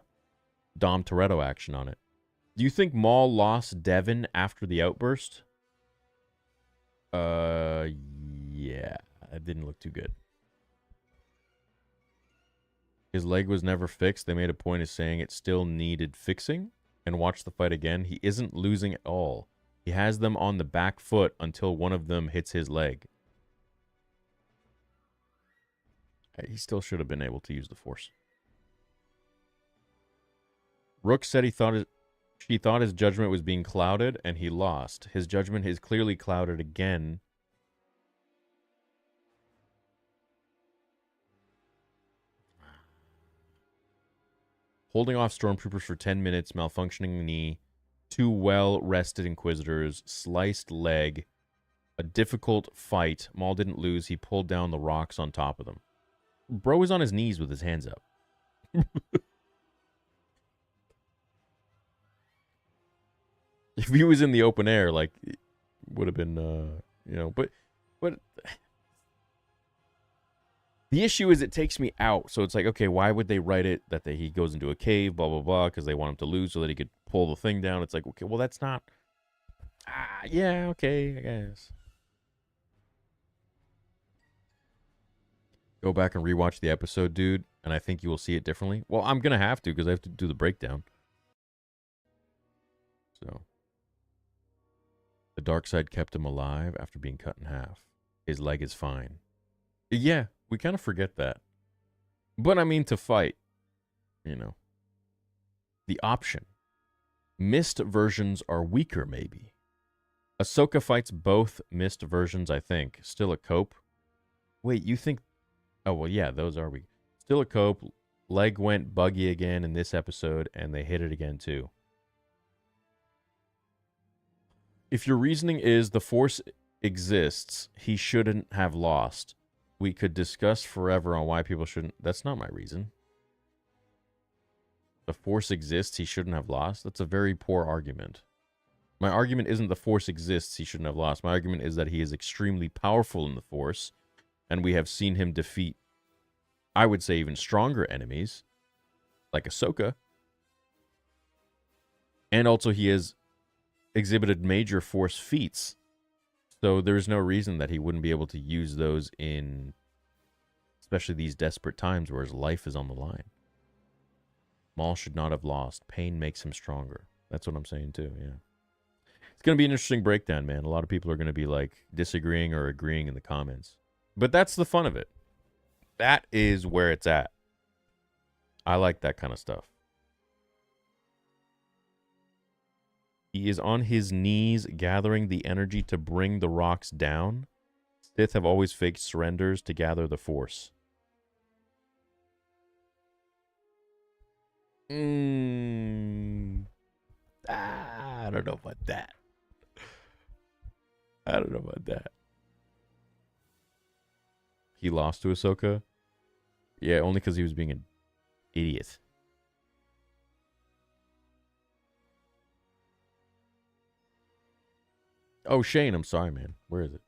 J: Dom Toretto action on it. Do you think Maul lost Devin after the outburst? Yeah, it didn't look too good. His leg was never fixed. They made a point of saying it still needed fixing. And watch the fight again. He isn't losing at all. He has them on the back foot until one of them hits his leg. He still should have been able to use the Force. Rook said she thought his judgment was being clouded, and he lost. His judgment is clearly clouded again. Holding off stormtroopers for 10 minutes, malfunctioning knee, 2 well-rested Inquisitors, sliced leg, a difficult fight. Maul didn't lose. He pulled down the rocks on top of them. Bro is on his knees with his hands up. If he was in the open air, like, it would have been, you know, but the issue is it takes me out. So it's like, okay, why would they write it that he goes into a cave, blah, blah, blah, because they want him to lose so that he could pull the thing down. It's like, okay, well, that's not, yeah, okay, I guess. Go back and rewatch the episode, dude, and I think you will see it differently. Well, I'm going to have to because I have to do the breakdown. So, the dark side kept him alive after being cut in half. His leg is fine. Yeah, we kind of forget that. But I mean, to fight, you know, the option. Missed versions are weaker, maybe. Ahsoka fights both missed versions, I think. Still a cope. Wait, you think... Oh, well, yeah, those are weak. Still a cope. Leg went buggy again in this episode, and they hit it again, too. If your reasoning is the Force exists, he shouldn't have lost. We could discuss forever on why people shouldn't... That's not my reason. The Force exists, he shouldn't have lost? That's a very poor argument. My argument isn't the Force exists, he shouldn't have lost. My argument is that he is extremely powerful in the Force, and we have seen him defeat, I would say, even stronger enemies, like Ahsoka. And also he has exhibited major Force feats. So there's no reason that he wouldn't be able to use those in, especially these desperate times where his life is on the line. Maul should not have lost. Pain makes him stronger. That's what I'm saying too, yeah. It's going to be an interesting breakdown, man. A lot of people are going to be like disagreeing or agreeing in the comments. But that's the fun of it. That is where it's at. I like that kind of stuff. He is on his knees, gathering the energy to bring the rocks down. Sith have always faked surrenders to gather the Force. I don't know about that. I don't know about that. He lost to Ahsoka? Yeah, only because he was being an idiot. Oh, Shane, I'm sorry, man. Where is it?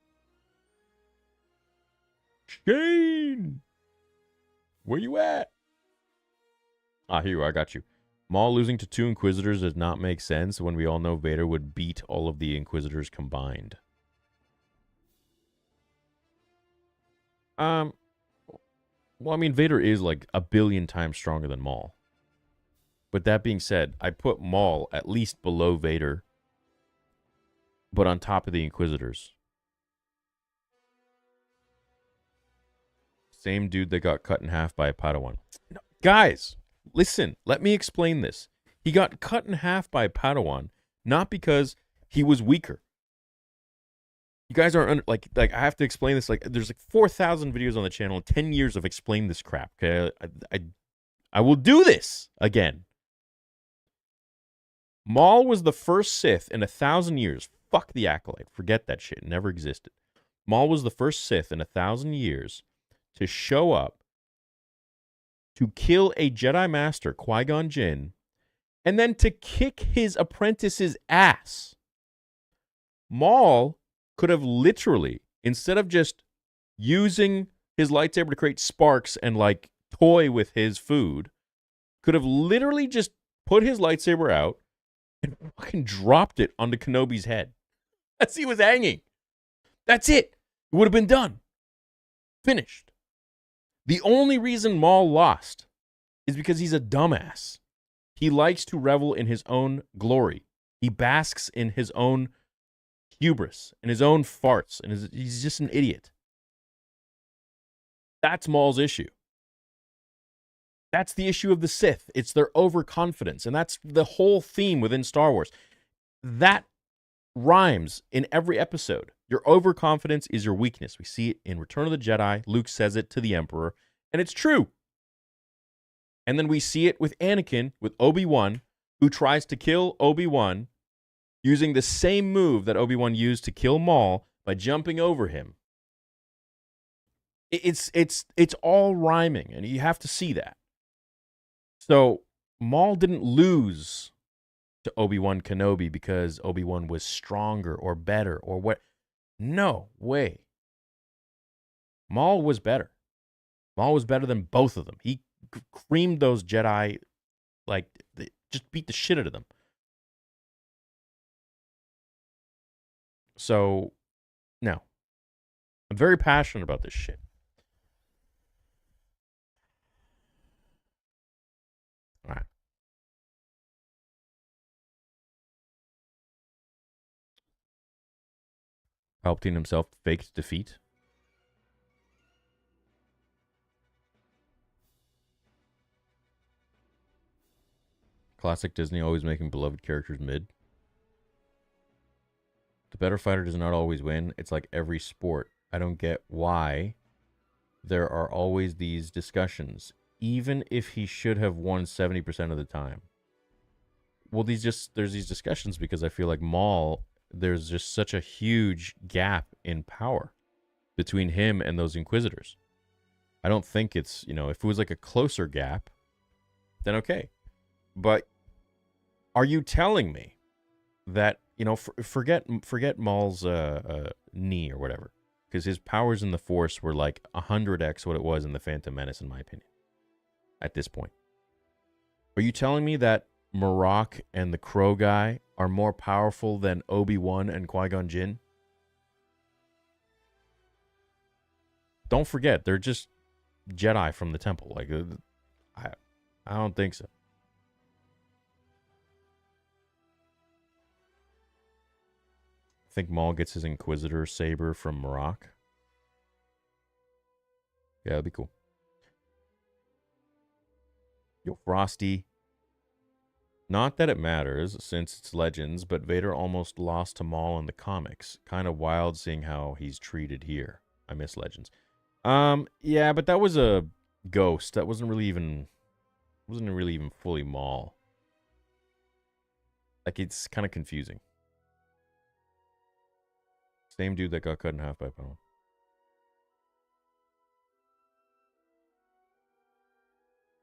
J: Shane! Where you at? Here you are. I got you. Maul losing to 2 Inquisitors does not make sense when we all know Vader would beat all of the Inquisitors combined. Well, I mean, Vader is like 1 billion times stronger than Maul. But that being said, I put Maul at least below Vader, but on top of the Inquisitors. Same dude that got cut in half by a Padawan. No, guys, listen, let me explain this. He got cut in half by a Padawan, not because he was weaker. You guys aren't like I have to explain this. Like, there's like 4,000 videos on the channel, 10 years of explain this crap. Okay, I will do this again. Maul was the first Sith in 1,000 years, Fuck the Acolyte. Forget that shit. It never existed. Maul was the first Sith in 1,000 years to show up to kill a Jedi Master, Qui-Gon Jinn, and then to kick his apprentice's ass. Maul could have literally, instead of just using his lightsaber to create sparks and like toy with his food, could have literally just put his lightsaber out and fucking dropped it onto Kenobi's head as he was hanging. That's it. It would have been done. Finished. The only reason Maul lost is because he's a dumbass. He likes to revel in his own glory. He basks in his own hubris, in his own farts, and he's just an idiot. That's Maul's issue. That's the issue of the Sith. It's their overconfidence, and that's the whole theme within Star Wars. That rhymes in every episode. Your overconfidence is your weakness. We see it in Return of the Jedi. Luke says it to the Emperor, and it's true. And then we see it with Anakin, with Obi-Wan, who tries to kill Obi-Wan using the same move that Obi-Wan used to kill Maul by jumping over him. It's all rhyming, and you have to see that. So Maul didn't lose to Obi-Wan Kenobi because Obi-Wan was stronger or better or what. No way. Maul was better. Maul was better than both of them. He creamed those Jedi, like, just beat the shit out of them. So, no. I'm very passionate about this shit. All right. Palpatine himself faked defeat. Classic Disney, always making beloved characters mid. The better fighter does not always win. It's like every sport. I don't get why there are always these discussions, even if he should have won 70% of the time. Well, there's these discussions because I feel like Maul, there's just such a huge gap in power between him and those Inquisitors. I don't think it's, if it was like a closer gap, then okay. But are you telling me that, forget Maul's knee or whatever, because his powers in the Force were like 100x what it was in The Phantom Menace, in my opinion, at this point. Are you telling me that Marok and the Crow guy are more powerful than Obi-Wan and Qui-Gon Jinn? Don't forget, they're just Jedi from the temple. Like, I don't think so. I think Maul gets his Inquisitor saber from Marok. Yeah, that'd be cool. Yo, Frosty. Not that it matters, since it's Legends, but Vader almost lost to Maul in the comics. Kind of wild seeing how he's treated here. I miss Legends. Yeah, but that was a ghost. That wasn't really even fully Maul. Like, it's kind of confusing. Same dude that got cut in half by Power.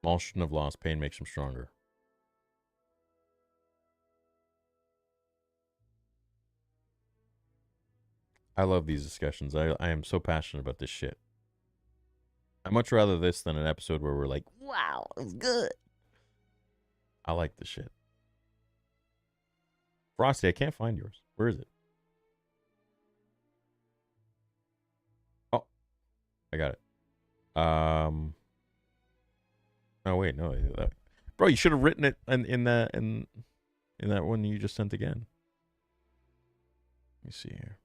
J: Maul shouldn't have lost. Pain makes him stronger. I love these discussions. I am so passionate about this shit. I'd much rather this than an episode where we're like, wow, it was good. I like this shit. Frosty, I can't find yours. Where is it? Oh, I got it. Oh wait, no, bro, you should have written it in that one you just sent again. Let me see here.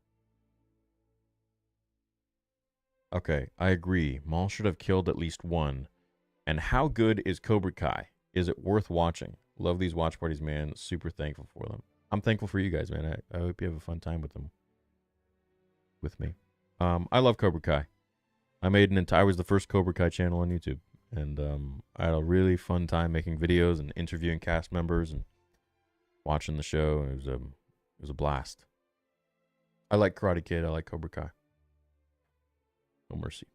J: Okay, I agree. Maul should have killed at least one. And how good is Cobra Kai? Is it worth watching? Love these watch parties, man. Super thankful for them. I'm thankful for you guys, man. I hope you have a fun time with them. With me. I love Cobra Kai. I was the first Cobra Kai channel on YouTube. And I had a really fun time making videos and interviewing cast members and watching the show. It was a blast. I like Karate Kid. I like Cobra Kai. No Mercy.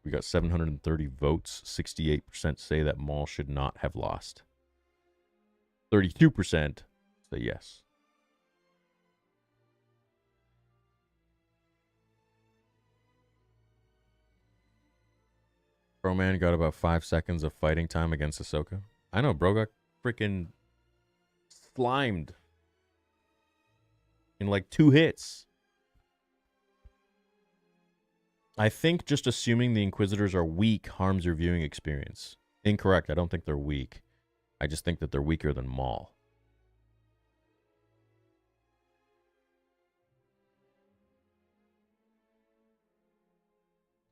J: We got 730 votes. 68% say that Maul should not have lost. 32% say yes. Bro man got about 5 seconds of fighting time against Ahsoka. I know, bro got freaking slimed in like 2 hits. I think just assuming the Inquisitors are weak harms your viewing experience. Incorrect. I don't think they're weak. I just think that they're weaker than Maul.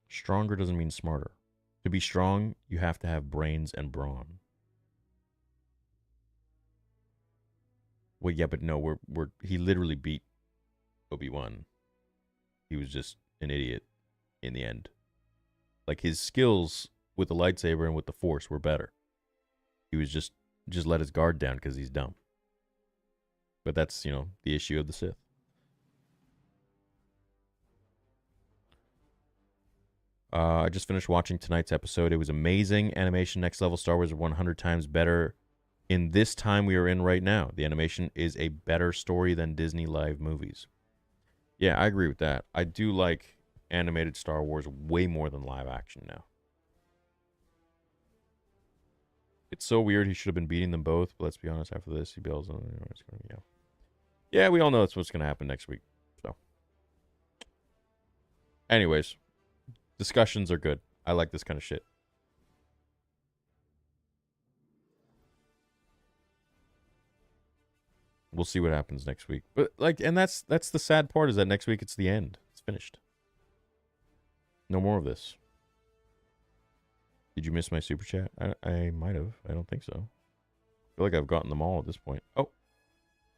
J: Stronger doesn't mean smarter. To be strong, you have to have brains and brawn. Well, yeah, but no, he literally beat Obi-Wan. He was just an idiot in the end. Like, his skills with the lightsaber and with the Force were better. He was just let his guard down because he's dumb. But that's, the issue of the Sith. I just finished watching tonight's episode. It was amazing. Animation next level. Star Wars 100 times better in this time we are in right now. The animation is a better story than Disney live movies. Yeah, I agree with that. I do like animated Star Wars way more than live action now. It's so weird. He should have been beating them both, but let's be honest, after this, he bails on it's going to be. Yeah, we all know that's what's going to happen next week. So, anyways, discussions are good. I like this kind of shit. We'll see what happens next week. But and that's the sad part, is that next week it's the end. It's finished. No more of this. Did you miss my super chat? I might have. I don't think so. I feel like I've gotten them all at this point. Oh.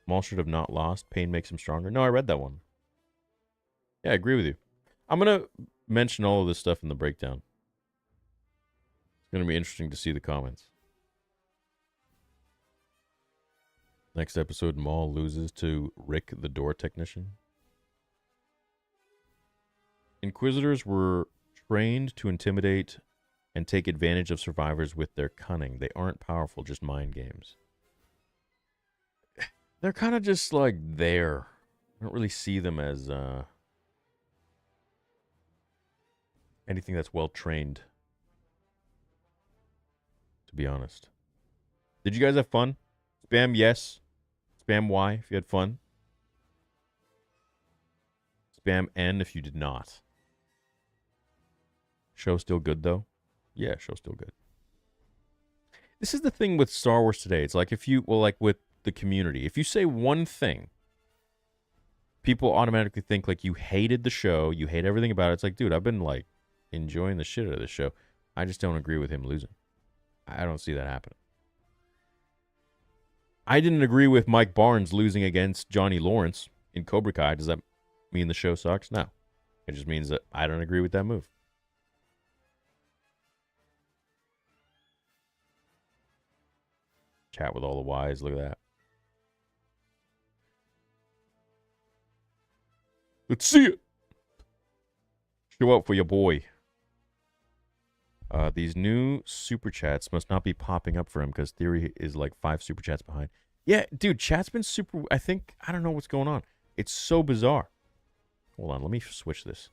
J: Maul should have not lost. Pain makes him stronger. No, I read that one. Yeah, I agree with you. I'm going to mention all of this stuff in the breakdown. It's going to be interesting to see the comments. Next episode, Maul loses to Rick, the door technician. Inquisitors were trained to intimidate and take advantage of survivors with their cunning. They aren't powerful, just mind games. They're kind of just like there. I don't really see them as anything that's well trained, to be honest. Did you guys have fun? Spam yes. Spam Y if you had fun. Spam N if you did not. Show still good though? Yeah, show still good. This is the thing with Star Wars today. It's like with the community. If you say one thing, people automatically think like you hated the show, you hate everything about it. It's like, dude, I've been like enjoying the shit out of the show. I just don't agree with him losing. I don't see that happening. I didn't agree with Mike Barnes losing against Johnny Lawrence in Cobra Kai. Does that mean the show sucks? No. It just means that I don't agree with that move. Chat with all the Ys. Look at that. Let's see it. Show up for your boy. These new super chats must not be popping up for him because Theory is like 5 super chats behind. Yeah, dude, chat's been super. I don't know what's going on. It's so bizarre. Hold on, let me switch this.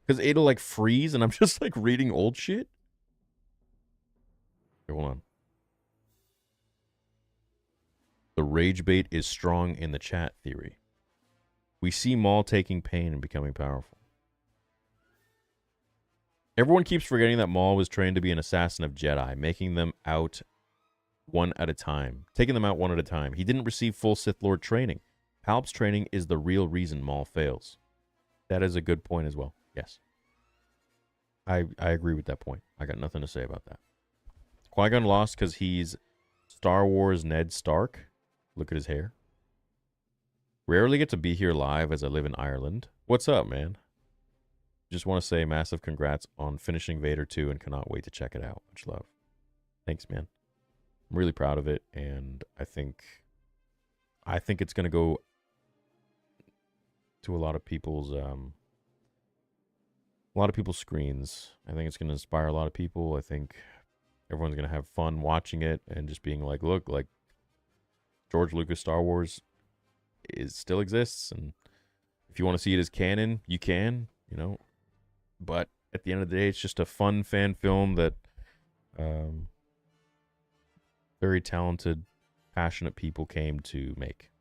J: Because it'll like freeze and I'm just like reading old shit. Okay, hold on. The rage bait is strong in the chat, Theory. We see Maul taking pain and becoming powerful. Everyone keeps forgetting that Maul was trained to be an assassin of Jedi, making them out one at a time. Taking them out one at a time. He didn't receive full Sith Lord training. Palp's training is the real reason Maul fails. That is a good point as well. Yes. I agree with that point. I got nothing to say about that. Qui-Gon lost because he's Star Wars Ned Stark. Look at his hair. Rarely get to be here live as I live in Ireland. What's up, man? Just want to say massive congrats on finishing Vader 2 and cannot wait to check it out. Much love. Thanks, man. I'm really proud of it, and I think it's going to go to a lot of people's screens. I think it's going to inspire a lot of people. I think everyone's going to have fun watching it and just being like, look, like George Lucas Star Wars still exists, and if you want to see it as canon, you can, you know. But at the end of the day, it's just a fun fan film that very talented, passionate people came to make.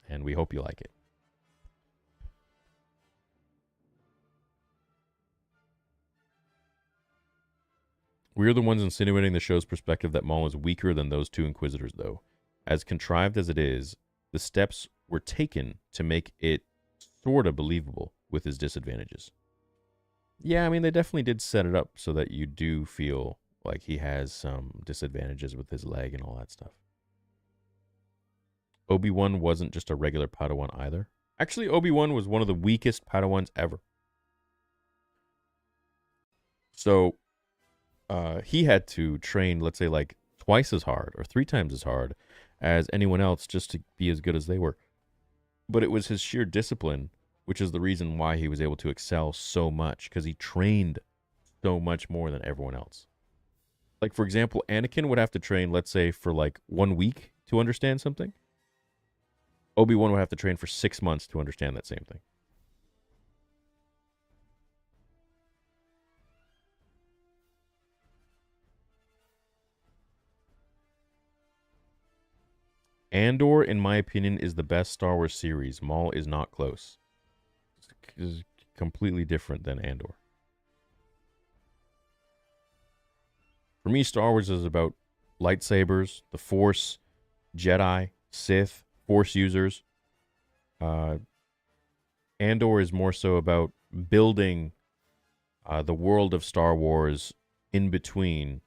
J: And we hope you like it. We're the ones insinuating the show's perspective that Maul is weaker than those two Inquisitors, though. As contrived as it is, the steps were taken to make it sort of believable with his disadvantages. Yeah, I mean, they definitely did set it up so that you do feel like he has some disadvantages with his leg and all that stuff. Obi-Wan wasn't just a regular Padawan either. Actually, Obi-Wan was one of the weakest Padawans ever. So, he had to train, let's say, like twice as hard or 3 times as hard as anyone else just to be as good as they were. But it was his sheer discipline, which is the reason why he was able to excel so much, because he trained so much more than everyone else. Like, for example, Anakin would have to train, let's say, for like 1 week to understand something. Obi-Wan would have to train for 6 months to understand that same thing. Andor, in my opinion, is the best Star Wars series. Maul is not close. It's completely different than Andor. For me, Star Wars is about lightsabers, the Force, Jedi, Sith, Force users. Andor is more so about building the world of Star Wars in between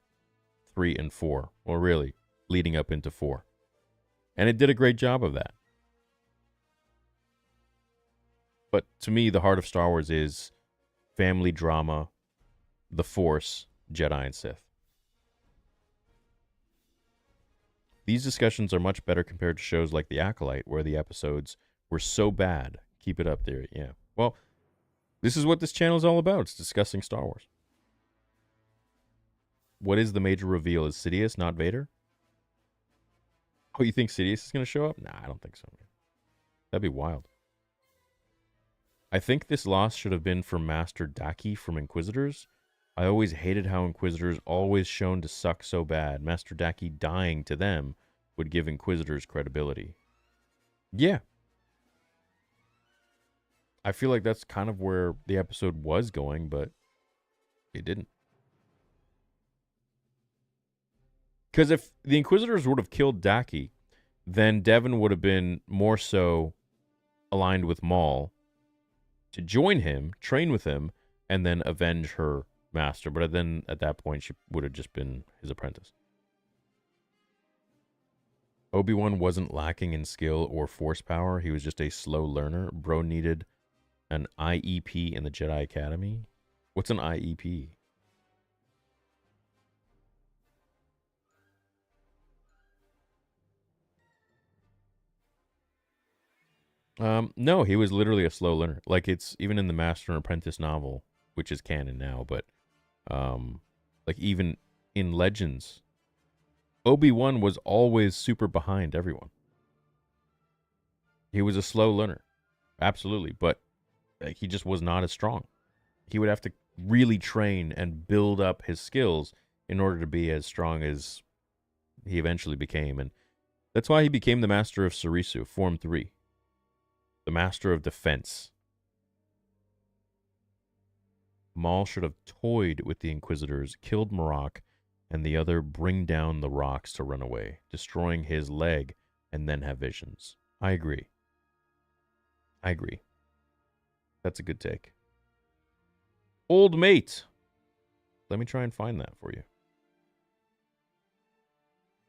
J: 3 and 4. Or really, leading up into 4. And it did a great job of that. But to me, the heart of Star Wars is family drama, the Force, Jedi, and Sith. These discussions are much better compared to shows like The Acolyte, where the episodes were so bad. Keep it up there, yeah. Well, this is what this channel is all about. It's discussing Star Wars. What is the major reveal? Is Sidious not Vader? Oh, you think Sidious is going to show up? Nah, I don't think so. That'd be wild. I think this loss should have been for Master Daki from Inquisitors. I always hated how Inquisitors always shown to suck so bad. Master Daki dying to them would give Inquisitors credibility. Yeah. I feel like that's kind of where the episode was going, but it didn't. Because if the Inquisitors would have killed Daki, then Devon would have been more so aligned with Maul to join him, train with him, and then avenge her master. But then at that point, she would have just been his apprentice. Obi-Wan wasn't lacking in skill or force power. He was just a slow learner. Bro needed an IEP in the Jedi Academy. What's an IEP? No, he was literally a slow learner. Like, it's even in the Master and Apprentice novel, which is canon now, but like even in Legends, Obi-Wan was always super behind everyone. He was a slow learner. Absolutely, but like, he just was not as strong. He would have to really train and build up his skills in order to be as strong as he eventually became, and that's why he became the Master of Sarisu, Form 3. The Master of Defense. Maul should have toyed with the Inquisitors, killed Marok, and the other bring down the rocks to run away, destroying his leg, and then have visions. I agree. I agree. That's a good take. Old mate. Let me try and find that for you.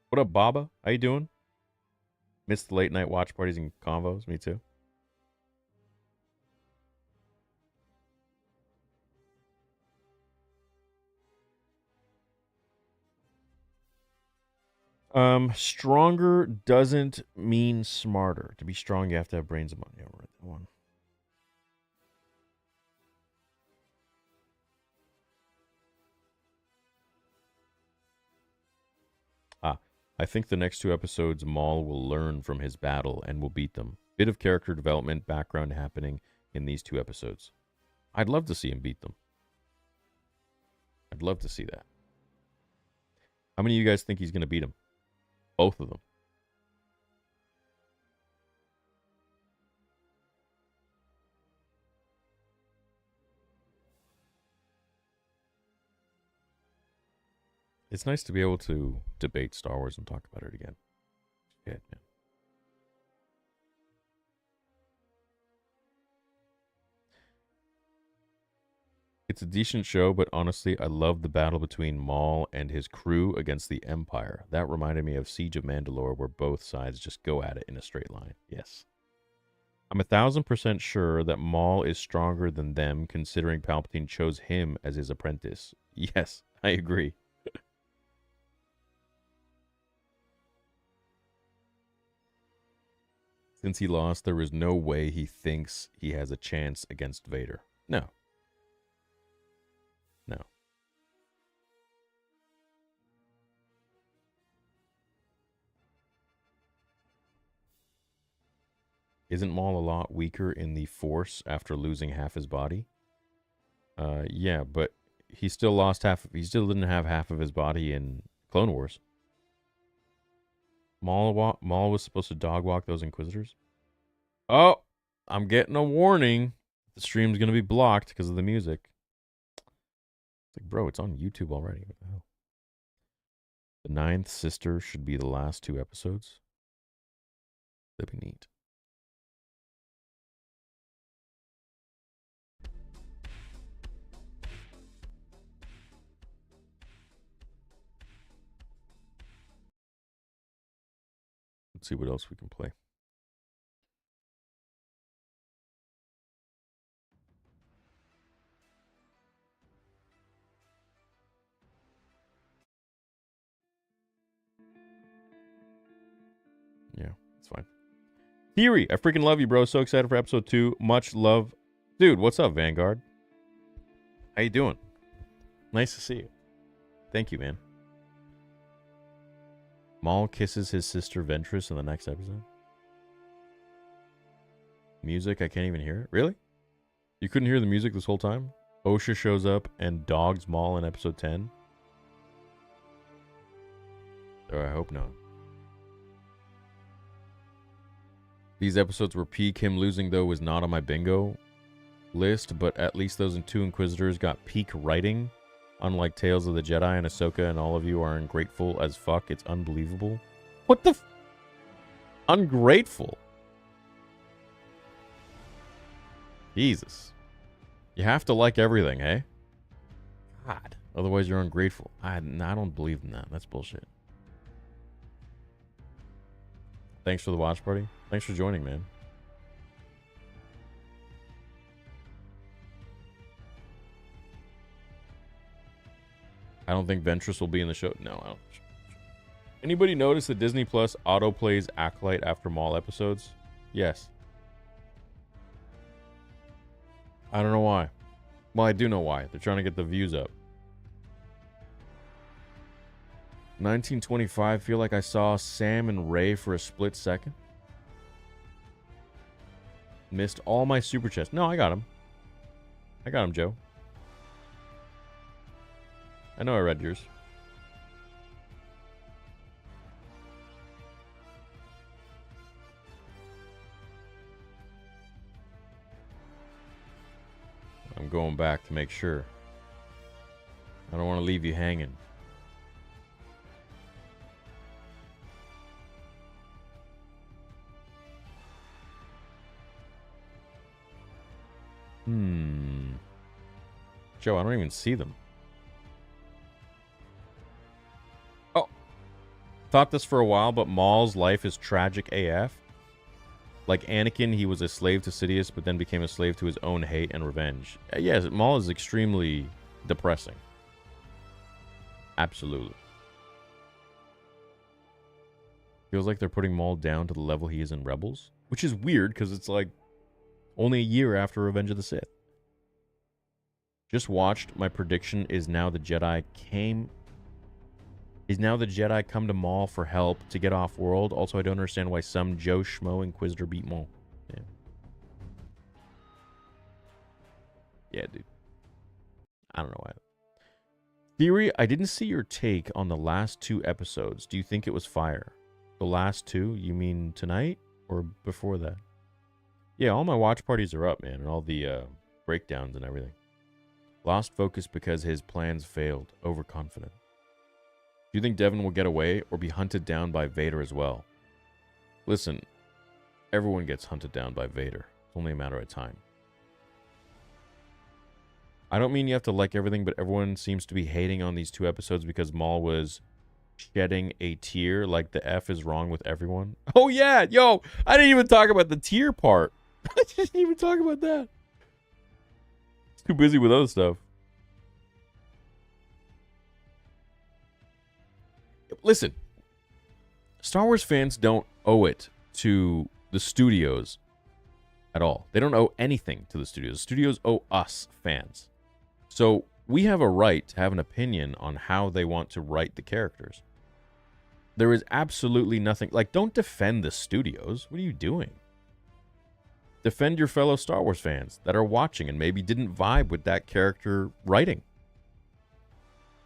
J: What up, Baba? How you doing? Missed the late night watch parties and convos? Me too. Stronger doesn't mean smarter. To be strong, you have to have brains and money. I'll write that one. I think the next 2 episodes, Maul will learn from his battle and will beat them. Bit of character development, background happening in these 2 episodes. I'd love to see him beat them. I'd love to see that. How many of you guys think he's going to beat him? Both of them. It's nice to be able to debate Star Wars and talk about it again. Yeah, man. It's a decent show, but honestly, I love the battle between Maul and his crew against the Empire. That reminded me of Siege of Mandalore, where both sides just go at it in a straight line. Yes. I'm 1000% sure that Maul is stronger than them, considering Palpatine chose him as his apprentice. Yes, I agree. Since he lost, there is no way he thinks he has a chance against Vader. No. No. Isn't Maul a lot weaker in the Force after losing half his body? Yeah, but he still lost half. He still didn't have half of his body in Clone Wars. Maul was supposed to dog walk those Inquisitors. Oh, I'm getting a warning. The stream's gonna be blocked because of the music. It's like, bro, it's on YouTube already. What the hell? The 9th sister should be the last 2 episodes. That'd be neat. Let's see what else we can play. Yeah, it's fine. Theory, I freaking love you, bro. So excited for episode 2. Much love. Dude, what's up, Vanguard? How you doing? Nice to see you. Thank you, man. Maul kisses his sister Ventress in the next episode. Music, I can't even hear it. Really? You couldn't hear the music this whole time? OSHA shows up and dogs Maul in episode 10? Oh, I hope not. These episodes were peak. Him losing, though, was not on my bingo list, but at least those 2 Inquisitors got peak writing. Unlike Tales of the Jedi and Ahsoka, and all of you are ungrateful as fuck. It's unbelievable. What the ungrateful? Jesus. You have to like everything, hey? God. Otherwise, you're ungrateful. I don't believe in that. That's bullshit. Thanks for the watch party. Thanks for joining, man. I don't think Ventress will be in the show. No, I don't. Anybody notice that Disney Plus auto plays Acolyte after Maul episodes? Yes. I don't know why. Well, I do know why. They're trying to get the views up. 1925. Feel like I saw Sam and Ray for a split second. Missed all my super chats. No, I got him. I got him, Joe. I know I read yours. I'm going back to make sure. I don't want to leave you hanging. Joe, I don't even see them. Oh. Thought this for a while, but Maul's life is tragic AF. Like Anakin, he was a slave to Sidious, but then became a slave to his own hate and revenge. Yes, Maul is extremely depressing. Absolutely. Feels like they're putting Maul down to the level he is in Rebels, which is weird because it's like only a year after Revenge of the Sith. Just watched. My prediction is now the Jedi come to Maul for help to get off world. Also, I don't understand why some Joe Schmo Inquisitor beat Maul. Yeah. Yeah, dude. I don't know why. Theory, I didn't see your take on the last 2 episodes. Do you think it was fire? The last 2? You mean tonight or before that? Yeah, all my watch parties are up, man, and all the breakdowns and everything. Lost focus because his plans failed. Overconfident. Do you think Devin will get away or be hunted down by Vader as well? Listen, everyone gets hunted down by Vader. It's only a matter of time. I don't mean you have to like everything, but everyone seems to be hating on these 2 episodes because Maul was shedding a tear. Like the F is wrong with everyone. Oh yeah, yo, I didn't even talk about the tear part. I didn't even talk about that. Too busy with other stuff. Listen, Star Wars fans don't owe it to the studios at all. They don't owe anything to the studios. The studios owe us, fans. So we have a right to have an opinion on how they want to write the characters. There is absolutely nothing... Like, don't defend the studios. What are you doing? Defend your fellow Star Wars fans that are watching and maybe didn't vibe with that character writing.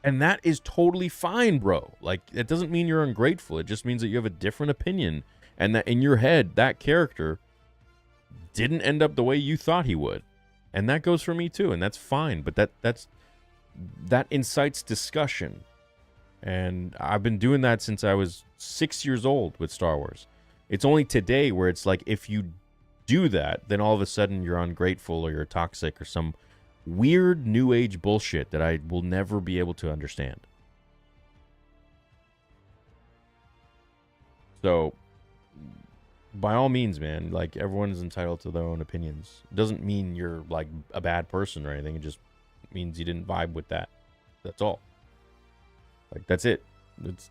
J: And that is totally fine, bro. Like, it doesn't mean you're ungrateful. It just means that you have a different opinion and that in your head, that character didn't end up the way you thought he would. And that goes for me too, and that's fine. But that incites discussion. And I've been doing that since I was 6 years old with Star Wars. It's only today where it's like, if you do that, then all of a sudden you're ungrateful or you're toxic or some weird new age bullshit that I will never be able to understand. So, by all means, man, like, everyone is entitled to their own opinions. It doesn't mean you're like a bad person or anything. It just means you didn't vibe with that. That's all. Like, that's it. It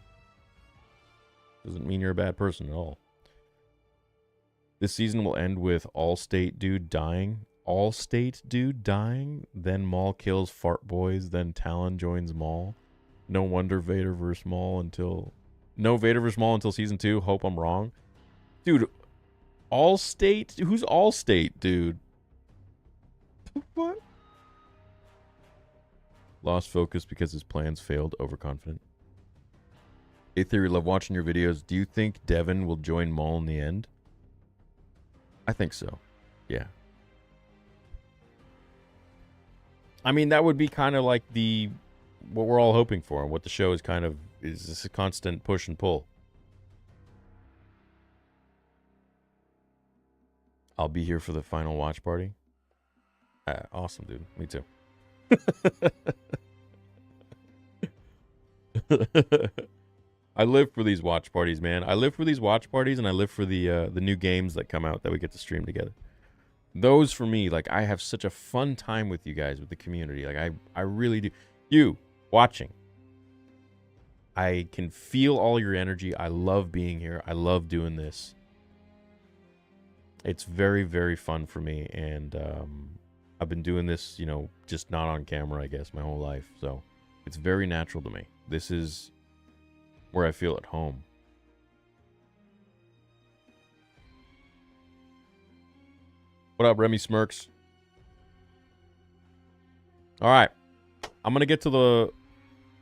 J: doesn't mean you're a bad person at all. This season will end with All-State dude dying. All-State dude dying. Then Maul kills Fart Boys. Then Talon joins Maul. No wonder Vader vs. Maul until... No Vader vs. Maul until season 2. Hope I'm wrong. Dude, All-State? Who's All-State, dude? What? Lost focus because his plans failed. Overconfident. Hey, Theory, love watching your videos. Do you think Devin will join Maul in the end? I think so. Yeah. I mean, that would be kind of like what we're all hoping for, and what the show is kind of is this a constant push and pull. I'll be here for the final watch party. Awesome, dude. Me too. I live for these watch parties, man. I live for these watch parties, and I live for the new games that come out that we get to stream together. Those, for me, like, I have such a fun time with you guys, with the community. Like, I really do. You, watching. I can feel all your energy. I love being here. I love doing this. It's very, very fun for me, and I've been doing this, you know, just not on camera, I guess, my whole life. So it's very natural to me. This is where I feel at home. What up, Remy Smirks? All right, I'm gonna get to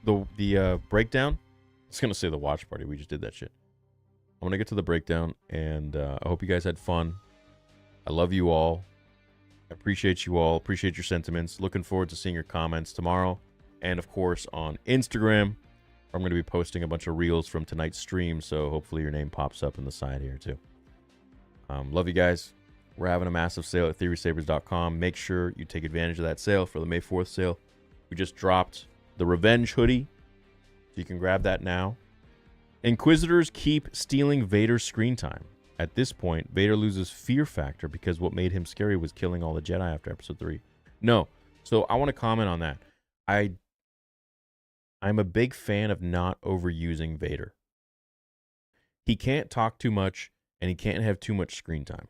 J: the breakdown. I was gonna say the watch party. We just did that shit. I'm gonna get to the breakdown, and I hope you guys had fun. I love you all. I appreciate you all. Appreciate your sentiments. Looking forward to seeing your comments tomorrow, and of course on Instagram. I'm going to be posting a bunch of reels from tonight's stream, so hopefully your name pops up in the side here too. Love you guys. We're having a massive sale at TheorySabers.com. Make sure you take advantage of that sale for the May 4th sale. We just dropped the Revenge hoodie, so you can grab that now. Inquisitors keep stealing Vader's screen time. At this point, Vader loses fear factor because what made him scary was killing all the Jedi after Episode 3. No. So I want to comment on that. I'm a big fan of not overusing Vader. he can't talk too much and he can't have too much screen time.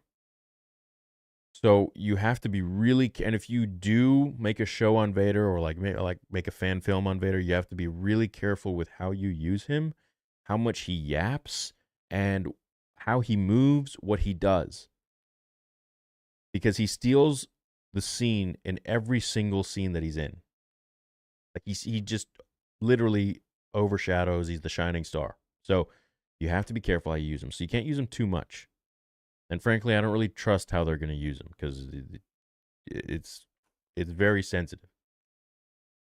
J: So you have to be really, and if you do make a show on Vader or make a fan film on Vader, you have to be really careful with how you use him, how much he yaps, and how he moves, what he does. Because he steals the scene in every single scene that he's in. Like he just literally overshadows. He's the shining star. So you have to be careful how you use him. So you can't use him too much. And frankly, I don't really trust how they're going to use him because it's very sensitive.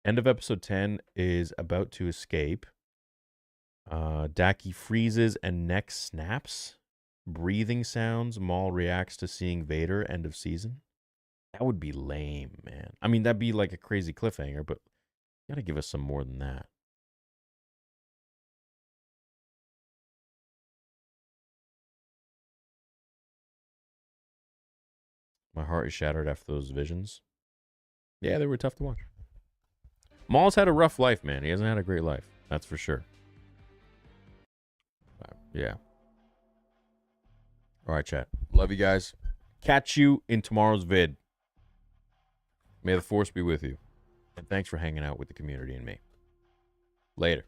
J: End of episode 10 is about to escape. Daki freezes and neck snaps. Breathing sounds. Maul reacts to seeing Vader. End of season. That would be lame, man. I mean, that'd be like a crazy cliffhanger, but you got to give us some more than that. My heart is shattered after those visions. Yeah, they were tough to watch. Maul's had a rough life, man. He hasn't had a great life. That's for sure. Yeah. All right, chat. Love you guys. Catch you in tomorrow's vid. May the Force be with you. And thanks for hanging out with the community and me. Later.